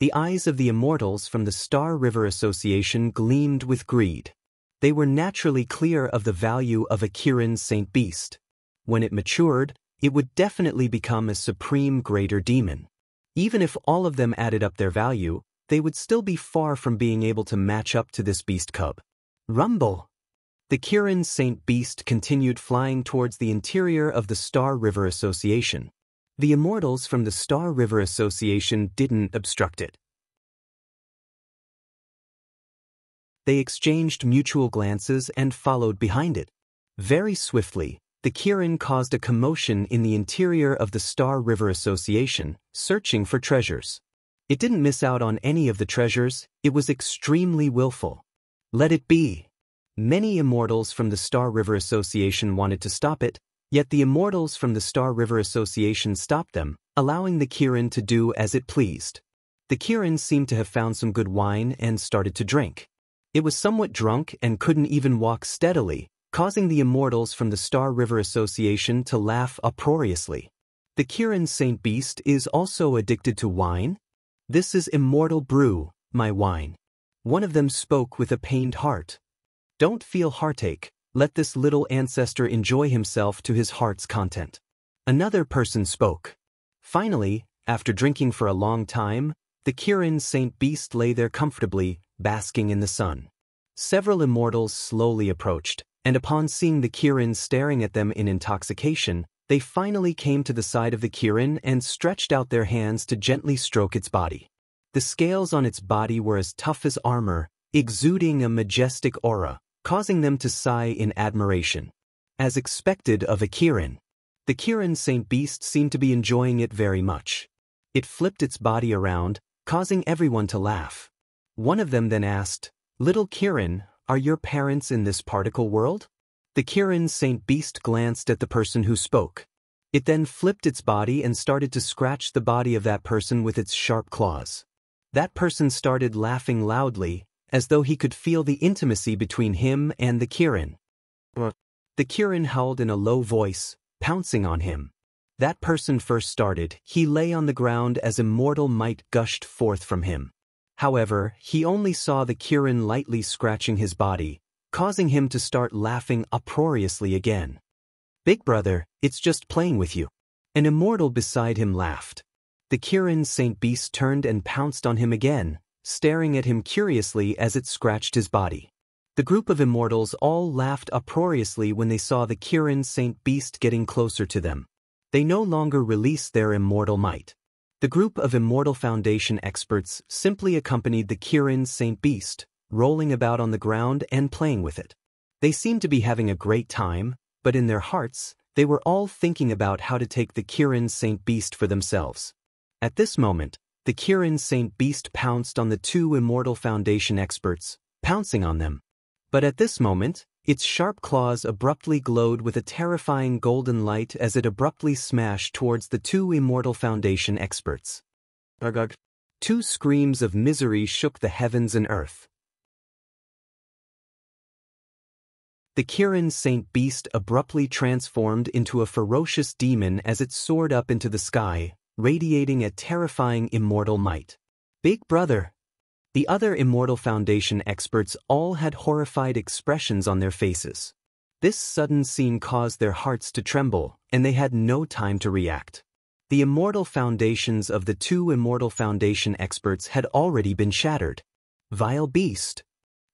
The eyes of the immortals from the Star River Association gleamed with greed. They were naturally clear of the value of a Kirin Saint Beast. When it matured, it would definitely become a supreme greater demon. Even if all of them added up their value, they would still be far from being able to match up to this beast cub. Rumble! The Kirin Saint Beast continued flying towards the interior of the Star River Association. The immortals from the Star River Association didn't obstruct it. They exchanged mutual glances and followed behind it. Very swiftly, the Kirin caused a commotion in the interior of the Star River Association, searching for treasures. It didn't miss out on any of the treasures, it was extremely willful. Let it be. Many immortals from the Star River Association wanted to stop it, yet the immortals from the Star River Association stopped them, allowing the Kirin to do as it pleased. The Kirin seemed to have found some good wine and started to drink. It was somewhat drunk and couldn't even walk steadily, causing the immortals from the Star River Association to laugh uproariously. The Kirin Saint Beast is also addicted to wine? This is immortal brew, my wine. One of them spoke with a pained heart. Don't feel heartache, let this little ancestor enjoy himself to his heart's content. Another person spoke. Finally, after drinking for a long time, the Kirin Saint Beast lay there comfortably, basking in the sun. Several immortals slowly approached, and upon seeing the Kirin staring at them in intoxication, they finally came to the side of the Kirin and stretched out their hands to gently stroke its body. The scales on its body were as tough as armor, exuding a majestic aura, causing them to sigh in admiration. As expected of a Kirin, the Kirin Saint Beast seemed to be enjoying it very much. It flipped its body around, causing everyone to laugh. One of them then asked, "Little Kirin, are your parents in this particle world?" The Kirin Saint Beast glanced at the person who spoke. It then flipped its body and started to scratch the body of that person with its sharp claws. That person started laughing loudly, as though he could feel the intimacy between him and the Kirin. The Kirin howled in a low voice, pouncing on him. That person first started, he lay on the ground as immortal might gushed forth from him. However, he only saw the Kirin lightly scratching his body, causing him to start laughing uproariously again. "Big brother, it's just playing with you." An immortal beside him laughed. The Kirin Saint Beast turned and pounced on him again, staring at him curiously as it scratched his body. The group of immortals all laughed uproariously when they saw the Kirin Saint Beast getting closer to them. They no longer released their immortal might. The group of Immortal Foundation experts simply accompanied the Kirin Saint Beast, rolling about on the ground and playing with it. They seemed to be having a great time, but in their hearts, they were all thinking about how to take the Kirin Saint Beast for themselves. At this moment, the Kirin Saint Beast pounced on the two Immortal Foundation experts, pouncing on them. But at this moment, its sharp claws abruptly glowed with a terrifying golden light as it abruptly smashed towards the two Immortal Foundation experts. Two screams of misery shook the heavens and earth. The Kirin Saint Beast abruptly transformed into a ferocious demon as it soared up into the sky, radiating a terrifying immortal might. "Big brother!" The other Immortal Foundation experts all had horrified expressions on their faces. This sudden scene caused their hearts to tremble, and they had no time to react. The Immortal Foundations of the two Immortal Foundation experts had already been shattered. Vile beast!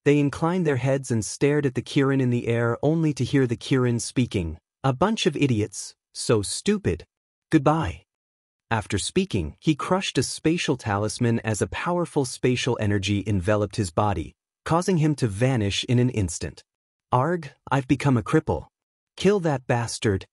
They inclined their heads and stared at the Kirin in the air only to hear the Kirin speaking. "A bunch of idiots, so stupid. Goodbye." After speaking, he crushed a spatial talisman as a powerful spatial energy enveloped his body, causing him to vanish in an instant. "Arg, I've become a cripple. Kill that bastard."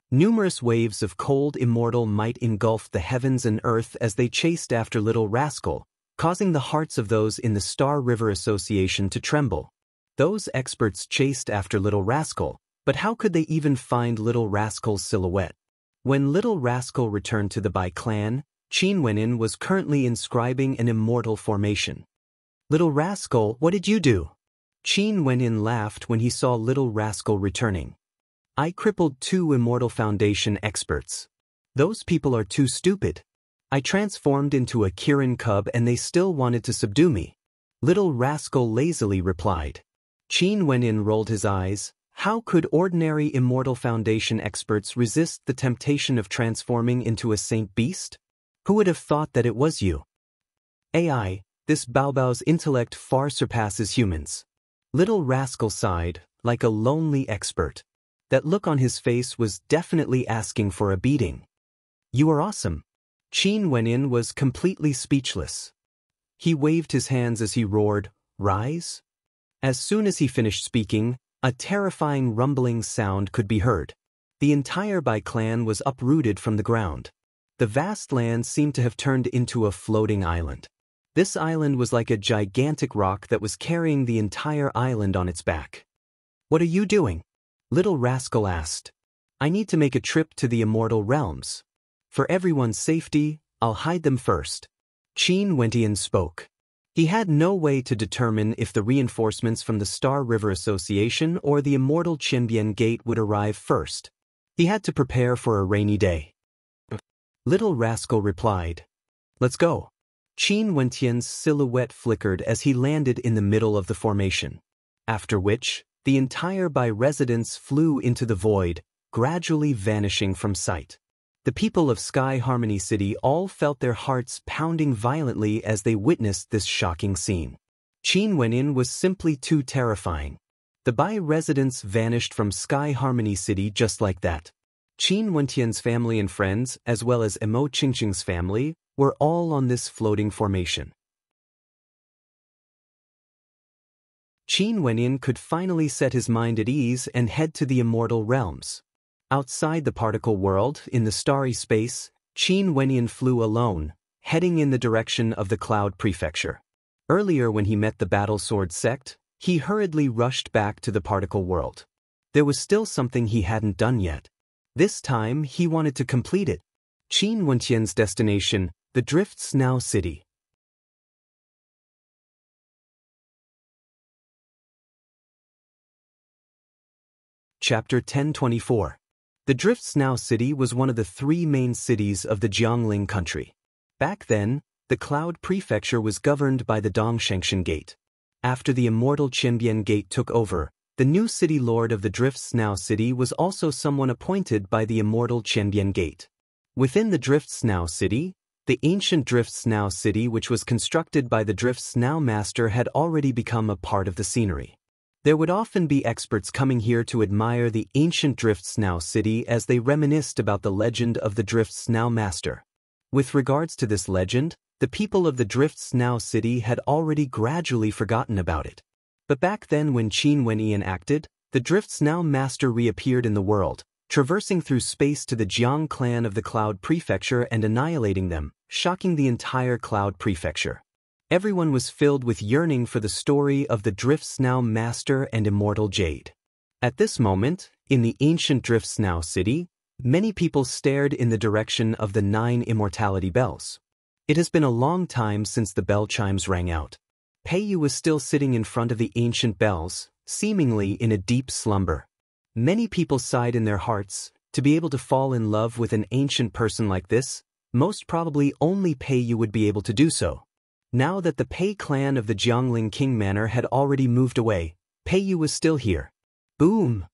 Numerous waves of cold immortal might engulfed the heavens and earth as they chased after Little Rascal, causing the hearts of those in the Star River Association to tremble. Those experts chased after Little Rascal, but how could they even find Little Rascal's silhouette? When Little Rascal returned to the Bai clan, Qin Wenin was currently inscribing an immortal formation. "Little Rascal, what did you do?" Qin Wenin laughed when he saw Little Rascal returning. "I crippled 2 Immortal Foundation experts. Those people are too stupid. I transformed into a Kirin cub and they still wanted to subdue me," Little Rascal lazily replied. Qin Wenin rolled his eyes. How could ordinary Immortal Foundation experts resist the temptation of transforming into a saint beast? Who would have thought that it was you? AI, this Baobao's intellect far surpasses humans. Little Rascal sighed, like a lonely expert. That look on his face was definitely asking for a beating. "You are awesome." Qin Wenin was completely speechless. He waved his hands as he roared, "Rise?" As soon as he finished speaking, a terrifying rumbling sound could be heard. The entire Bai clan was uprooted from the ground. The vast land seemed to have turned into a floating island. This island was like a gigantic rock that was carrying the entire island on its back. "What are you doing?" Little Rascal asked. "I need to make a trip to the Immortal Realms. For everyone's safety, I'll hide them first." Qin Wentian spoke. He had no way to determine if the reinforcements from the Star River Association or the Immortal Qianbian Gate would arrive first. He had to prepare for a rainy day. Little Rascal replied, "Let's go." Qin Wentian's silhouette flickered as he landed in the middle of the formation. After which, the entire Bai residence flew into the void, gradually vanishing from sight. The people of Sky Harmony City all felt their hearts pounding violently as they witnessed this shocking scene. Qin Wenin was simply too terrifying. The Bai residence vanished from Sky Harmony City just like that. Qin Wentian's family and friends, as well as Emo Qingqing's family, were all on this floating formation. Qin Wenin could finally set his mind at ease and head to the Immortal Realms. Outside the particle world, in the starry space, Qin Wenin flew alone, heading in the direction of the Cloud Prefecture. Earlier when he met the Battle Sword sect, he hurriedly rushed back to the particle world. There was still something he hadn't done yet. This time, he wanted to complete it. Qin Wentian's destination, the Drift Snow City. Chapter 1024. The Drift Snow City was one of the 3 main cities of the Jiangling country. Back then, the Cloud Prefecture was governed by the Dongshengshan Gate. After the Immortal Qianbian Gate took over, the new city lord of the Drift Snow City was also someone appointed by the Immortal Qianbian Gate. Within the Drift Snow City, the ancient Drift Snow City, which was constructed by the Drift Snow Master, had already become a part of the scenery. There would often be experts coming here to admire the ancient Drift Snow City as they reminisced about the legend of the Drift Snow Master. With regards to this legend, the people of the Drift Snow City had already gradually forgotten about it. But back then when Qin Wenin acted, the Drift Snow Master reappeared in the world, traversing through space to the Jiang clan of the Cloud Prefecture and annihilating them, shocking the entire Cloud Prefecture. Everyone was filled with yearning for the story of the Drift Snow Master and Immortal Jade. At this moment, in the ancient Drift Snow City, many people stared in the direction of the 9 immortality bells. It has been a long time since the bell chimes rang out. Peiyu was still sitting in front of the ancient bells, seemingly in a deep slumber. Many people sighed in their hearts, to be able to fall in love with an ancient person like this, most probably only Peiyu would be able to do so. Now that the Pei clan of the Jiangling King Manor had already moved away, Peiyu was still here. Boom!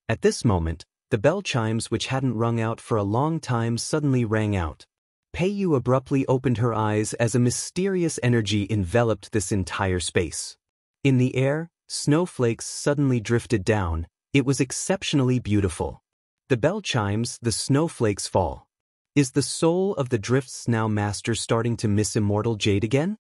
At this moment, the bell chimes which hadn't rung out for a long time suddenly rang out. Peiyu abruptly opened her eyes as a mysterious energy enveloped this entire space. In the air, snowflakes suddenly drifted down. It was exceptionally beautiful. The bell chimes, the snowflakes fall. Is the soul of the Drift Snow Master starting to miss Immortal Jade again?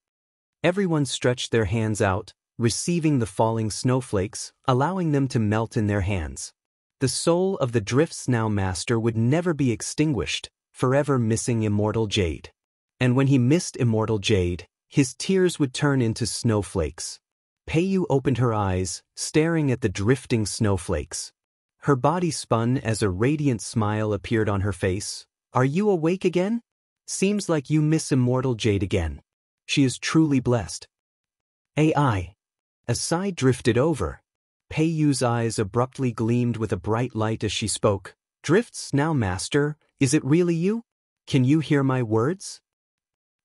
Everyone stretched their hands out, receiving the falling snowflakes, allowing them to melt in their hands. The soul of the Drift Snow Master would never be extinguished, forever missing Immortal Jade. And when he missed Immortal Jade, his tears would turn into snowflakes. Peiyu opened her eyes, staring at the drifting snowflakes. Her body spun as a radiant smile appeared on her face. Are you awake again? Seems like you miss immortal jade again. She is truly blessed. AI. A sigh drifted over. Peiyu's eyes abruptly gleamed with a bright light as she spoke. Drifts now, master, is it really you? Can you hear my words?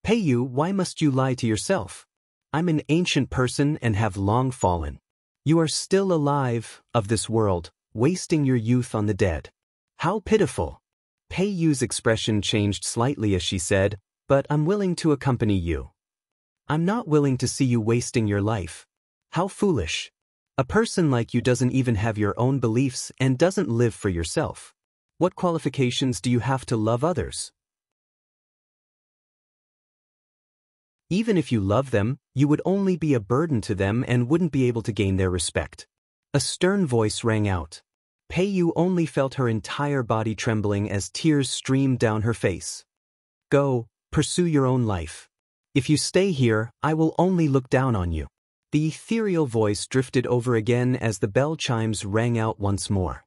Peiyu, why must you lie to yourself? I'm an ancient person and have long fallen. You are still alive, of this world, wasting your youth on the dead. How pitiful. Peiyu's expression changed slightly as she said, but I'm willing to accompany you. I'm not willing to see you wasting your life. How foolish. A person like you doesn't even have your own beliefs and doesn't live for yourself. What qualifications do you have to love others? Even if you love them, you would only be a burden to them and wouldn't be able to gain their respect. A stern voice rang out. Peiyu only felt her entire body trembling as tears streamed down her face. Go, pursue your own life. If you stay here, I will only look down on you. The ethereal voice drifted over again as the bell chimes rang out once more.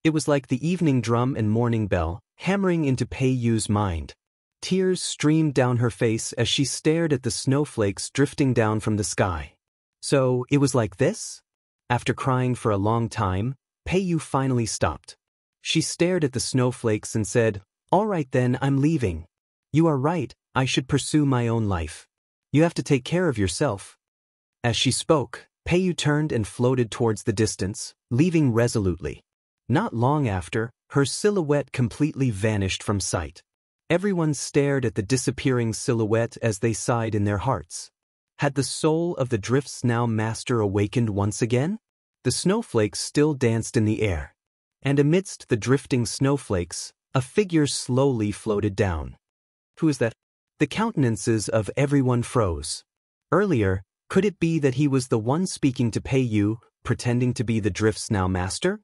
It was like the evening drum and morning bell, hammering into Peiyu's mind. Tears streamed down her face as she stared at the snowflakes drifting down from the sky. So, it was like this? After crying for a long time, Peiyu finally stopped. She stared at the snowflakes and said, All right then, I'm leaving. You are right, I should pursue my own life. You have to take care of yourself. As she spoke, Peiyu turned and floated towards the distance, leaving resolutely. Not long after, her silhouette completely vanished from sight. Everyone stared at the disappearing silhouette as they sighed in their hearts. Had the soul of the Drifts Now master awakened once again? The snowflakes still danced in the air. And amidst the drifting snowflakes, a figure slowly floated down. Who is that? The countenances of everyone froze. Earlier, could it be that he was the one speaking to Peiyu, pretending to be the Drifts Now master?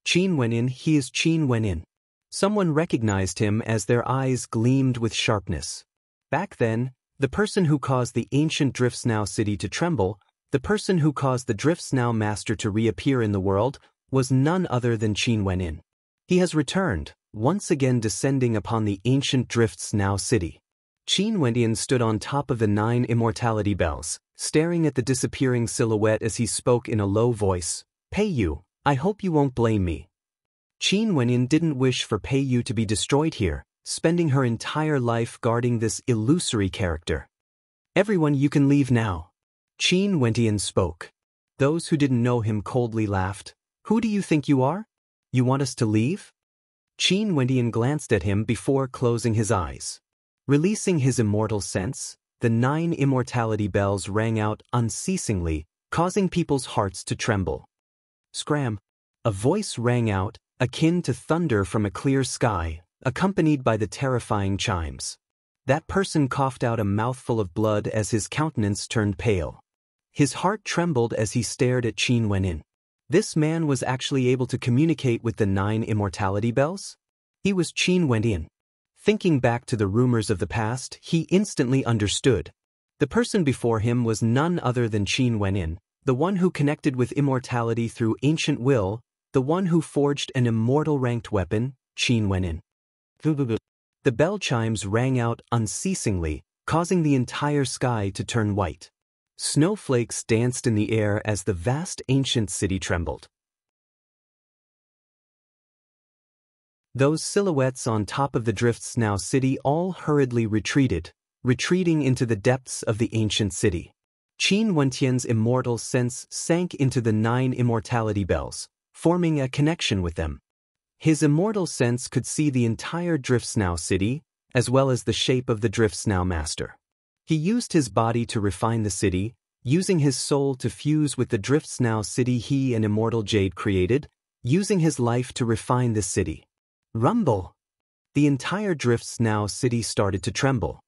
Qin Wenin, he is Qin Wenin. Someone recognized him as their eyes gleamed with sharpness. Back then, the person who caused the ancient Drifts Now city to tremble, the person who caused the Drifts Now master to reappear in the world, was none other than Qin Wenin. He has returned, once again descending upon the ancient Drifts Now city. Qin Wenin stood on top of the 9 immortality bells, staring at the disappearing silhouette as he spoke in a low voice. Peiyu, I hope you won't blame me. Qin Wenin didn't wish for Peiyu to be destroyed here, spending her entire life guarding this illusory character. Everyone, you can leave now. Qin Wenin spoke. Those who didn't know him coldly laughed. Who do you think you are? You want us to leave? Qin Wenin glanced at him before closing his eyes. Releasing his immortal sense, the 9 immortality bells rang out unceasingly, causing people's hearts to tremble. Scram! A voice rang out, akin to thunder from a clear sky, accompanied by the terrifying chimes. That person coughed out a mouthful of blood as his countenance turned pale. His heart trembled as he stared at Qin Wenin. This man was actually able to communicate with the 9 immortality bells? He was Qin Wenin. Thinking back to the rumors of the past, he instantly understood. The person before him was none other than Qin Wenin, the one who connected with immortality through ancient will, the one who forged an immortal ranked weapon, Qin Wenin. The bell chimes rang out unceasingly, causing the entire sky to turn white. Snowflakes danced in the air as the vast ancient city trembled. Those silhouettes on top of the Drifts Now city all hurriedly retreating into the depths of the ancient city. Qin Wentian's immortal sense sank into the 9 immortality bells, forming a connection with them. His immortal sense could see the entire Drifts Now city, as well as the shape of the Drifts Now master. He used his body to refine the city, using his soul to fuse with the Drifts Now city he and immortal Jade created, using his life to refine the city. Rumble! The entire Drifts Now city started to tremble.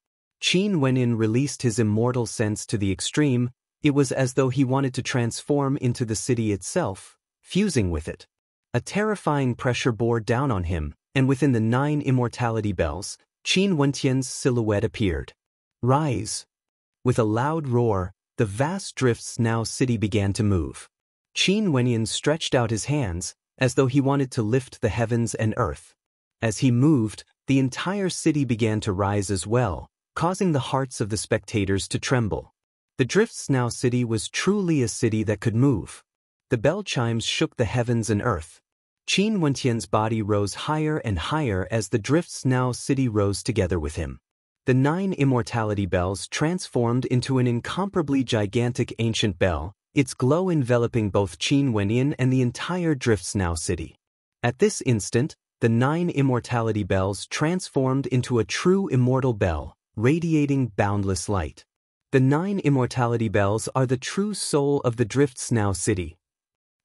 Qin Wenin released his immortal sense to the extreme. It was as though he wanted to transform into the city itself, fusing with it. A terrifying pressure bore down on him, and within the 9 immortality bells, Qin Wentian's silhouette appeared. Rise! With a loud roar, the vast Drifts Now city began to move. Qin Wenyan stretched out his hands, as though he wanted to lift the heavens and earth. As he moved, the entire city began to rise as well, causing the hearts of the spectators to tremble. The Drifts Now city was truly a city that could move. The bell chimes shook the heavens and earth. Qin Wenyan's body rose higher and higher as the Drifts Now city rose together with him. The 9 immortality bells transformed into an incomparably gigantic ancient bell, its glow enveloping both Qin Wenyan and the entire Drifts Now city. At this instant, the 9 immortality bells transformed into a true immortal bell, radiating boundless light. The 9 immortality bells are the true soul of the Drifts Now city.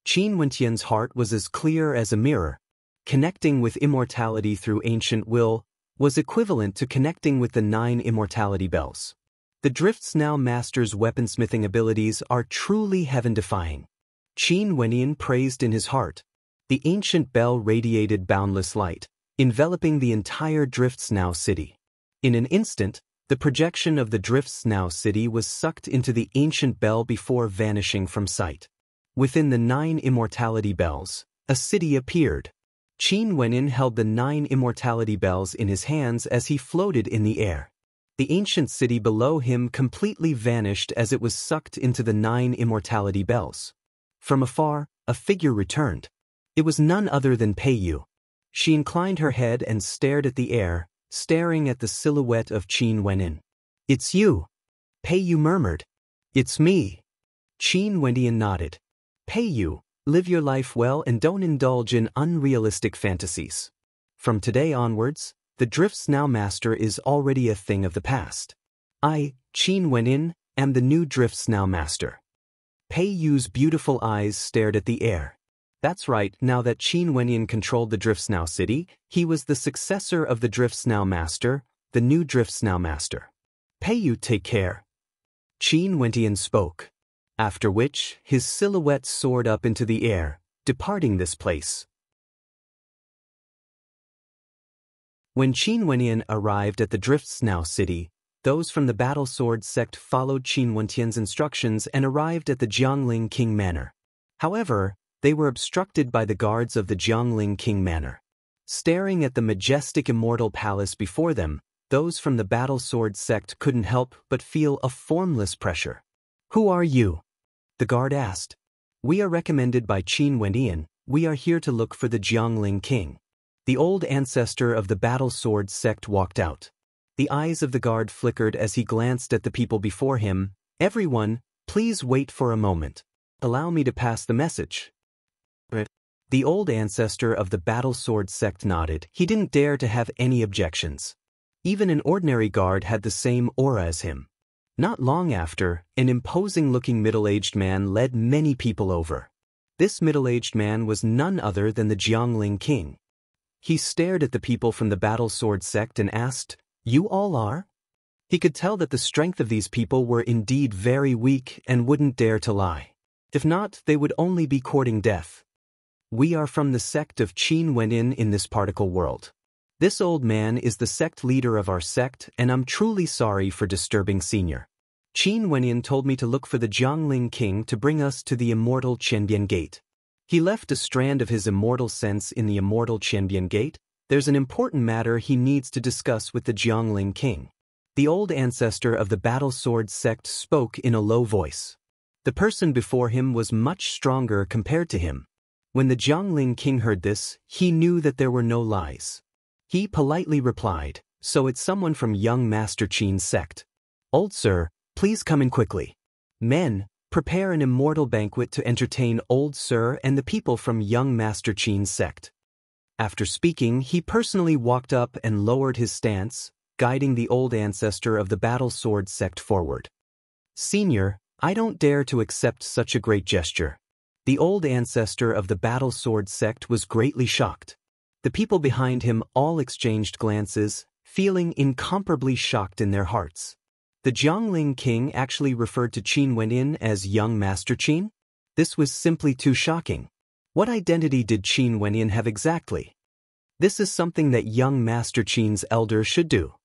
Qin Wenyan's heart was as clear as a mirror. Connecting with immortality through ancient will was equivalent to connecting with the 9 immortality bells. The Drifts Now master's weaponsmithing abilities are truly heaven-defying. Qin Wenyan praised in his heart. The ancient bell radiated boundless light, enveloping the entire Drifts Now city. In an instant, the projection of the Drifts Now city was sucked into the ancient bell before vanishing from sight. Within the 9 immortality bells, a city appeared. Qin Wenyan held the 9 immortality bells in his hands as he floated in the air. The ancient city below him completely vanished as it was sucked into the 9 immortality bells. From afar, a figure returned. It was none other than Peiyu. She inclined her head and stared at the air, staring at the silhouette of Qin Wenyan. "It's you," Peiyu murmured. "It's me." Qin Wenyan nodded. "Peiyu, live your life well and don't indulge in unrealistic fantasies. From today onwards, the Drifts Now master is already a thing of the past. I, Qin Wenyan, am the new Drifts Now master." Peiyu's beautiful eyes stared at the air. That's right, now that Qin Wenyan controlled the Drifts Now city, he was the successor of the Drifts Now master, the new Drifts Now master. "Peiyu, take care," Qin Wenyan spoke. After which, his silhouette soared up into the air, departing this place. When Qin Wenyan arrived at the Drifts Now city, those from the Battle Sword sect followed Qin Wenyan's instructions and arrived at the Jiangling King Manor. However, they were obstructed by the guards of the Jiangling King Manor. Staring at the majestic immortal palace before them, those from the Battle Sword sect couldn't help but feel a formless pressure. "Who are you?" the guard asked. "We are recommended by Qin Wenyan. We are here to look for the Jiangling King." The old ancestor of the Battle Sword sect walked out. The eyes of the guard flickered as he glanced at the people before him. "Everyone, please wait for a moment. Allow me to pass the message." The old ancestor of the Battle Sword sect nodded. He didn't dare to have any objections. Even an ordinary guard had the same aura as him. Not long after, an imposing-looking middle-aged man led many people over. This middle-aged man was none other than the Jiangling King. He stared at the people from the Battle Sword sect and asked, "You all are?" He could tell that the strength of these people were indeed very weak and wouldn't dare to lie. If not, they would only be courting death. "We are from the sect of Qin Wenyan in this particle world. This old man is the sect leader of our sect, and I'm truly sorry for disturbing Senior. Qin Wenyan told me to look for the Jiangling King to bring us to the immortal Qianbian Gate. He left a strand of his immortal sense in the immortal Qianbian Gate. There's an important matter he needs to discuss with the Jiangling King." The old ancestor of the Battle Sword sect spoke in a low voice. The person before him was much stronger compared to him. When the Jiangling King heard this, he knew that there were no lies. He politely replied, "So it's someone from young Master Qin's sect. Old sir, please come in quickly. Men, prepare an immortal banquet to entertain old sir and the people from young Master Qin's sect." After speaking, he personally walked up and lowered his stance, guiding the old ancestor of the Battle Sword sect forward. "Senior, I don't dare to accept such a great gesture." The old ancestor of the Battle Sword sect was greatly shocked. The people behind him all exchanged glances, feeling incomparably shocked in their hearts. The Jiangling King actually referred to Qin Wenyan as young Master Qin? This was simply too shocking. What identity did Qin Wenyan have exactly? This is something that young Master Qin's elder should do.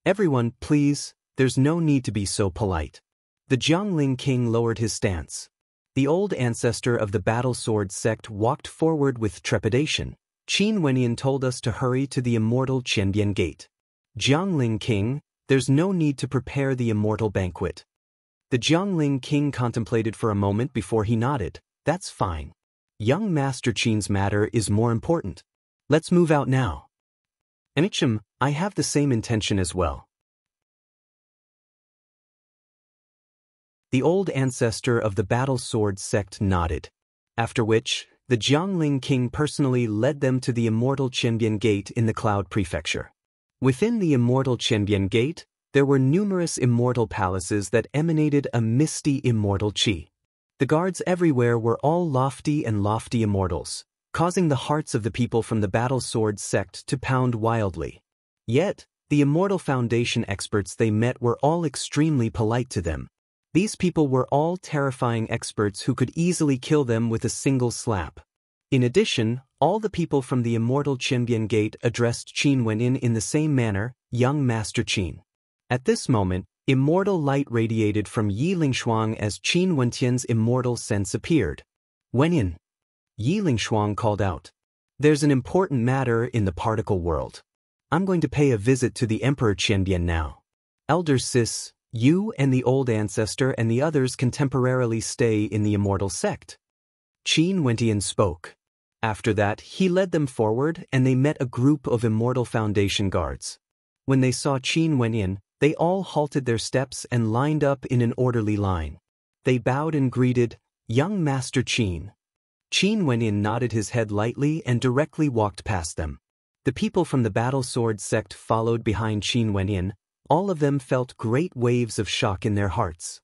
"Everyone, please, there's no need to be so polite. The Jiangling king lowered his stance. The old ancestor of the battle sword sect walked forward with trepidation. Qin Wenyan told us to hurry to the immortal Qianbian Gate. Jiangling king, there's no need to prepare the immortal banquet. The Jiangling king contemplated for a moment before he nodded. That's fine. Young Master Qin's matter is more important. Let's move out now. Enichim, I have the same intention as well. The old ancestor of the battle sword sect nodded, after which, the Jiangling king personally led them to the immortal Qianbian Gate in the Cloud Prefecture. Within the immortal Qianbian Gate, there were numerous immortal palaces that emanated a misty immortal qi. The guards everywhere were all lofty immortals, causing the hearts of the people from the battle sword sect to pound wildly. Yet, the immortal foundation experts they met were all extremely polite to them. These people were all terrifying experts who could easily kill them with a single slap. In addition, all the people from the immortal Qianbian Gate addressed Qin Wenyan in the same manner, young Master Qin. At this moment, immortal light radiated from Yi Lingshuang as Qin Wentian's immortal sense appeared. Wenyan. Yi Lingshuang called out. There's an important matter in the particle world. I'm going to pay a visit to the Emperor Qianbian now. Elder Sis, you and the old ancestor and the others can temporarily stay in the immortal sect. Qin Wentian spoke. After that, he led them forward and they met a group of immortal foundation guards. When they saw Qin Wenyan, they all halted their steps and lined up in an orderly line. They bowed and greeted, young Master Qin. Qin Wenyan nodded his head lightly and directly walked past them. The people from the battle sword sect followed behind Qin Wenyan. All of them felt great waves of shock in their hearts.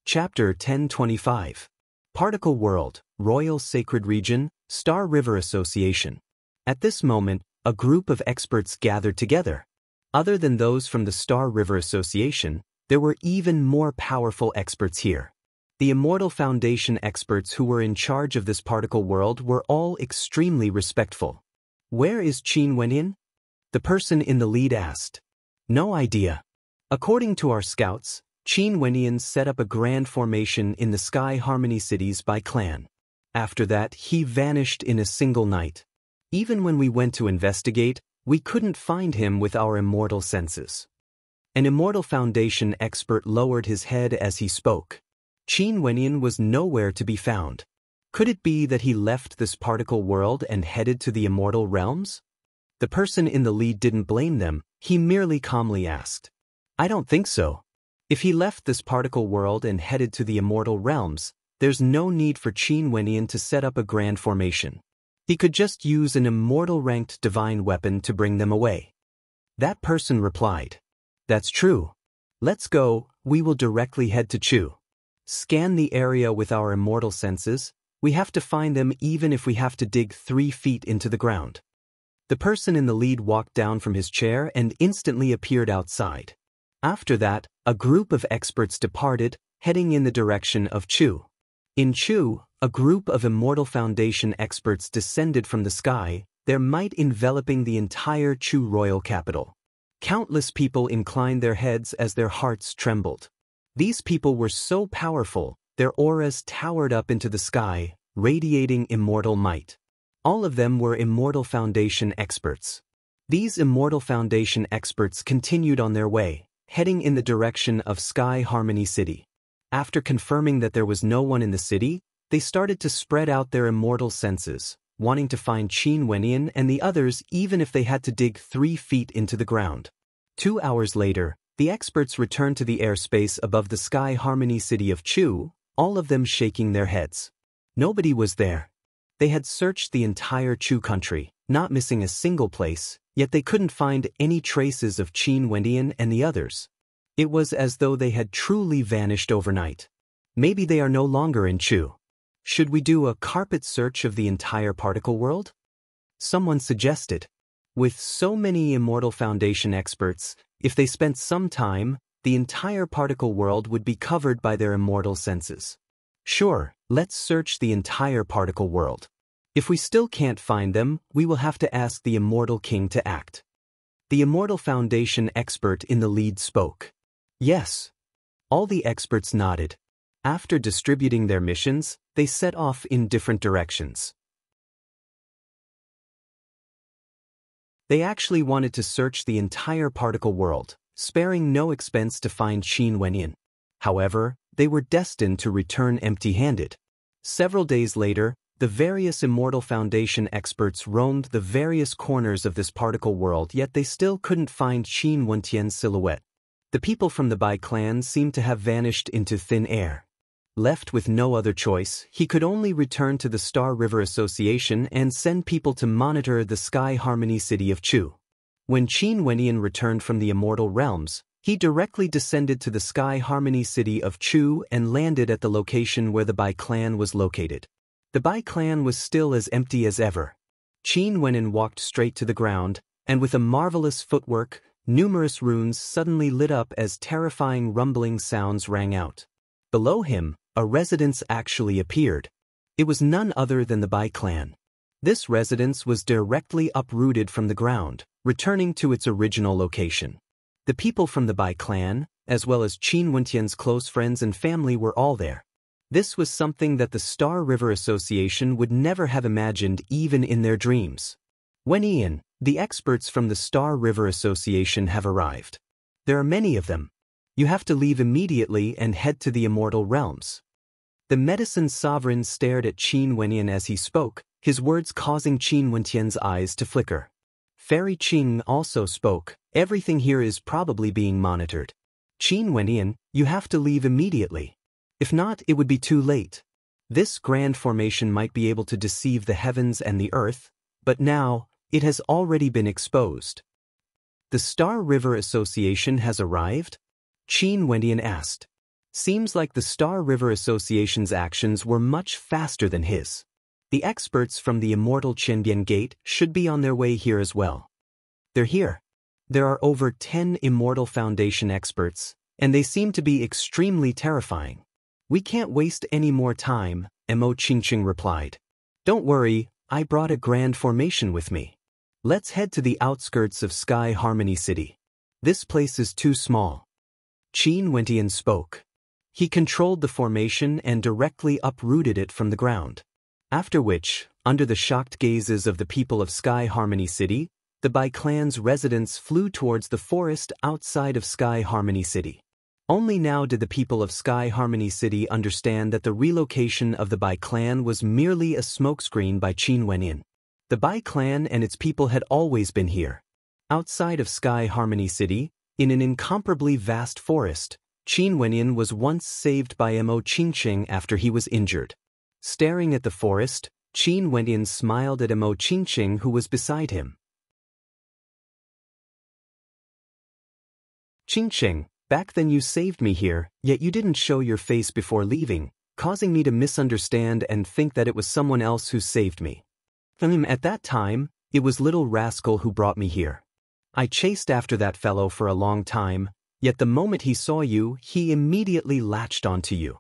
Chapter 1025. Particle World, Royal Sacred Region, Star River Association. At this moment, a group of experts gathered together. Other than those from the Star River Association, there were even more powerful experts here. The Immortal Foundation experts who were in charge of this particle world were all extremely respectful. Where is Qin Wenyan? The person in the lead asked. No idea. According to our scouts, Qin Wenyan set up a grand formation in the Sky Harmony cities by clan. After that, he vanished in a single night. Even when we went to investigate, we couldn't find him with our immortal senses. An Immortal Foundation expert lowered his head as he spoke. Qin Wenyan was nowhere to be found. Could it be that he left this particle world and headed to the immortal realms? The person in the lead didn't blame them, he merely calmly asked. I don't think so. If he left this particle world and headed to the immortal realms, there's no need for Qin Wenyan to set up a grand formation. He could just use an immortal-ranked divine weapon to bring them away. That person replied. That's true. Let's go, we will directly head to Chu. Scan the area with our immortal senses. We have to find them even if we have to dig 3 feet into the ground. The person in the lead walked down from his chair and instantly appeared outside. After that, a group of experts departed, heading in the direction of Chu. In Chu, a group of Immortal Foundation experts descended from the sky, their might enveloping the entire Chu royal capital. Countless people inclined their heads as their hearts trembled. These people were so powerful, their auras towered up into the sky, radiating immortal might. All of them were Immortal Foundation experts. These Immortal Foundation experts continued on their way, heading in the direction of Sky Harmony City. After confirming that there was no one in the city, they started to spread out their immortal senses, wanting to find Qin Wenyan and the others even if they had to dig 3 feet into the ground. 2 hours later, the experts returned to the airspace above the Sky Harmony City of Chu, all of them shaking their heads. Nobody was there. They had searched the entire Chu country, not missing a single place, yet they couldn't find any traces of Qin Wenyan and the others. It was as though they had truly vanished overnight. Maybe they are no longer in Chu. Should we do a carpet search of the entire particle world? Someone suggested. With so many Immortal Foundation experts, if they spent some time, the entire particle world would be covered by their immortal senses. Sure, let's search the entire particle world. If we still can't find them, we will have to ask the Immortal King to act. The Immortal Foundation expert in the lead spoke. Yes. All the experts nodded. After distributing their missions, they set off in different directions. They actually wanted to search the entire particle world, sparing no expense to find Qin Wenyin. However, they were destined to return empty-handed. Several days later, the various Immortal Foundation experts roamed the various corners of this particle world, yet they still couldn't find Qin Wentian's silhouette. The people from the Bai clan seemed to have vanished into thin air. Left with no other choice, he could only return to the Star River Association and send people to monitor the Sky Harmony city of Chu. When Qin Wenyan returned from the Immortal Realms, he directly descended to the Sky Harmony city of Chu and landed at the location where the Bai clan was located. The Bai clan was still as empty as ever. Qin Wenyan walked straight to the ground, and with a marvelous footwork, numerous runes suddenly lit up as terrifying rumbling sounds rang out. Below him, a residence actually appeared. It was none other than the Bai clan. This residence was directly uprooted from the ground, returning to its original location. The people from the Bai clan, as well as Qin Wentian's close friends and family, were all there. This was something that the Star River Association would never have imagined even in their dreams. Wenyan, the experts from the Star River Association have arrived. There are many of them. You have to leave immediately and head to the Immortal Realms. The medicine sovereign stared at Qin Wenyan as he spoke, his words causing Qin Wentian's eyes to flicker. Fairy Qing also spoke. Everything here is probably being monitored. Qin Wenyan, you have to leave immediately. If not, it would be too late. This grand formation might be able to deceive the heavens and the earth, but now, it has already been exposed. The Star River Association has arrived? Qin Wenyan asked. Seems like the Star River Association's actions were much faster than his. The experts from the Immortal Qianbian Gate should be on their way here as well. They're here. There are over 10 Immortal Foundation experts, and they seem to be extremely terrifying. We can't waste any more time, Mo Qingqing replied. Don't worry, I brought a grand formation with me. Let's head to the outskirts of Sky Harmony City. This place is too small. Qin Wentian spoke. He controlled the formation and directly uprooted it from the ground. After which, under the shocked gazes of the people of Sky Harmony City, the Bai clan's residents flew towards the forest outside of Sky Harmony City. Only now did the people of Sky Harmony City understand that the relocation of the Bai clan was merely a smokescreen by Qin Wenyan. The Bai clan and its people had always been here. Outside of Sky Harmony City, in an incomparably vast forest, Qin Wenyan was once saved by Mo Qingqing after he was injured. Staring at the forest, Qin Wenyan smiled at Mo Qingqing who was beside him. Qingqing, back then you saved me here, yet you didn't show your face before leaving, causing me to misunderstand and think that it was someone else who saved me. At that time, it was Little Rascal who brought me here. I chased after that fellow for a long time, yet the moment he saw you, he immediately latched onto you.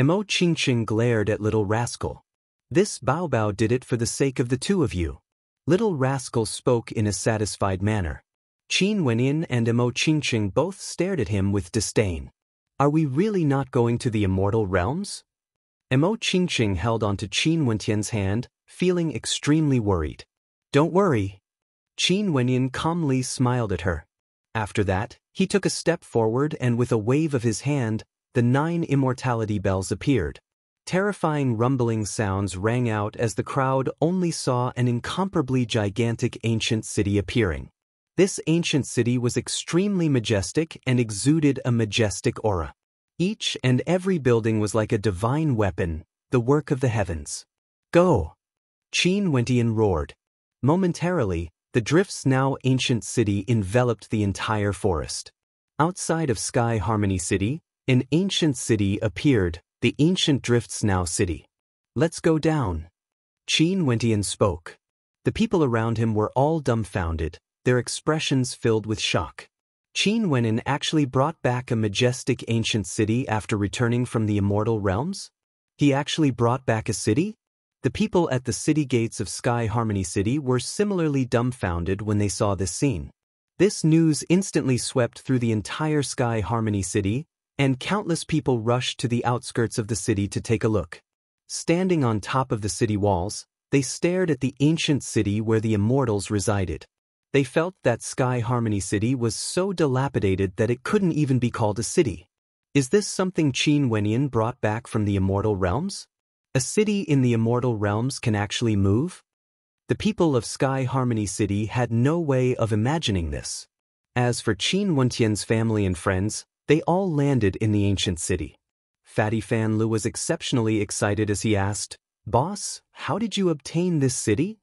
Mo Qingqing glared at Little Rascal. This Bao Bao did it for the sake of the two of you. Little Rascal spoke in a satisfied manner. Qin Wenyan and Mo Qingqing both stared at him with disdain. Are we really not going to the Immortal Realms? Mo Qingqing held onto Qin Wentian's hand, feeling extremely worried. Don't worry. Qin Wenyan calmly smiled at her. After that, he took a step forward and with a wave of his hand, the 9 immortality bells appeared. Terrifying rumbling sounds rang out as the crowd only saw an incomparably gigantic ancient city appearing. This ancient city was extremely majestic and exuded a majestic aura. Each and every building was like a divine weapon, the work of the heavens. Go! Qin Wentian roared. Momentarily, the Drift's now ancient city enveloped the entire forest. Outside of Sky Harmony City, an ancient city appeared, the ancient Drift's now city. Let's go down. Qin Wentian spoke. The people around him were all dumbfounded, their expressions filled with shock. Qin Wenyan actually brought back a majestic ancient city after returning from the Immortal Realms? He actually brought back a city? The people at the city gates of Sky Harmony City were similarly dumbfounded when they saw this scene. This news instantly swept through the entire Sky Harmony City, and countless people rushed to the outskirts of the city to take a look. Standing on top of the city walls, they stared at the ancient city where the immortals resided. They felt that Sky Harmony City was so dilapidated that it couldn't even be called a city. Is this something Qin Wenyan brought back from the immortal realms? A city in the immortal realms can actually move? The people of Sky Harmony City had no way of imagining this. As for Qin Wenyan's family and friends, they all landed in the ancient city. Fatty Fan Lu was exceptionally excited as he asked, "Boss, how did you obtain this city?"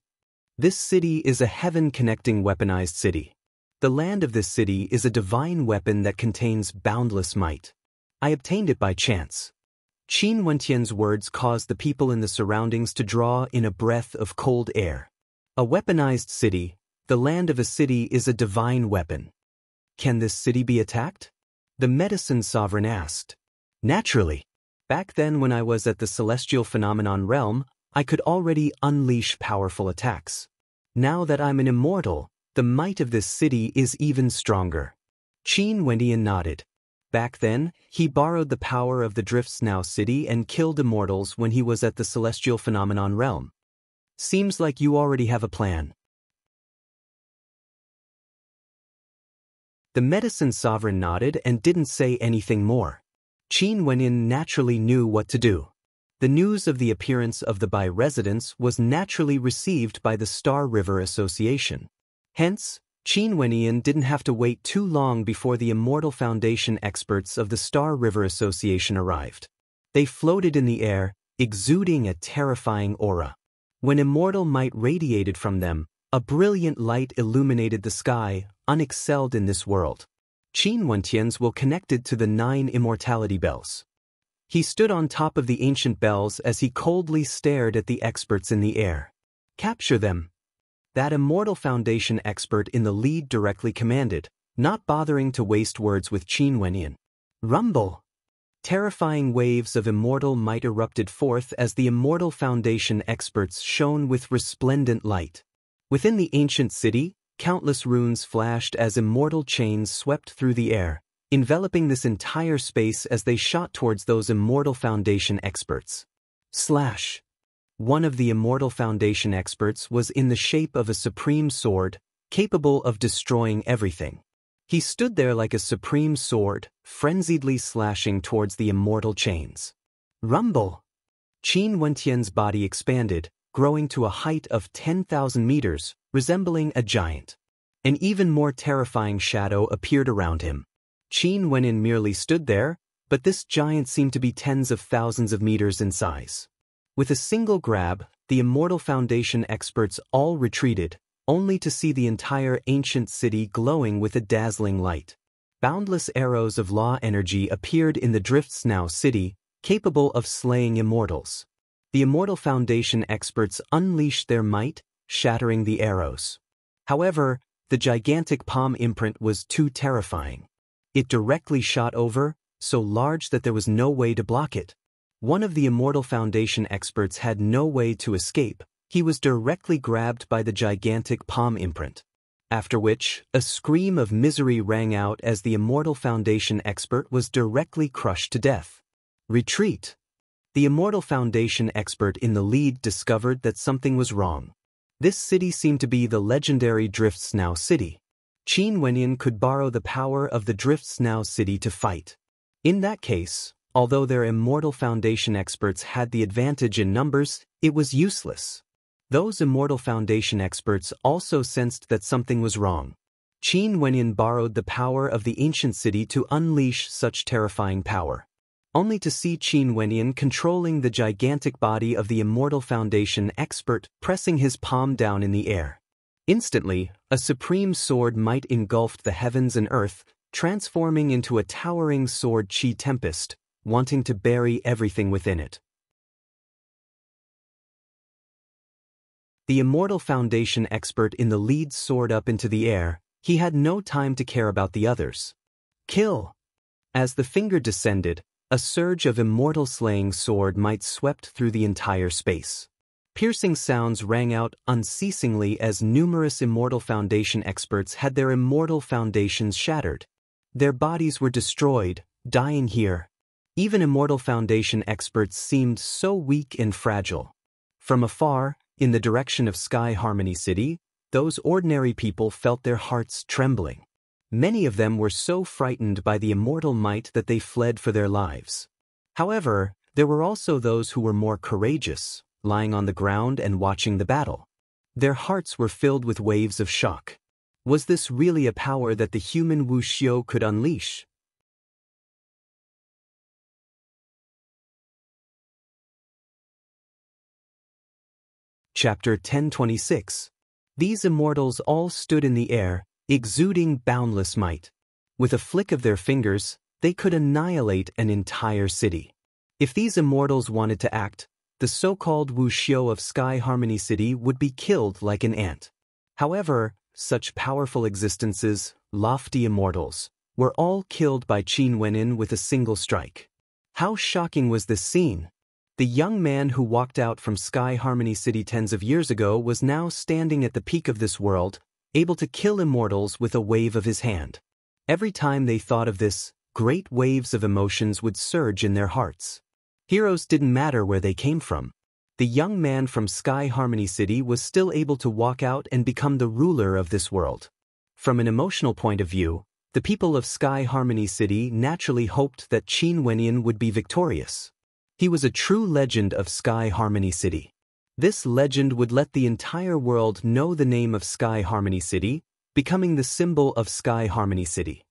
This city is a heaven-connecting weaponized city. The land of this city is a divine weapon that contains boundless might. I obtained it by chance. Qin Wenyan's words caused the people in the surroundings to draw in a breath of cold air. A weaponized city, the land of a city is a divine weapon. Can this city be attacked? The medicine sovereign asked. Naturally. Back then when I was at the celestial phenomenon realm, I could already unleash powerful attacks. Now that I'm an immortal, the might of this city is even stronger. Qin Wenyan nodded. Back then, he borrowed the power of the Drifts Now city and killed immortals when he was at the celestial phenomenon realm. Seems like you already have a plan. The medicine sovereign nodded and didn't say anything more. Qin Wenyan naturally knew what to do. The news of the appearance of the Bai residents was naturally received by the Star River Association. Hence, Qin Wenyan didn't have to wait too long before the Immortal Foundation experts of the Star River Association arrived. They floated in the air, exuding a terrifying aura. When immortal might radiated from them, a brilliant light illuminated the sky, unexcelled in this world. Qin Wenyan's will connected to the 9 immortality bells. He stood on top of the ancient bells as he coldly stared at the experts in the air. Capture them. That Immortal Foundation expert in the lead directly commanded, not bothering to waste words with Qin Wenyan. Rumble! Terrifying waves of immortal might erupted forth as the Immortal Foundation experts shone with resplendent light. Within the ancient city, countless runes flashed as immortal chains swept through the air, enveloping this entire space as they shot towards those Immortal Foundation experts. Slash! One of the Immortal Foundation experts was in the shape of a supreme sword, capable of destroying everything. He stood there like a supreme sword, frenziedly slashing towards the immortal chains. Rumble! Qin Wenyan's body expanded, growing to a height of 10,000 meters, resembling a giant. An even more terrifying shadow appeared around him. Qin Wenyan merely stood there, but this giant seemed to be tens of thousands of meters in size. With a single grab, the Immortal Foundation experts all retreated, only to see the entire ancient city glowing with a dazzling light. Boundless arrows of law energy appeared in the Drifts Now city, capable of slaying immortals. The Immortal Foundation experts unleashed their might, shattering the arrows. However, the gigantic palm imprint was too terrifying. It directly shot over, so large that there was no way to block it. One of the Immortal Foundation experts had no way to escape. He was directly grabbed by the gigantic palm imprint. After which, a scream of misery rang out as the Immortal Foundation expert was directly crushed to death. Retreat! The Immortal Foundation expert in the lead discovered that something was wrong. This city seemed to be the legendary Drifts Now city. Qin Wenyan could borrow the power of the Drifts Now city to fight. In that case, although their Immortal Foundation experts had the advantage in numbers, it was useless. Those Immortal Foundation experts also sensed that something was wrong. Qin Wenyan borrowed the power of the ancient city to unleash such terrifying power. Only to see Qin Wenyan controlling the gigantic body of the Immortal Foundation expert, pressing his palm down in the air. Instantly, a supreme sword might engulfed the heavens and earth, transforming into a towering sword chi tempest, wanting to bury everything within it. The Immortal Foundation expert in the lead soared up into the air. He had no time to care about the others. Kill! As the finger descended, a surge of immortal slaying sword might swept through the entire space. Piercing sounds rang out unceasingly as numerous Immortal Foundation experts had their Immortal Foundations shattered. Their bodies were destroyed, dying here. Even Immortal Foundation experts seemed so weak and fragile. From afar, in the direction of Sky Harmony City, those ordinary people felt their hearts trembling. Many of them were so frightened by the immortal might that they fled for their lives. However, there were also those who were more courageous, lying on the ground and watching the battle. Their hearts were filled with waves of shock. Was this really a power that the human Wuxiu could unleash? Chapter 1026. These immortals all stood in the air, exuding boundless might. With a flick of their fingers, they could annihilate an entire city. If these immortals wanted to act, the so-called Wuxiu of Sky Harmony City would be killed like an ant. However, such powerful existences, lofty immortals, were all killed by Qin Wenin with a single strike. How shocking was this scene! The young man who walked out from Sky Harmony City tens of years ago was now standing at the peak of this world, able to kill immortals with a wave of his hand. Every time they thought of this, great waves of emotions would surge in their hearts. Heroes didn't matter where they came from. The young man from Sky Harmony City was still able to walk out and become the ruler of this world. From an emotional point of view, the people of Sky Harmony City naturally hoped that Qin Wenin would be victorious. He was a true legend of Sky Harmony City. This legend would let the entire world know the name of Sky Harmony City, becoming the symbol of Sky Harmony City.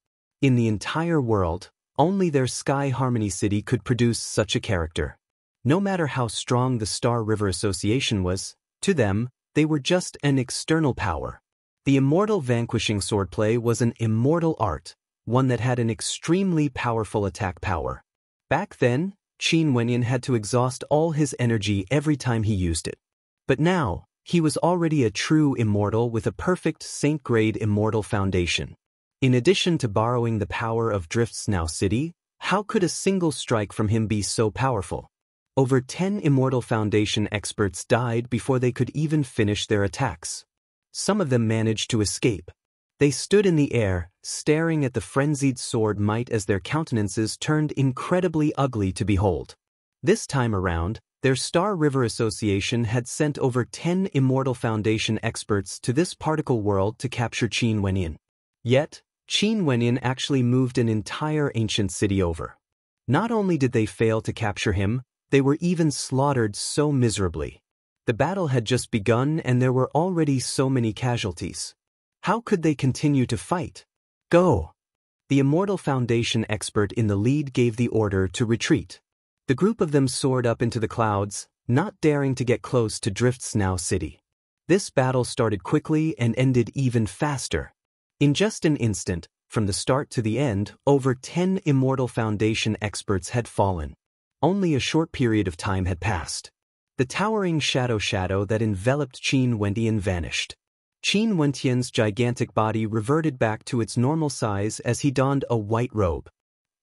In the entire world, only their Sky Harmony City could produce such a character. No matter how strong the Star River Association was, to them, they were just an external power. The immortal vanquishing swordplay was an immortal art, one that had an extremely powerful attack power. Back then, Qin Wenin had to exhaust all his energy every time he used it. But now, he was already a true immortal with a perfect saint-grade immortal foundation. In addition to borrowing the power of Drift's Now City, how could a single strike from him be so powerful? Over 10 Immortal Foundation experts died before they could even finish their attacks. Some of them managed to escape. They stood in the air, staring at the frenzied sword might as their countenances turned incredibly ugly to behold. This time around, their Star River Association had sent over 10 Immortal Foundation experts to this particle world to capture Qin Wenin. Yet, Qin Wenin actually moved an entire ancient city over. Not only did they fail to capture him, they were even slaughtered so miserably. The battle had just begun and there were already so many casualties. How could they continue to fight? Go! The Immortal Foundation expert in the lead gave the order to retreat. The group of them soared up into the clouds, not daring to get close to Drift's Now City. This battle started quickly and ended even faster. In just an instant, from the start to the end, over 10 Immortal Foundation experts had fallen. Only a short period of time had passed. The towering shadow that enveloped Qin Wenin vanished. Qin Wentian's gigantic body reverted back to its normal size as he donned a white robe.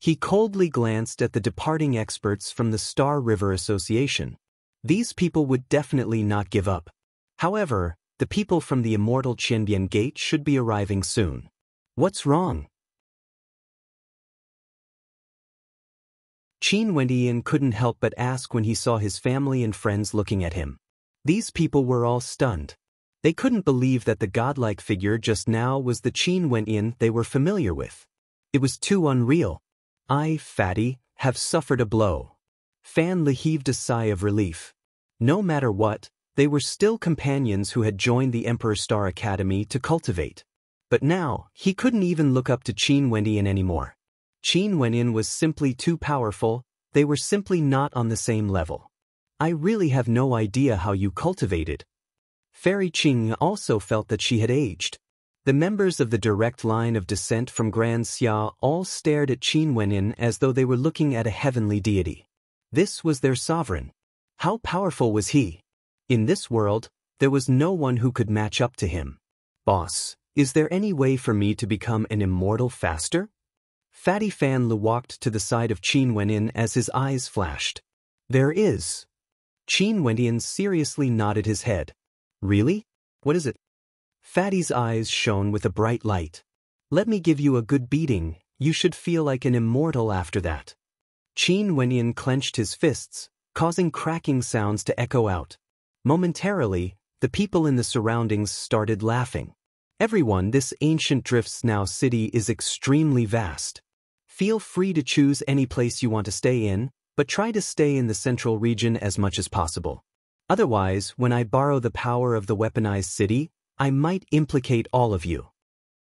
He coldly glanced at the departing experts from the Star River Association. These people would definitely not give up. However, the people from the immortal Qianbian Gate should be arriving soon. What's wrong? Qin Wenin couldn't help but ask when he saw his family and friends looking at him. These people were all stunned. They couldn't believe that the godlike figure just now was the Qin Wenin they were familiar with. It was too unreal. I, Fatty, have suffered a blow. Fan Li heaved a sigh of relief. No matter what, they were still companions who had joined the Emperor Star Academy to cultivate. But now, he couldn't even look up to Qin Wenin anymore. Qin Wenin was simply too powerful, they were simply not on the same level. I really have no idea how you cultivated. Fairy Qing also felt that she had aged. The members of the direct line of descent from Grand Xia all stared at Qin Wenin as though they were looking at a heavenly deity. This was their sovereign. How powerful was he? In this world, there was no one who could match up to him. Boss, is there any way for me to become an immortal faster? Fatty Fan Li walked to the side of Qin Wenin as his eyes flashed. There is. Qin Wendian seriously nodded his head. Really? What is it? Fatty's eyes shone with a bright light. Let me give you a good beating, you should feel like an immortal after that. Qin Wendian clenched his fists, causing cracking sounds to echo out. Momentarily, the people in the surroundings started laughing. Everyone, this ancient Drifts Now city is extremely vast. Feel free to choose any place you want to stay in, but try to stay in the central region as much as possible. Otherwise, when I borrow the power of the weaponized city, I might implicate all of you.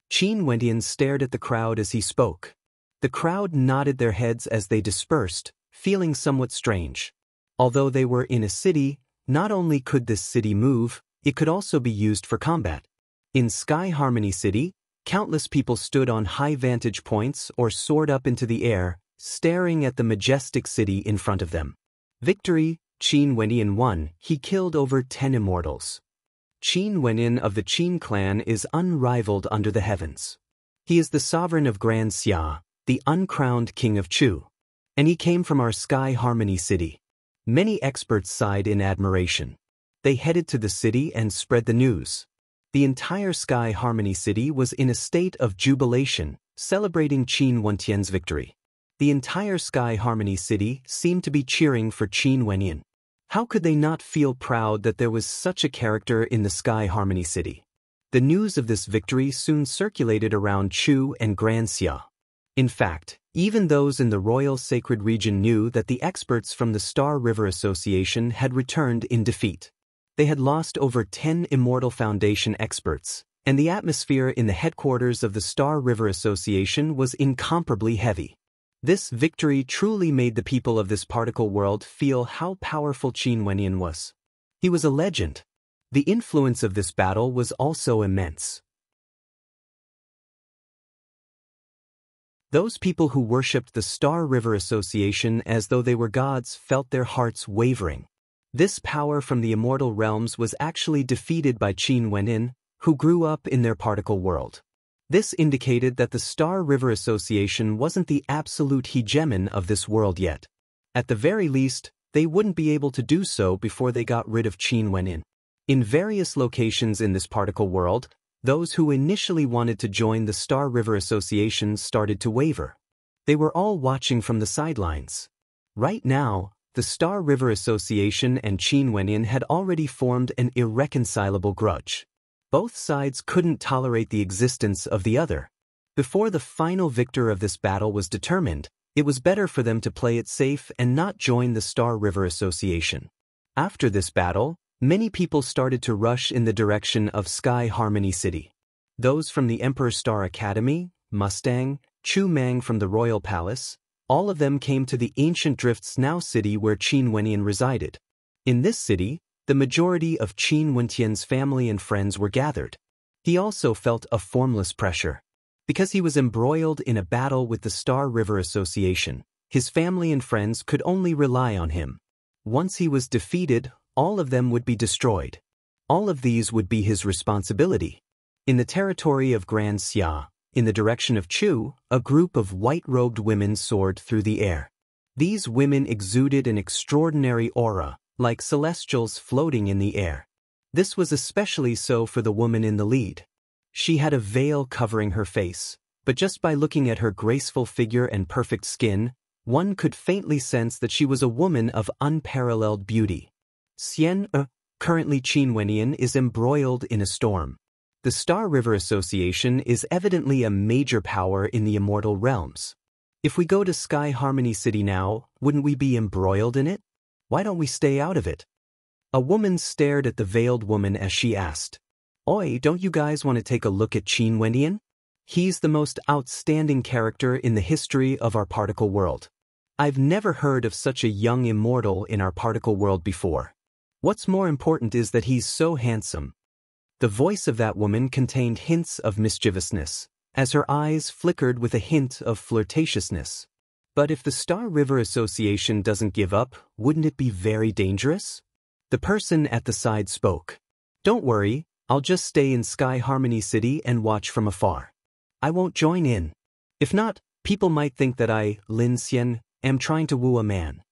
Qin Wendian stared at the crowd as he spoke. The crowd nodded their heads as they dispersed, feeling somewhat strange. Although they were in a city, not only could this city move, it could also be used for combat. In Sky Harmony City, countless people stood on high vantage points or soared up into the air, staring at the majestic city in front of them. Victory, Qin Wendian won. He killed over 10 immortals. Qin Wendian of the Qin clan is unrivaled under the heavens. He is the sovereign of Grand Xia, the uncrowned king of Chu. And he came from our Sky Harmony City. Many experts sighed in admiration. They headed to the city and spread the news. The entire Sky Harmony City was in a state of jubilation, celebrating Qin Wendian's victory. The entire Sky Harmony City seemed to be cheering for Qin Wendian. How could they not feel proud that there was such a character in the Sky Harmony City? The news of this victory soon circulated around Chu and Grand Xia. In fact, even those in the Royal Sacred Region knew that the experts from the Star River Association had returned in defeat. They had lost over 10 Immortal Foundation experts, and the atmosphere in the headquarters of the Star River Association was incomparably heavy. This victory truly made the people of this particle world feel how powerful Qin Wendian was. He was a legend. The influence of this battle was also immense. Those people who worshipped the Star River Association as though they were gods felt their hearts wavering. This power from the immortal realms was actually defeated by Qin Wendian, who grew up in their particle world. This indicated that the Star River Association wasn't the absolute hegemon of this world yet. At the very least, they wouldn't be able to do so before they got rid of Qin Wendian. In various locations in this particle world, those who initially wanted to join the Star River Association started to waver. They were all watching from the sidelines. Right now, the Star River Association and Qin Wendian had already formed an irreconcilable grudge. Both sides couldn't tolerate the existence of the other. Before the final victor of this battle was determined, it was better for them to play it safe and not join the Star River Association. After this battle, many people started to rush in the direction of Sky Harmony City. Those from the Emperor Star Academy, Mustang, Chu Mang from the Royal Palace, all of them came to the ancient Drifts Now city where Qin Wendian resided. In this city, the majority of Qin Wendian's family and friends were gathered. He also felt a formless pressure. Because he was embroiled in a battle with the Star River Association, his family and friends could only rely on him. Once he was defeated, all of them would be destroyed. All of these would be his responsibility. In the territory of Grand Xia, in the direction of Chu, a group of white-robed women soared through the air. These women exuded an extraordinary aura, like celestials floating in the air. This was especially so for the woman in the lead. She had a veil covering her face, but just by looking at her graceful figure and perfect skin, one could faintly sense that she was a woman of unparalleled beauty. Currently Qin Wendian is embroiled in a storm. The Star River Association is evidently a major power in the immortal realms. If we go to Sky Harmony City now, wouldn't we be embroiled in it? Why don't we stay out of it? A woman stared at the veiled woman as she asked, "Oi, don't you guys want to take a look at Qin Wendian? He's the most outstanding character in the history of our particle world. I've never heard of such a young immortal in our particle world before. What's more important is that he's so handsome." The voice of that woman contained hints of mischievousness, as her eyes flickered with a hint of flirtatiousness. But if the Star River Association doesn't give up, wouldn't it be very dangerous? The person at the side spoke. "Don't worry, I'll just stay in Sky Harmony City and watch from afar. I won't join in. If not, people might think that I, Lin Xian, am trying to woo a man."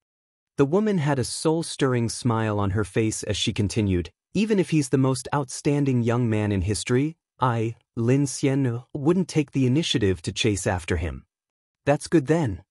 The woman had a soul-stirring smile on her face as she continued, "Even if he's the most outstanding young man in history, I, Lin Xian, wouldn't take the initiative to chase after him." "That's good then.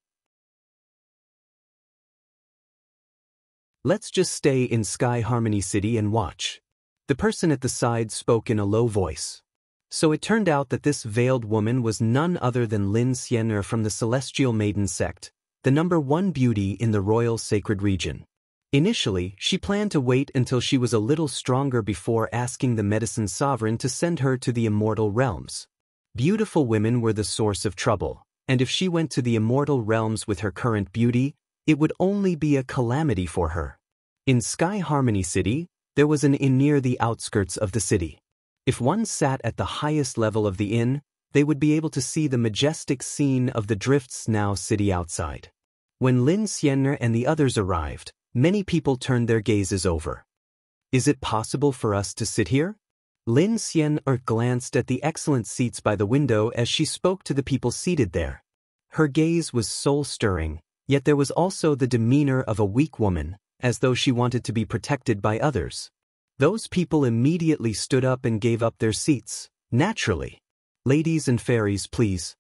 Let's just stay in Sky Harmony City and watch." The person at the side spoke in a low voice. So it turned out that this veiled woman was none other than Lin Xian from the Celestial Maiden sect, the #1 beauty in the royal sacred region. Initially, she planned to wait until she was a little stronger before asking the medicine sovereign to send her to the immortal realms. Beautiful women were the source of trouble, and if she went to the immortal realms with her current beauty, it would only be a calamity for her. In Sky Harmony City, there was an inn near the outskirts of the city. If one sat at the highest level of the inn, they would be able to see the majestic scene of the Drifts Now city outside. When Lin Xian and the others arrived, many people turned their gazes over. "Is it possible for us to sit here?" Lin Xian glanced at the excellent seats by the window as she spoke to the people seated there. Her gaze was soul-stirring, yet there was also the demeanor of a weak woman, as though she wanted to be protected by others. Those people immediately stood up and gave up their seats, naturally. "Ladies and fairies, please."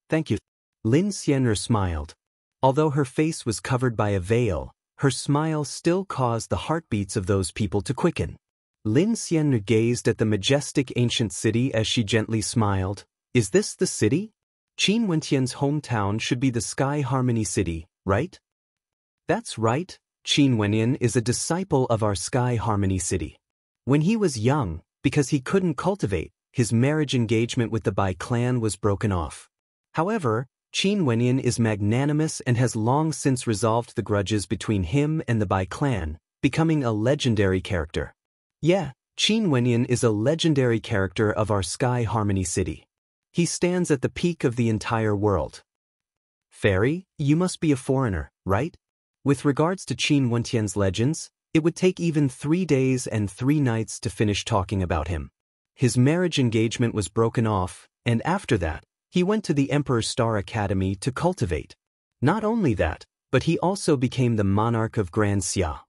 "Thank you." Lin Xian smiled. Although her face was covered by a veil, her smile still caused the heartbeats of those people to quicken. Lin Xian gazed at the majestic ancient city as she gently smiled. "Is this the city? Qin Wentian's hometown should be the Sky Harmony City, right?" "That's right. Qin Wentian is a disciple of our Sky Harmony City. When he was young, because he couldn't cultivate, his marriage engagement with the Bai clan was broken off. However, Qin Wentian is magnanimous and has long since resolved the grudges between him and the Bai clan, becoming a legendary character." "Yeah, Qin Wentian is a legendary character of our Sky Harmony City. He stands at the peak of the entire world." "Fairy, you must be a foreigner, right? With regards to Qin Wentian's legends, it would take even 3 days and 3 nights to finish talking about him. His marriage engagement was broken off, and after that, he went to the Emperor Star Academy to cultivate. Not only that, but he also became the monarch of Grand Xia.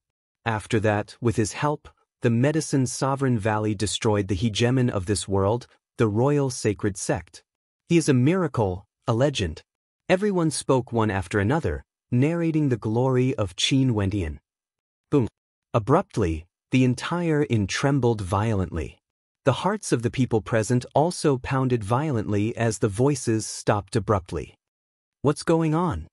After that, with his help, the Medicine Sovereign Valley destroyed the hegemon of this world, the Royal Sacred Sect. He is a miracle, a legend." Everyone spoke one after another, narrating the glory of Qin Wentian. Boom. Abruptly, the entire inn trembled violently. The hearts of the people present also pounded violently as the voices stopped abruptly. What's going on?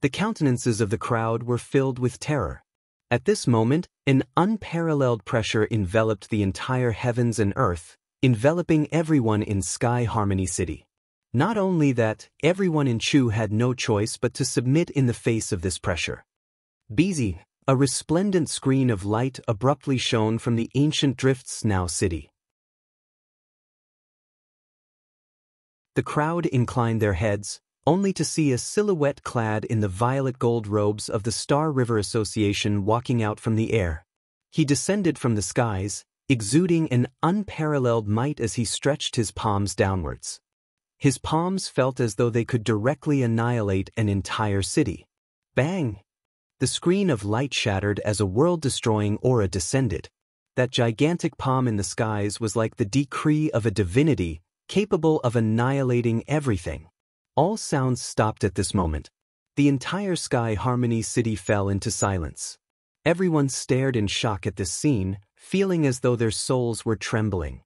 The countenances of the crowd were filled with terror. At this moment, an unparalleled pressure enveloped the entire heavens and earth, enveloping everyone in Sky Harmony City. Not only that, everyone in Chu had no choice but to submit in the face of this pressure. Busy, a resplendent screen of light abruptly shone from the ancient Drifts Now city. The crowd inclined their heads, only to see a silhouette clad in the violet gold robes of the Star River Association walking out from the air. He descended from the skies, exuding an unparalleled might as he stretched his palms downwards. His palms felt as though they could directly annihilate an entire city. Bang! The screen of light shattered as a world-destroying aura descended. That gigantic palm in the skies was like the decree of a divinity, capable of annihilating everything. All sounds stopped at this moment. The entire Sky Harmony City fell into silence. Everyone stared in shock at this scene, feeling as though their souls were trembling.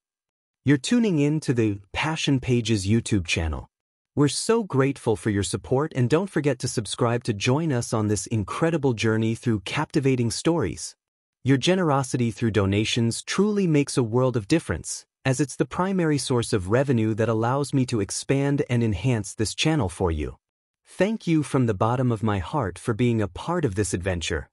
You're tuning in to the Passion Pages YouTube channel. We're so grateful for your support, and don't forget to subscribe to join us on this incredible journey through captivating stories. Your generosity through donations truly makes a world of difference, as it's the primary source of revenue that allows me to expand and enhance this channel for you. Thank you from the bottom of my heart for being a part of this adventure.